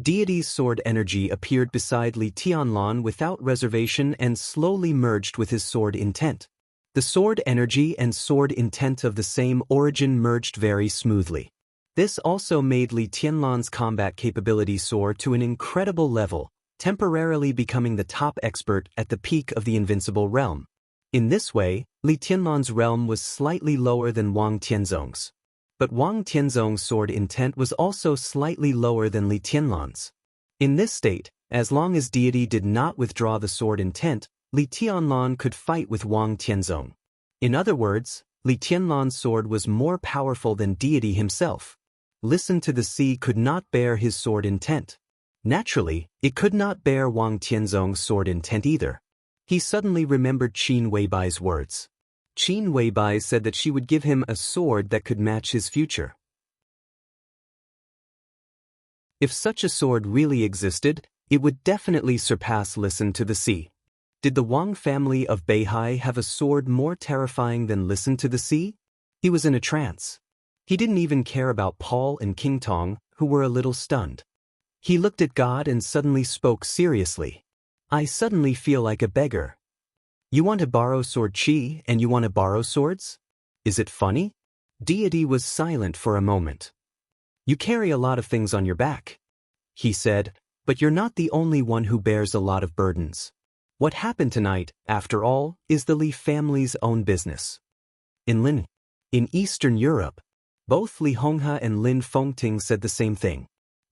Deity's sword energy appeared beside Li Tianlan without reservation and slowly merged with his sword intent. The sword energy and sword intent of the same origin merged very smoothly. This also made Li Tianlan's combat capability soar to an incredible level, temporarily becoming the top expert at the peak of the invincible realm. In this way, Li Tianlan's realm was slightly lower than Wang Tianzong's. But Wang Tianzong's sword intent was also slightly lower than Li Tianlan's. In this state, as long as deity did not withdraw the sword intent, Li Tianlan could fight with Wang Tianzong. In other words, Li Tianlan's sword was more powerful than deity himself. Listen to the Sea could not bear his sword intent. Naturally, it could not bear Wang Tianzong's sword intent either. He suddenly remembered Qin Weibai's words. Qin Weibai said that she would give him a sword that could match his future. If such a sword really existed, it would definitely surpass Listen to the Sea. Did the Wang family of Beihai have a sword more terrifying than Listen to the Sea? He was in a trance. He didn't even care about Paul and King Tong, who were a little stunned. He looked at God and suddenly spoke seriously. I suddenly feel like a beggar. You want to borrow sword chi and you want to borrow swords? Is it funny? Deity was silent for a moment. You carry a lot of things on your back, he said, but you're not the only one who bears a lot of burdens. What happened tonight, after all, is the Li family's own business. In Eastern Europe, both Li Honghe and Lin Fengting said the same thing.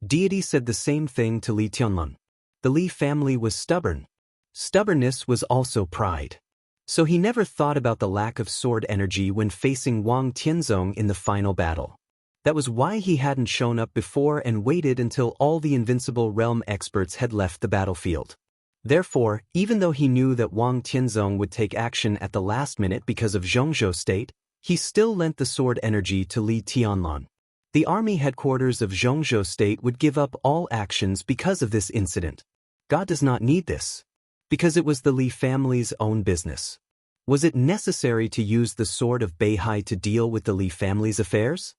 Deity said the same thing to Li Tianlan. The Li family was stubborn. Stubbornness was also pride. So he never thought about the lack of sword energy when facing Wang Tianzong in the final battle. That was why he hadn't shown up before and waited until all the invincible realm experts had left the battlefield. Therefore, even though he knew that Wang Tianzong would take action at the last minute because of Zhongzhou state, he still lent the sword energy to Li Tianlan. The army headquarters of Zhongzhou state would give up all actions because of this incident. God does not need this. Because it was the Li family's own business. Was it necessary to use the sword of Beihai to deal with the Li family's affairs?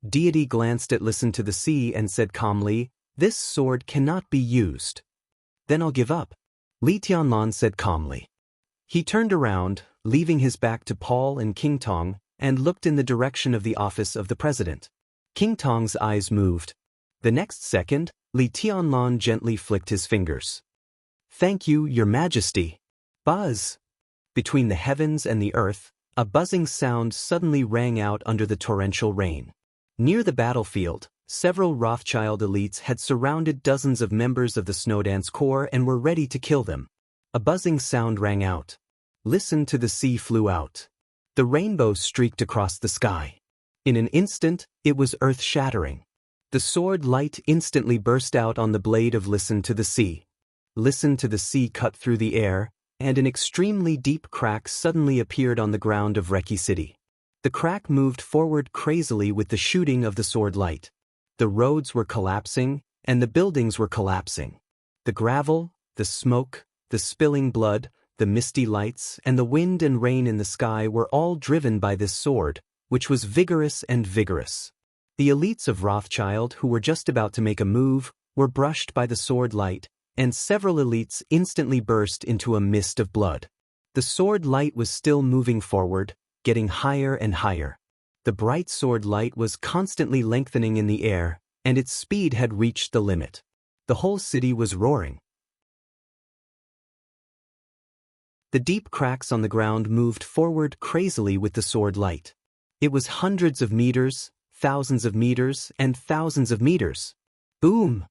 Deity glanced at Listen to the Sea and said calmly, this sword cannot be used. Then I'll give up. Li Tianlan said calmly. He turned around, leaving his back to Paul and King Tong, and looked in the direction of the office of the president. King Tong's eyes moved. The next second, Li Tianlan gently flicked his fingers. Thank you, Your Majesty. Buzz. Between the heavens and the earth, a buzzing sound suddenly rang out under the torrential rain. Near the battlefield, several Rothschild elites had surrounded dozens of members of the Snowdance Corps and were ready to kill them. A buzzing sound rang out. Listen to the Sea flew out. The rainbow streaked across the sky. In an instant, it was earth-shattering. The sword light instantly burst out on the blade of Listen to the Sea. Listen to the Sea cut through the air, and an extremely deep crack suddenly appeared on the ground of Reki City. The crack moved forward crazily with the shooting of the sword light. The roads were collapsing, and the buildings were collapsing. The gravel, the smoke, the spilling blood, the misty lights, and the wind and rain in the sky were all driven by this sword, which was vigorous and vigorous. The elites of Rothschild who were just about to make a move were brushed by the sword light, and several elites instantly burst into a mist of blood. The sword light was still moving forward, getting higher and higher. The bright sword light was constantly lengthening in the air, and its speed had reached the limit. The whole city was roaring. The deep cracks on the ground moved forward crazily with the sword light. It was hundreds of meters, thousands of meters, and thousands of meters. Boom!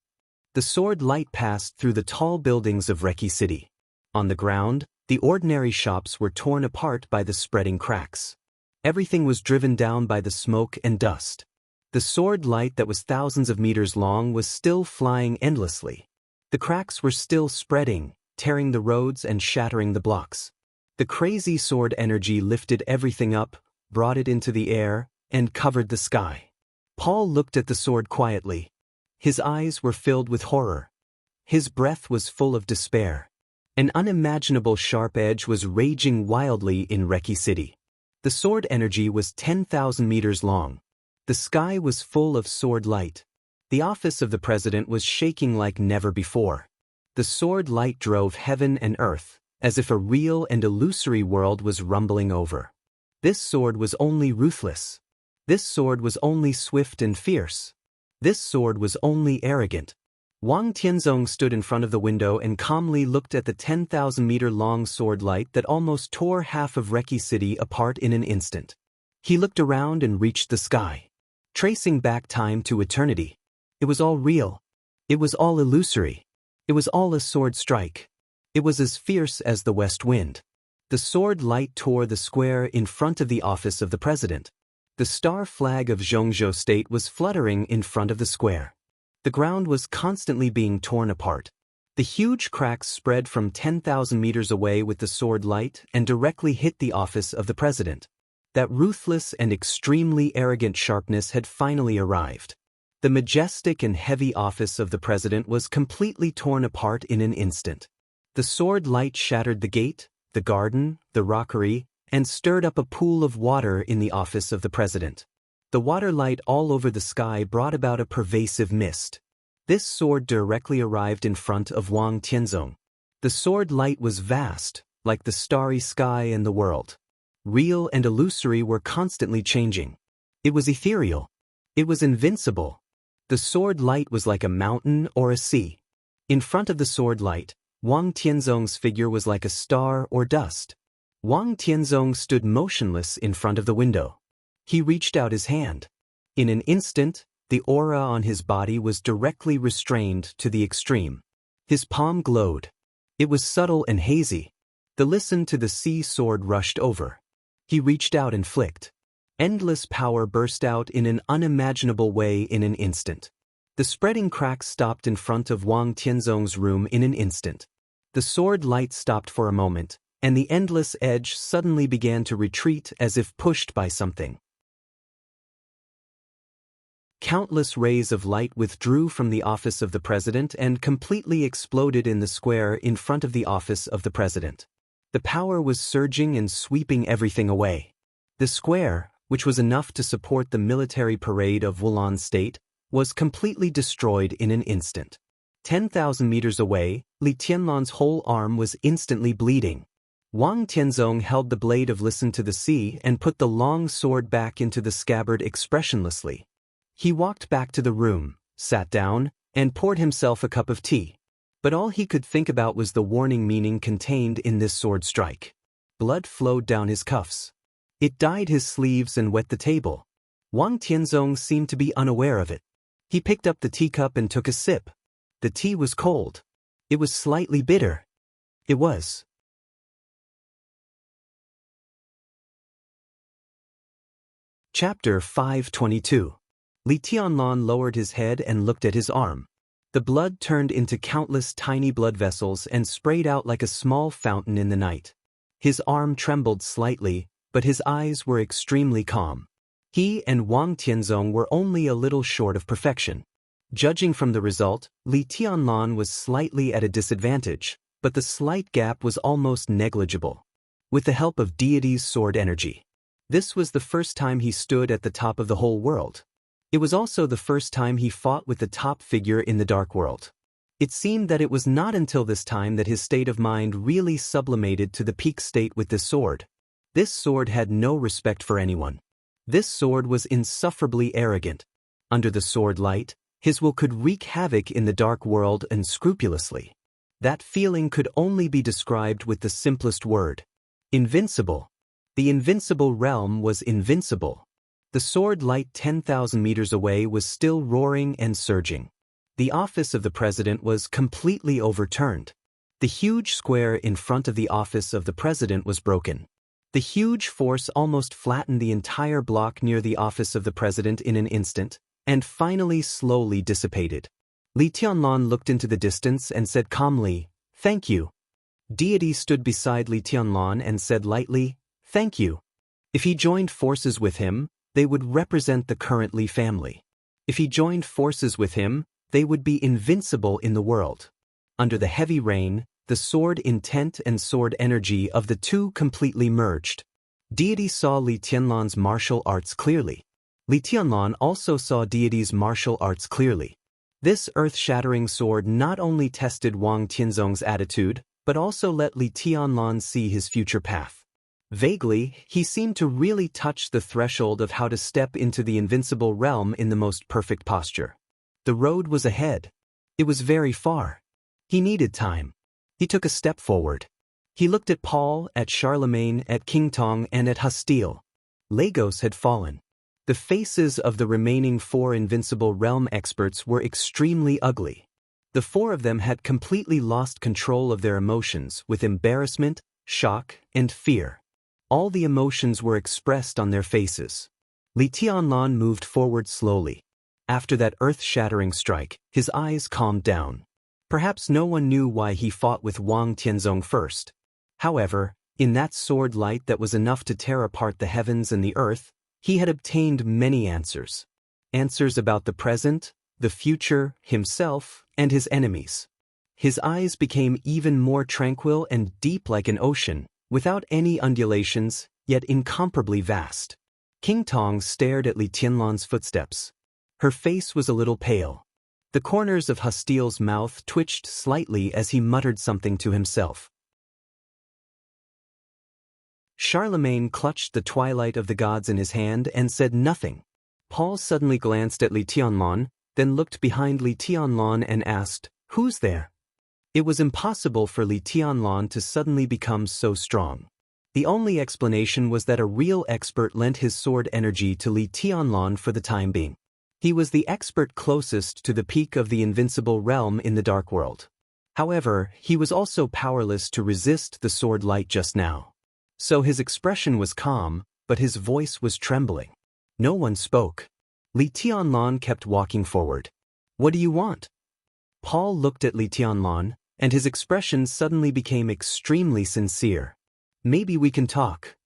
The sword light passed through the tall buildings of Reki City. On the ground, the ordinary shops were torn apart by the spreading cracks. Everything was driven down by the smoke and dust. The sword light that was thousands of meters long was still flying endlessly. The cracks were still spreading, tearing the roads and shattering the blocks. The crazy sword energy lifted everything up, brought it into the air, and covered the sky. Paul looked at the sword quietly. His eyes were filled with horror. His breath was full of despair. An unimaginable sharp edge was raging wildly in Reki City. The sword energy was 10,000 meters long. The sky was full of sword light. The office of the president was shaking like never before. The sword light drove heaven and earth, as if a real and illusory world was rumbling over. This sword was only ruthless. This sword was only swift and fierce. This sword was only arrogant. Wang Tianzong stood in front of the window and calmly looked at the 10,000-meter-long sword light that almost tore half of Reki City apart in an instant. He looked around and reached the sky, tracing back time to eternity. It was all real. It was all illusory. It was all a sword strike. It was as fierce as the west wind. The sword light tore the square in front of the office of the president. The star flag of Zhongzhou State was fluttering in front of the square. The ground was constantly being torn apart. The huge cracks spread from 10,000 meters away with the sword light and directly hit the office of the president. That ruthless and extremely arrogant sharpness had finally arrived. The majestic and heavy office of the president was completely torn apart in an instant. The sword light shattered the gate, the garden, the rockery, and stirred up a pool of water in the office of the president. The water light all over the sky brought about a pervasive mist. This sword directly arrived in front of Wang Tianzong. The sword light was vast, like the starry sky and the world. Real and illusory were constantly changing. It was ethereal. It was invincible. The sword light was like a mountain or a sea. In front of the sword light, Wang Tianzong's figure was like a star or dust. Wang Tianzong stood motionless in front of the window. He reached out his hand. In an instant, the aura on his body was directly restrained to the extreme. His palm glowed. It was subtle and hazy. The listen to the sea sword rushed over. He reached out and flicked. Endless power burst out in an unimaginable way in an instant. The spreading cracks stopped in front of Wang Tianzong's room in an instant. The sword light stopped for a moment, and the endless edge suddenly began to retreat as if pushed by something. Countless rays of light withdrew from the office of the president and completely exploded in the square in front of the office of the president. The power was surging and sweeping everything away. The square, which was enough to support the military parade of Wulan State, was completely destroyed in an instant. 10,000 meters away, Li Tianlan's whole arm was instantly bleeding. Wang Tianzong held the blade of Listen to the Sea and put the long sword back into the scabbard expressionlessly. He walked back to the room, sat down, and poured himself a cup of tea. But all he could think about was the warning meaning contained in this sword strike. Blood flowed down his cuffs. It dyed his sleeves and wet the table. Wang Tianzong seemed to be unaware of it. He picked up the teacup and took a sip. The tea was cold. It was slightly bitter. It was. Chapter 522. Li Tianlan lowered his head and looked at his arm. The blood turned into countless tiny blood vessels and sprayed out like a small fountain in the night. His arm trembled slightly, but his eyes were extremely calm. He and Wang Tianzong were only a little short of perfection. Judging from the result, Li Tianlan was slightly at a disadvantage, but the slight gap was almost negligible. With the help of deity's sword energy. This was the first time he stood at the top of the whole world. It was also the first time he fought with the top figure in the dark world. It seemed that it was not until this time that his state of mind really sublimated to the peak state with this sword. This sword had no respect for anyone. This sword was insufferably arrogant. Under the sword light, his will could wreak havoc in the dark world unscrupulously. That feeling could only be described with the simplest word. Invincible. The invincible realm was invincible. The sword light 10,000 meters away was still roaring and surging. The office of the president was completely overturned. The huge square in front of the office of the president was broken. The huge force almost flattened the entire block near the office of the president in an instant, and finally slowly dissipated. Li Tianlan looked into the distance and said calmly, "Thank you." Deity stood beside Li Tianlan and said lightly, "Thank you." If he joined forces with him, they would represent the current Li family. If he joined forces with him, they would be invincible in the world. Under the heavy rain, the sword intent and sword energy of the two completely merged. Deity saw Li Tianlan's martial arts clearly. Li Tianlan also saw deity's martial arts clearly. This earth-shattering sword not only tested Wang Tianzong's attitude, but also let Li Tianlan see his future path. Vaguely, he seemed to really touch the threshold of how to step into the invincible realm in the most perfect posture. The road was ahead. It was very far. He needed time. He took a step forward. He looked at Paul, at Charlemagne, at King Tong, and at Hastile. Lagos had fallen. The faces of the remaining 4 invincible realm experts were extremely ugly. The 4 of them had completely lost control of their emotions with embarrassment, shock, and fear. All the emotions were expressed on their faces. Li Tianlan moved forward slowly. After that earth-shattering strike, his eyes calmed down. Perhaps no one knew why he fought with Wang Tianzong first. However, in that sword light that was enough to tear apart the heavens and the earth, he had obtained many answers. Answers about the present, the future, himself, and his enemies. His eyes became even more tranquil and deep like an ocean, without any undulations, yet incomparably vast. King Tong stared at Li Tianlan's footsteps. Her face was a little pale. The corners of Hastile's mouth twitched slightly as he muttered something to himself. Charlemagne clutched the twilight of the gods in his hand and said nothing. Paul suddenly glanced at Li Tianlan, then looked behind Li Tianlan and asked, "Who's there?" It was impossible for Li Tianlan to suddenly become so strong. The only explanation was that a real expert lent his sword energy to Li Tianlan for the time being. He was the expert closest to the peak of the invincible realm in the dark world. However, he was also powerless to resist the sword light just now. So his expression was calm, but his voice was trembling. No one spoke. Li Tianlan kept walking forward. "What do you want?" Paul looked at Li Tianlan, and his expression suddenly became extremely sincere. "Maybe we can talk."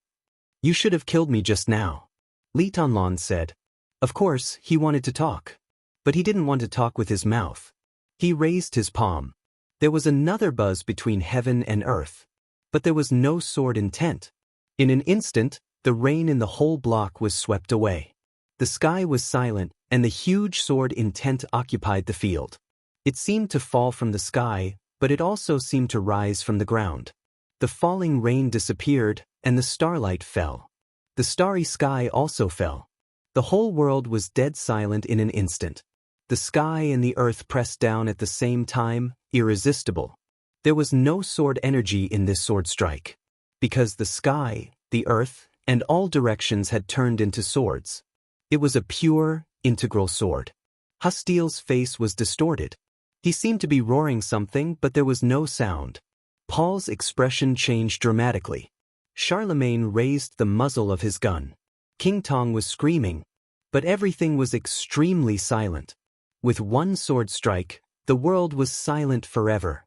"You should have killed me just now," Li Tianlan said. Of course, he wanted to talk. But he didn't want to talk with his mouth. He raised his palm. There was another buzz between heaven and earth. But there was no sword intent. In an instant, the rain in the whole block was swept away. The sky was silent, and the huge sword intent occupied the field. It seemed to fall from the sky, but it also seemed to rise from the ground. The falling rain disappeared, and the starlight fell. The starry sky also fell. The whole world was dead silent in an instant. The sky and the earth pressed down at the same time, irresistible. There was no sword energy in this sword strike. Because the sky, the earth, and all directions had turned into swords. It was a pure, integral sword. Hastile's face was distorted. He seemed to be roaring something, but there was no sound. Paul's expression changed dramatically. Charlemagne raised the muzzle of his gun. King Tong was screaming. But everything was extremely silent. With one sword strike, the world was silent forever.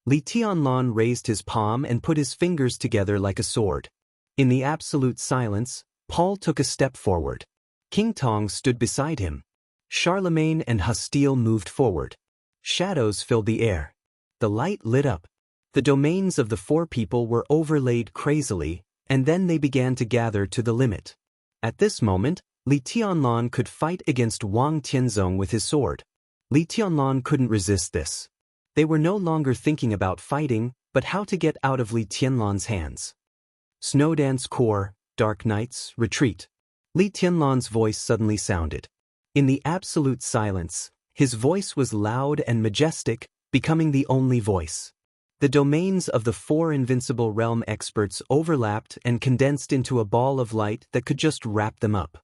Li Tianlan raised his palm and put his fingers together like a sword. In the absolute silence, Paul took a step forward. King Tong stood beside him. Charlemagne and Hastile moved forward. Shadows filled the air. The light lit up. The domains of the 4 people were overlaid crazily, and then they began to gather to the limit. At this moment, Li Tianlan could fight against Wang Tianzong with his sword. Li Tianlan couldn't resist this. They were no longer thinking about fighting, but how to get out of Li Tianlan's hands. Snowdance Corps, Dark Nights, Retreat. Li Tianlan's voice suddenly sounded. In the absolute silence, his voice was loud and majestic, becoming the only voice. The domains of the 4 invincible realm experts overlapped and condensed into a ball of light that could just wrap them up.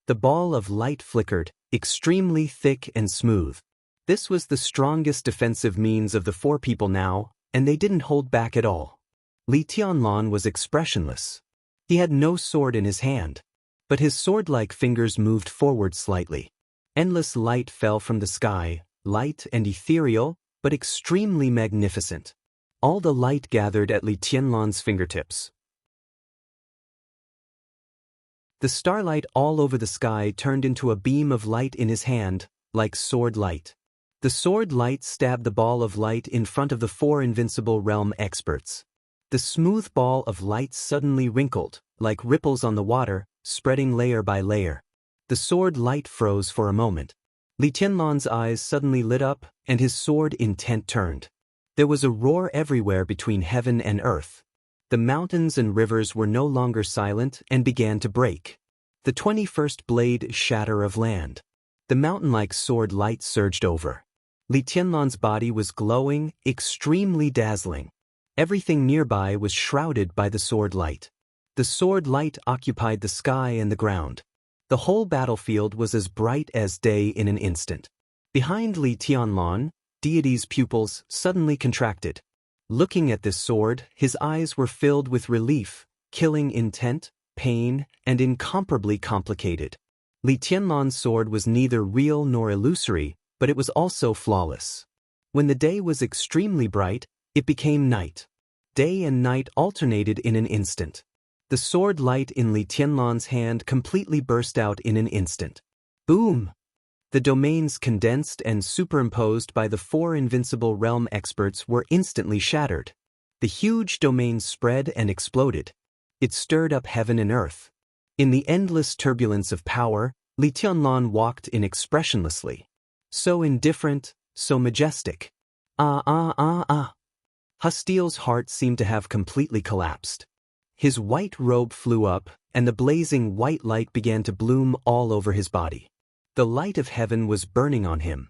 The ball of light flickered, extremely thick and smooth. This was the strongest defensive means of the 4 people now, and they didn't hold back at all. Li Tianlan was expressionless. He had no sword in his hand, but his sword-like fingers moved forward slightly. Endless light fell from the sky, light and ethereal, but extremely magnificent. All the light gathered at Li Tianlan's fingertips. The starlight all over the sky turned into a beam of light in his hand, like sword light. The sword light stabbed the ball of light in front of the 4 invincible realm experts. The smooth ball of light suddenly wrinkled, like ripples on the water, spreading layer by layer. The sword light froze for a moment. Li Tianlan's eyes suddenly lit up, and his sword intent turned. There was a roar everywhere between heaven and earth. The mountains and rivers were no longer silent and began to break. The 21st blade shatter of land. The mountain-like sword light surged over. Li Tianlan's body was glowing, extremely dazzling. Everything nearby was shrouded by the sword light. The sword light occupied the sky and the ground. The whole battlefield was as bright as day in an instant. Behind Li Tianlan, deity's pupils suddenly contracted. Looking at this sword, his eyes were filled with relief, killing intent, pain, and incomparably complicated. Li Tianlan's sword was neither real nor illusory, but it was also flawless. When the day was extremely bright, it became night. Day and night alternated in an instant. The sword light in Li Tianlan's hand completely burst out in an instant. Boom! The domains condensed and superimposed by the 4 invincible realm experts were instantly shattered. The huge domain spread and exploded. It stirred up heaven and earth. In the endless turbulence of power, Li Tianlan walked inexpressionlessly. So indifferent, so majestic. Hustiel's heart seemed to have completely collapsed. His white robe flew up, and the blazing white light began to bloom all over his body. The light of heaven was burning on him.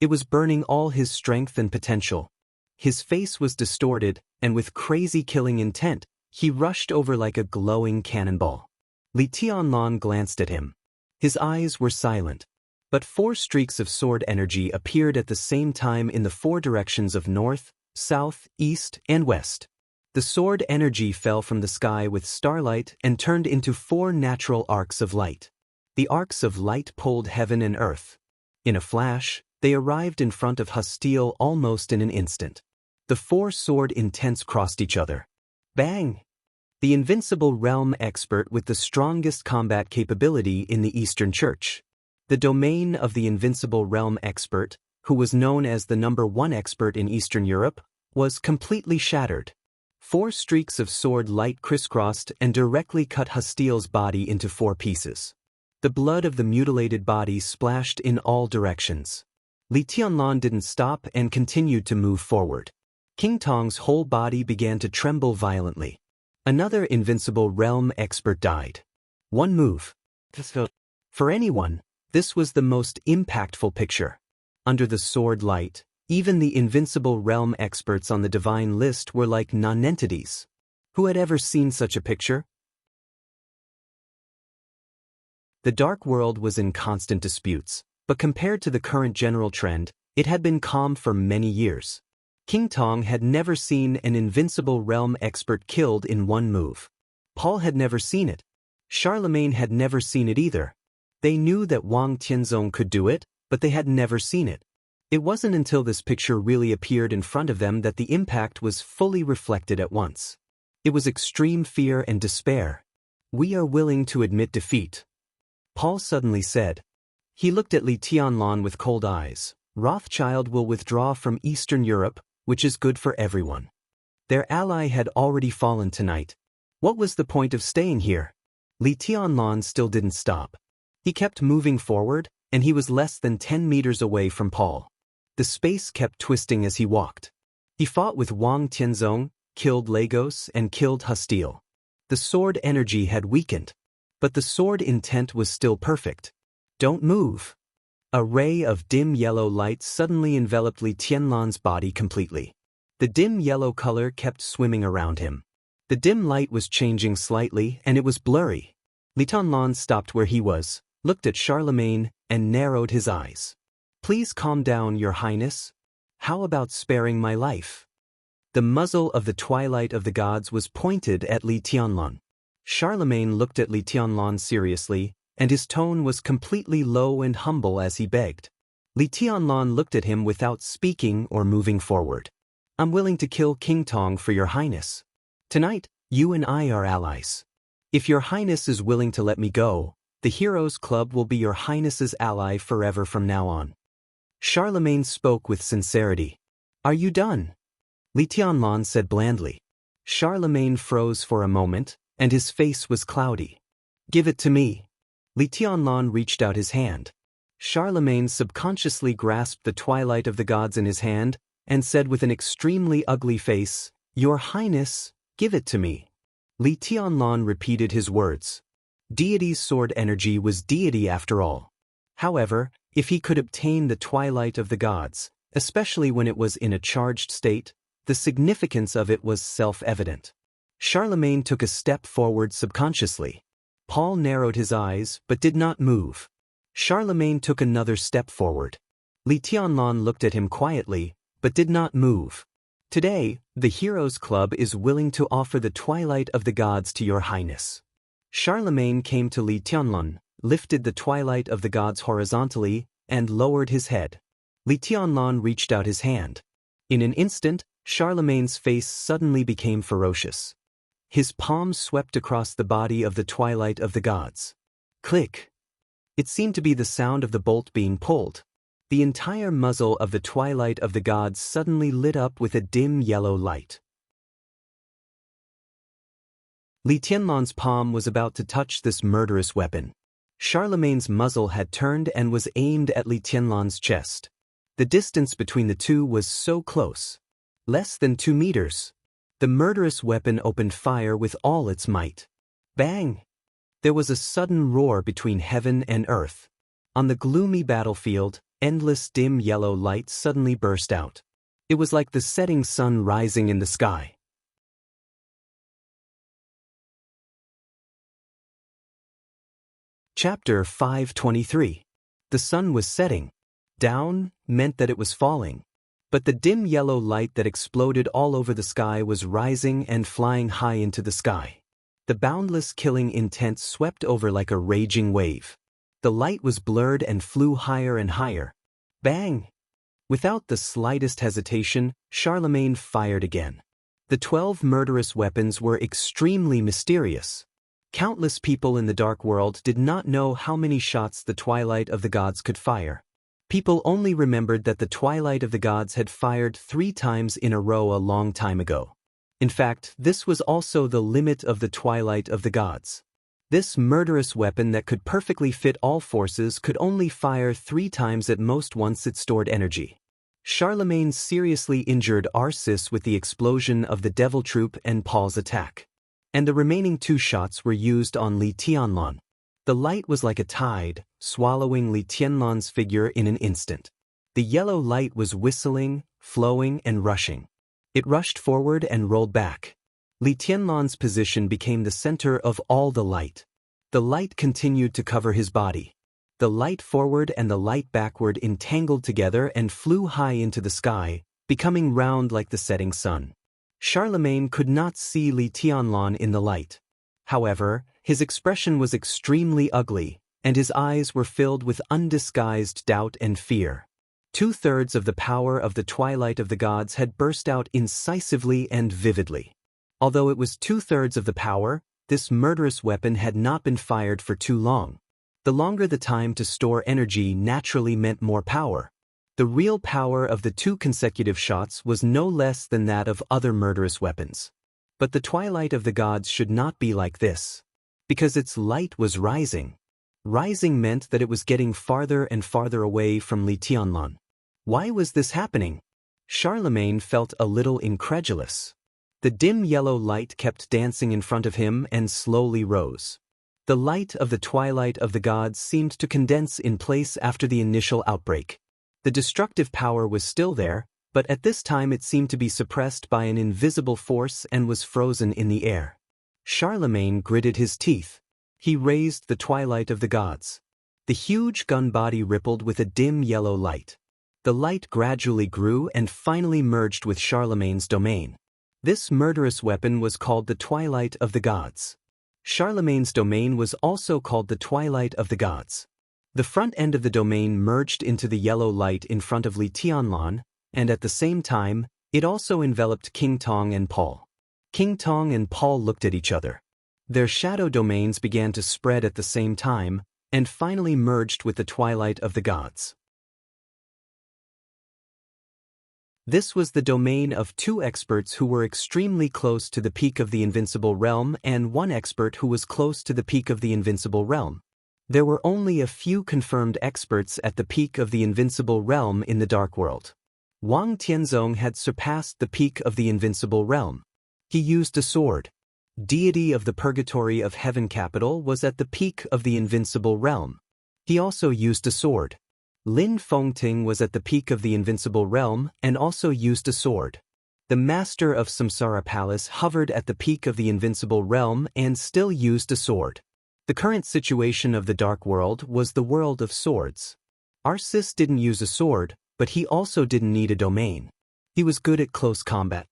It was burning all his strength and potential. His face was distorted, and with crazy killing intent, he rushed over like a glowing cannonball. Li Tianlan glanced at him. His eyes were silent. But 4 streaks of sword energy appeared at the same time in the 4 directions of north, south, east, and west. The sword energy fell from the sky with starlight and turned into 4 natural arcs of light. The arcs of light pulled heaven and earth. In a flash, they arrived in front of Hustiel almost in an instant. The 4 sword intents crossed each other. Bang! The invincible realm expert with the strongest combat capability in the Eastern Church. The domain of the invincible realm expert, who was known as the #1 expert in Eastern Europe, was completely shattered. 4 streaks of sword light crisscrossed and directly cut Hustiel's body into 4 pieces. The blood of the mutilated body splashed in all directions. Li Tianlan didn't stop and continued to move forward. King Tong's whole body began to tremble violently. Another invincible realm expert died. One move. For anyone, this was the most impactful picture. Under the sword light, even the invincible realm experts on the divine list were like nonentities. Who had ever seen such a picture? The dark world was in constant disputes, but compared to the current general trend, it had been calm for many years. King Tong had never seen an invincible realm expert killed in one move. Paul had never seen it. Charlemagne had never seen it either. They knew that Wang Tianzong could do it, but they had never seen it. It wasn't until this picture really appeared in front of them that the impact was fully reflected at once. It was extreme fear and despair. We are willing to admit defeat, Paul suddenly said. He looked at Li Tianlan with cold eyes. Rothschild will withdraw from Eastern Europe, which is good for everyone. Their ally had already fallen tonight. What was the point of staying here? Li Tianlan still didn't stop. He kept moving forward, and he was less than 10 meters away from Paul. The space kept twisting as he walked. He fought with Wang Tianzong, killed Lagos, and killed Hustiel. The sword energy had weakened, but the sword intent was still perfect. Don't move. A ray of dim yellow light suddenly enveloped Li Tianlan's body completely. The dim yellow color kept swimming around him. The dim light was changing slightly, and it was blurry. Li Tianlan stopped where he was, looked at Charlemagne, and narrowed his eyes. Please calm down, Your Highness. How about sparing my life? The muzzle of the twilight of the gods was pointed at Li Tianlan. Charlemagne looked at Li Tianlan seriously, and his tone was completely low and humble as he begged. Li Tianlan looked at him without speaking or moving forward. I'm willing to kill King Tong for Your Highness. Tonight, you and I are allies. If Your Highness is willing to let me go, the Heroes Club will be Your Highness's ally forever from now on. Charlemagne spoke with sincerity. Are you done? Li Tianlan said blandly. Charlemagne froze for a moment, and his face was cloudy. "Give it to me." Li Tianlan reached out his hand. Charlemagne subconsciously grasped the twilight of the gods in his hand and said with an extremely ugly face, "Your Highness, give it to me." Li Tianlan repeated his words. Deity's sword energy was deity after all. However, if he could obtain the twilight of the gods, especially when it was in a charged state, the significance of it was self-evident. Charlemagne took a step forward subconsciously. Paul narrowed his eyes but did not move. Charlemagne took another step forward. Li Tianlan looked at him quietly but did not move. "Today, the Heroes Club is willing to offer the twilight of the gods to your highness." Charlemagne came to Li Tianlan, lifted the twilight of the gods horizontally, and lowered his head. Li Tianlan reached out his hand. In an instant, Charlemagne's face suddenly became ferocious. His palm swept across the body of the twilight of the gods. Click! It seemed to be the sound of the bolt being pulled. The entire muzzle of the twilight of the gods suddenly lit up with a dim yellow light. Li Tianlan's palm was about to touch this murderous weapon. Charlemagne's muzzle had turned and was aimed at Li Tianlan's chest. The distance between the two was so close. Less than 2 meters. The murderous weapon opened fire with all its might. Bang! There was a sudden roar between heaven and earth. On the gloomy battlefield, endless dim yellow light suddenly burst out. It was like the setting sun rising in the sky. Chapter 523. The sun was setting. Down meant that it was falling. But the dim yellow light that exploded all over the sky was rising and flying high into the sky. The boundless killing intent swept over like a raging wave. The light was blurred and flew higher and higher. Bang! Without the slightest hesitation, Charlemagne fired again. The 12 murderous weapons were extremely mysterious. Countless people in the dark world did not know how many shots the twilight of the gods could fire. People only remembered that the twilight of the gods had fired 3 times in a row a long time ago. In fact, this was also the limit of the twilight of the gods. This murderous weapon that could perfectly fit all forces could only fire 3 times at most once it stored energy. Charlemagne seriously injured Arcis with the explosion of the Devil Troop and Paul's attack. And the remaining 2 shots were used on Li Tianlan. The light was like a tide, swallowing Li Tianlan's figure in an instant. The yellow light was whistling, flowing, and rushing. It rushed forward and rolled back. Li Tianlan's position became the center of all the light. The light continued to cover his body. The light forward and the light backward entangled together and flew high into the sky, becoming round like the setting sun. Charlemagne could not see Li Tianlan in the light. However, his expression was extremely ugly, and his eyes were filled with undisguised doubt and fear. 2/3 of the power of the twilight of the gods had burst out incisively and vividly. Although it was 2/3 of the power, this murderous weapon had not been fired for too long. The longer the time to store energy naturally meant more power. The real power of the 2 consecutive shots was no less than that of other murderous weapons. But the twilight of the gods should not be like this. Because its light was rising. Rising meant that it was getting farther and farther away from Li Tianlan. Why was this happening? Charlemagne felt a little incredulous. The dim yellow light kept dancing in front of him and slowly rose. The light of the twilight of the gods seemed to condense in place after the initial outbreak. The destructive power was still there, but at this time it seemed to be suppressed by an invisible force and was frozen in the air. Charlemagne gritted his teeth. He raised the twilight of the gods. The huge gun body rippled with a dim yellow light. The light gradually grew and finally merged with Charlemagne's domain. This murderous weapon was called the Twilight of the Gods. Charlemagne's domain was also called the Twilight of the Gods. The front end of the domain merged into the yellow light in front of Li Tianlan, and at the same time, it also enveloped King Tong and Paul. King Tong and Paul looked at each other. Their shadow domains began to spread at the same time, and finally merged with the twilight of the gods. This was the domain of 2 experts who were extremely close to the peak of the invincible realm and 1 expert who was close to the peak of the invincible realm. There were only a few confirmed experts at the peak of the invincible realm in the Dark World. Wang Tianzong had surpassed the peak of the invincible realm. He used a sword. Deity of the Purgatory of Heaven Capital was at the peak of the invincible realm. He also used a sword. Lin Fengting was at the peak of the invincible realm and also used a sword. The master of Samsara Palace hovered at the peak of the invincible realm and still used a sword. The current situation of the Dark World was the world of swords. Arceus didn't use a sword, but he also didn't need a domain. He was good at close combat.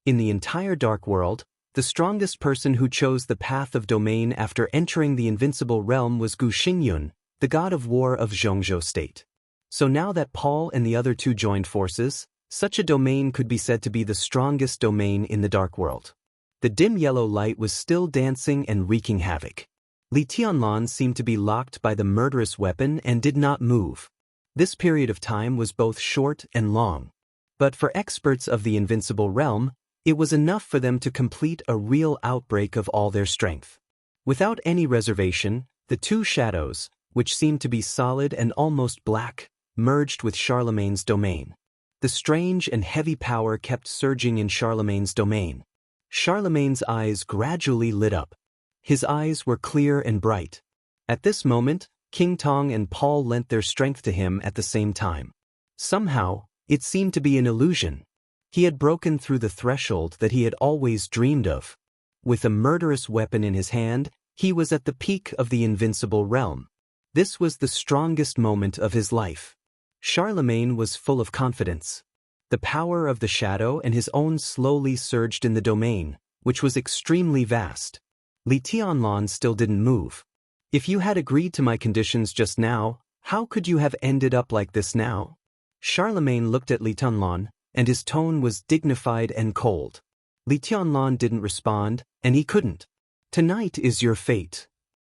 In the entire Dark World, the strongest person who chose the path of domain after entering the invincible realm was Gu Xingyun, the god of war of Zhongzhou State. So now that Paul and the other 2 joined forces, such a domain could be said to be the strongest domain in the Dark World. The dim yellow light was still dancing and wreaking havoc. Li Tianlan seemed to be locked by the murderous weapon and did not move. This period of time was both short and long. But for experts of the invincible realm, it was enough for them to complete a real outbreak of all their strength. Without any reservation, the 2 shadows, which seemed to be solid and almost black, merged with Charlemagne's domain. The strange and heavy power kept surging in Charlemagne's domain. Charlemagne's eyes gradually lit up. His eyes were clear and bright. At this moment, King Tong and Paul lent their strength to him at the same time. Somehow, it seemed to be an illusion. He had broken through the threshold that he had always dreamed of. With a murderous weapon in his hand, he was at the peak of the invincible realm. This was the strongest moment of his life. Charlemagne was full of confidence. The power of the shadow and his own slowly surged in the domain, which was extremely vast. Li Tianlan still didn't move. If you had agreed to my conditions just now, how could you have ended up like this now? Charlemagne looked at Li Tianlan, and his tone was dignified and cold. Li Tianlan didn't respond, and he couldn't. Tonight is your fate.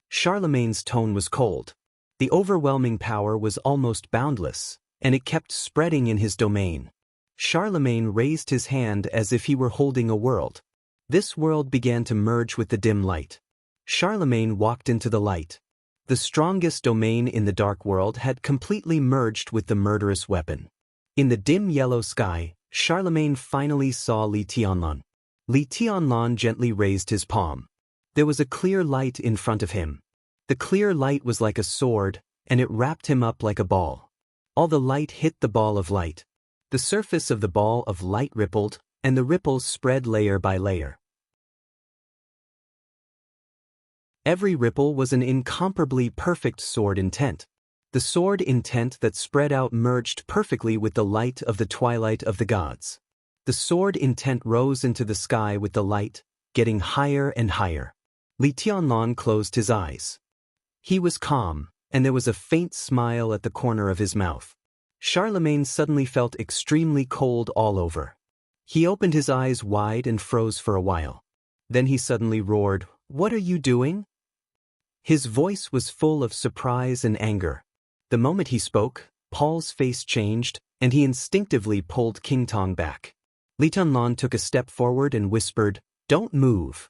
Charlemagne's tone was cold. The overwhelming power was almost boundless, and it kept spreading in his domain. Charlemagne raised his hand as if he were holding a world. This world began to merge with the dim light. Charlemagne walked into the light. The strongest domain in the Dark World had completely merged with the murderous weapon. In the dim yellow sky, Charlemagne finally saw Li Tianlan. Li Tianlan gently raised his palm. There was a clear light in front of him. The clear light was like a sword, and it wrapped him up like a ball. All the light hit the ball of light. The surface of the ball of light rippled, and the ripples spread layer by layer. Every ripple was an incomparably perfect sword intent. The sword intent that spread out merged perfectly with the light of the twilight of the gods. The sword intent rose into the sky with the light, getting higher and higher. Li Tianlan closed his eyes. He was calm, and there was a faint smile at the corner of his mouth. Charlemagne suddenly felt extremely cold all over. He opened his eyes wide and froze for a while. Then he suddenly roared, "What are you doing?" His voice was full of surprise and anger. The moment he spoke, Paul's face changed, and he instinctively pulled King Tong back. Li Tianlan took a step forward and whispered, "Don't move."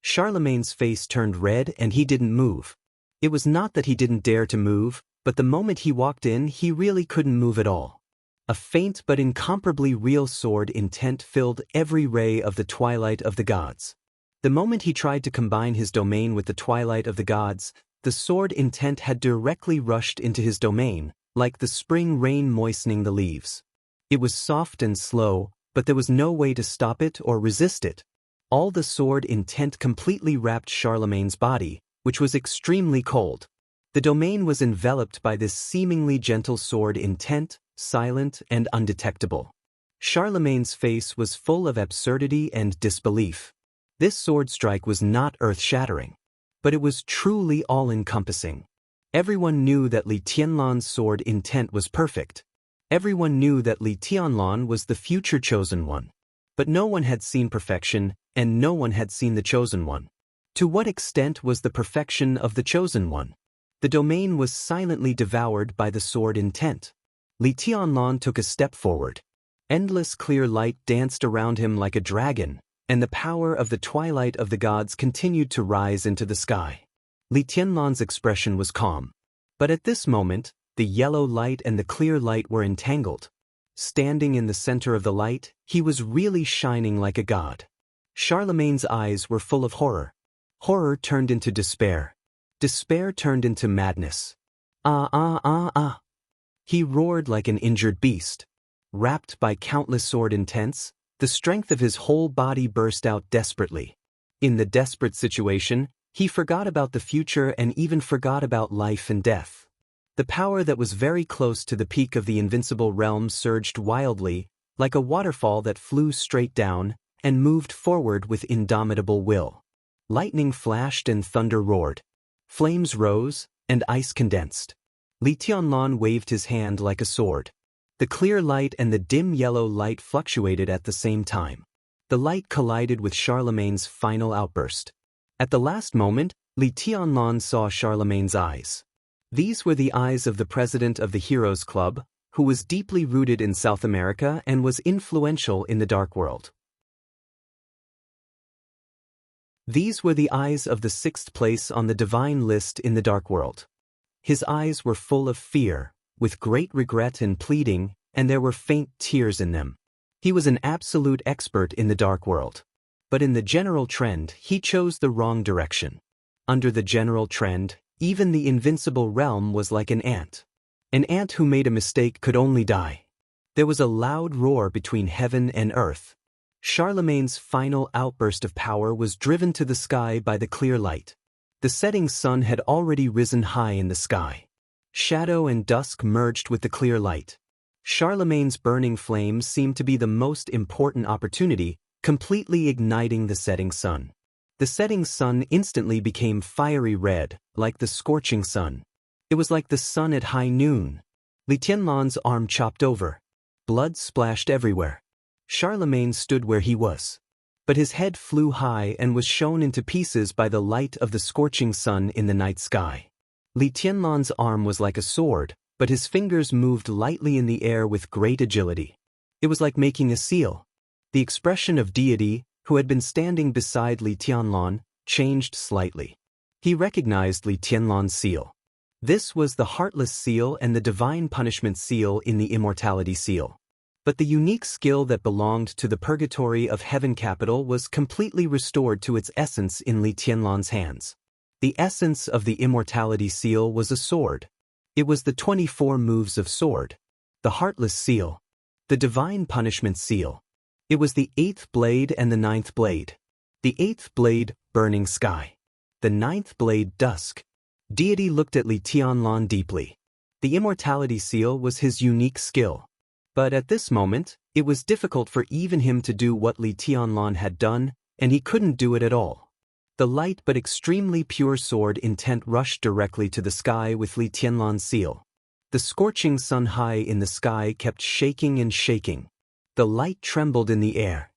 Charlemagne's face turned red and he didn't move. It was not that he didn't dare to move, but the moment he walked in, he really couldn't move at all. A faint but incomparably real sword intent filled every ray of the twilight of the gods. The moment he tried to combine his domain with the twilight of the gods, the sword intent had directly rushed into his domain, like the spring rain moistening the leaves. It was soft and slow, but there was no way to stop it or resist it. All the sword intent completely wrapped Charlemagne's body, which was extremely cold. The domain was enveloped by this seemingly gentle sword intent, silent and undetectable. Charlemagne's face was full of absurdity and disbelief. This sword strike was not earth-shattering, but it was truly all-encompassing. Everyone knew that Li Tianlan's sword intent was perfect. Everyone knew that Li Tianlan was the future chosen one. But no one had seen perfection, and no one had seen the chosen one. To what extent was the perfection of the chosen one? The domain was silently devoured by the sword intent. Li Tianlan took a step forward. Endless clear light danced around him like a dragon, and the power of the twilight of the gods continued to rise into the sky. Li Tianlan's expression was calm. But at this moment, the yellow light and the clear light were entangled. Standing in the center of the light, he was really shining like a god. Charlemagne's eyes were full of horror. Horror turned into despair. Despair turned into madness. Ah ah ah ah. He roared like an injured beast. Wrapped by countless sword intents, the strength of his whole body burst out desperately. In the desperate situation, he forgot about the future and even forgot about life and death. The power that was very close to the peak of the invincible realm surged wildly, like a waterfall that flew straight down, and moved forward with indomitable will. Lightning flashed and thunder roared. Flames rose, and ice condensed. Li Tianlan waved his hand like a sword. The clear light and the dim yellow light fluctuated at the same time. The light collided with Charlemagne's final outburst. At the last moment, Li Tianlan saw Charlemagne's eyes. These were the eyes of the president of the Heroes Club, who was deeply rooted in South America and was influential in the Dark World. These were the eyes of the 6th place on the divine list in the Dark World. His eyes were full of fear, with great regret and pleading, and there were faint tears in them. He was an absolute expert in the Dark World. But in the general trend, he chose the wrong direction. Under the general trend, even the invincible realm was like an ant. An ant who made a mistake could only die. There was a loud roar between heaven and earth. Charlemagne's final outburst of power was driven to the sky by the clear light. The setting sun had already risen high in the sky. Shadow and dusk merged with the clear light. Charlemagne's burning flame seemed to be the most important opportunity, completely igniting the setting sun. The setting sun instantly became fiery red, like the scorching sun. It was like the sun at high noon. Li Tianlan's arm chopped over. Blood splashed everywhere. Charlemagne stood where he was. But his head flew high and was shone into pieces by the light of the scorching sun in the night sky. Li Tianlan's arm was like a sword, but his fingers moved lightly in the air with great agility. It was like making a seal. The expression of deity, who had been standing beside Li Tianlan, changed slightly. He recognized Li Tianlan's seal. This was the Heartless Seal and the Divine Punishment Seal in the Immortality Seal. But the unique skill that belonged to the Purgatory of Heaven Capital was completely restored to its essence in Li Tianlan's hands. The essence of the Immortality Seal was a sword. It was the 24 moves of sword. The Heartless Seal. The Divine Punishment Seal. It was the 8th blade and the 9th blade. The 8th blade, burning sky. The 9th blade, dusk. Deity looked at Li Tianlan deeply. The Immortality Seal was his unique skill. But at this moment, it was difficult for even him to do what Li Tianlan had done, and he couldn't do it at all. The light but extremely pure sword intent rushed directly to the sky with Li Tianlan's seal. The scorching sun high in the sky kept shaking and shaking. The light trembled in the air.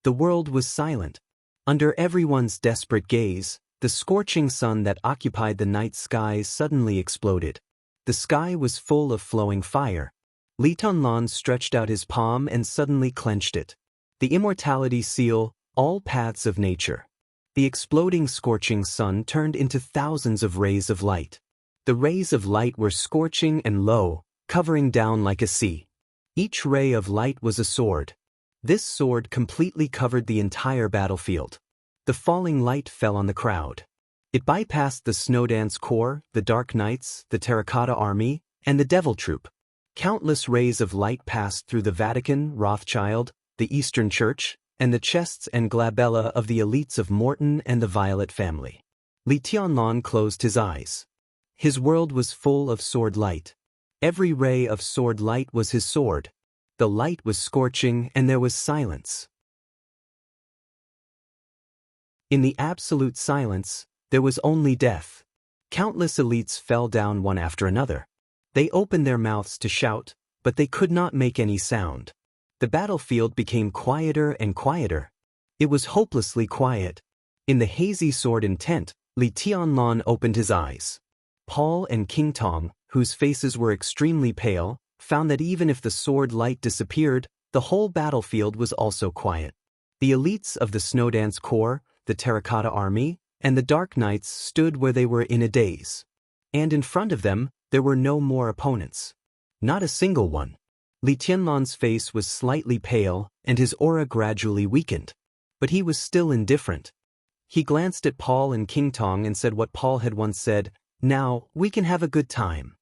The world was silent. Under everyone's desperate gaze, the scorching sun that occupied the night sky suddenly exploded. The sky was full of flowing fire. Li Tianlan stretched out his palm and suddenly clenched it. The Immortality Seal, all paths of nature. The exploding scorching sun turned into thousands of rays of light. The rays of light were scorching and low, covering down like a sea. Each ray of light was a sword. This sword completely covered the entire battlefield. The falling light fell on the crowd. It bypassed the Snowdance Corps, the Dark Knights, the Terracotta Army, and the Devil Troop. Countless rays of light passed through the Vatican, Rothschild, the Eastern Church, and the chests and glabella of the elites of Morton and the Violet family. Li Tianlan closed his eyes. His world was full of sword light. Every ray of sword light was his sword. The light was scorching and there was silence. In the absolute silence, there was only death. Countless elites fell down one after another. They opened their mouths to shout, but they could not make any sound. The battlefield became quieter and quieter. It was hopelessly quiet. In the hazy sword intent, Li Tianlan opened his eyes. Paul and King Tong, whose faces were extremely pale, found that even if the sword light disappeared, the whole battlefield was also quiet. The elites of the Snowdance Corps, the Terracotta Army, and the Dark Knights stood where they were in a daze. And in front of them, there were no more opponents. Not a single one. Li Tianlan's face was slightly pale, and his aura gradually weakened. But he was still indifferent. He glanced at Paul and King Tong and said what Paul had once said, "Now, we can have a good time."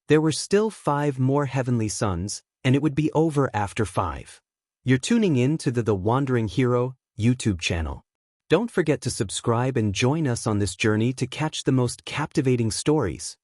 There were still 5 more heavenly suns, and it would be over after 5. You're tuning in to the Wandering Hero YouTube channel. Don't forget to subscribe and join us on this journey to catch the most captivating stories.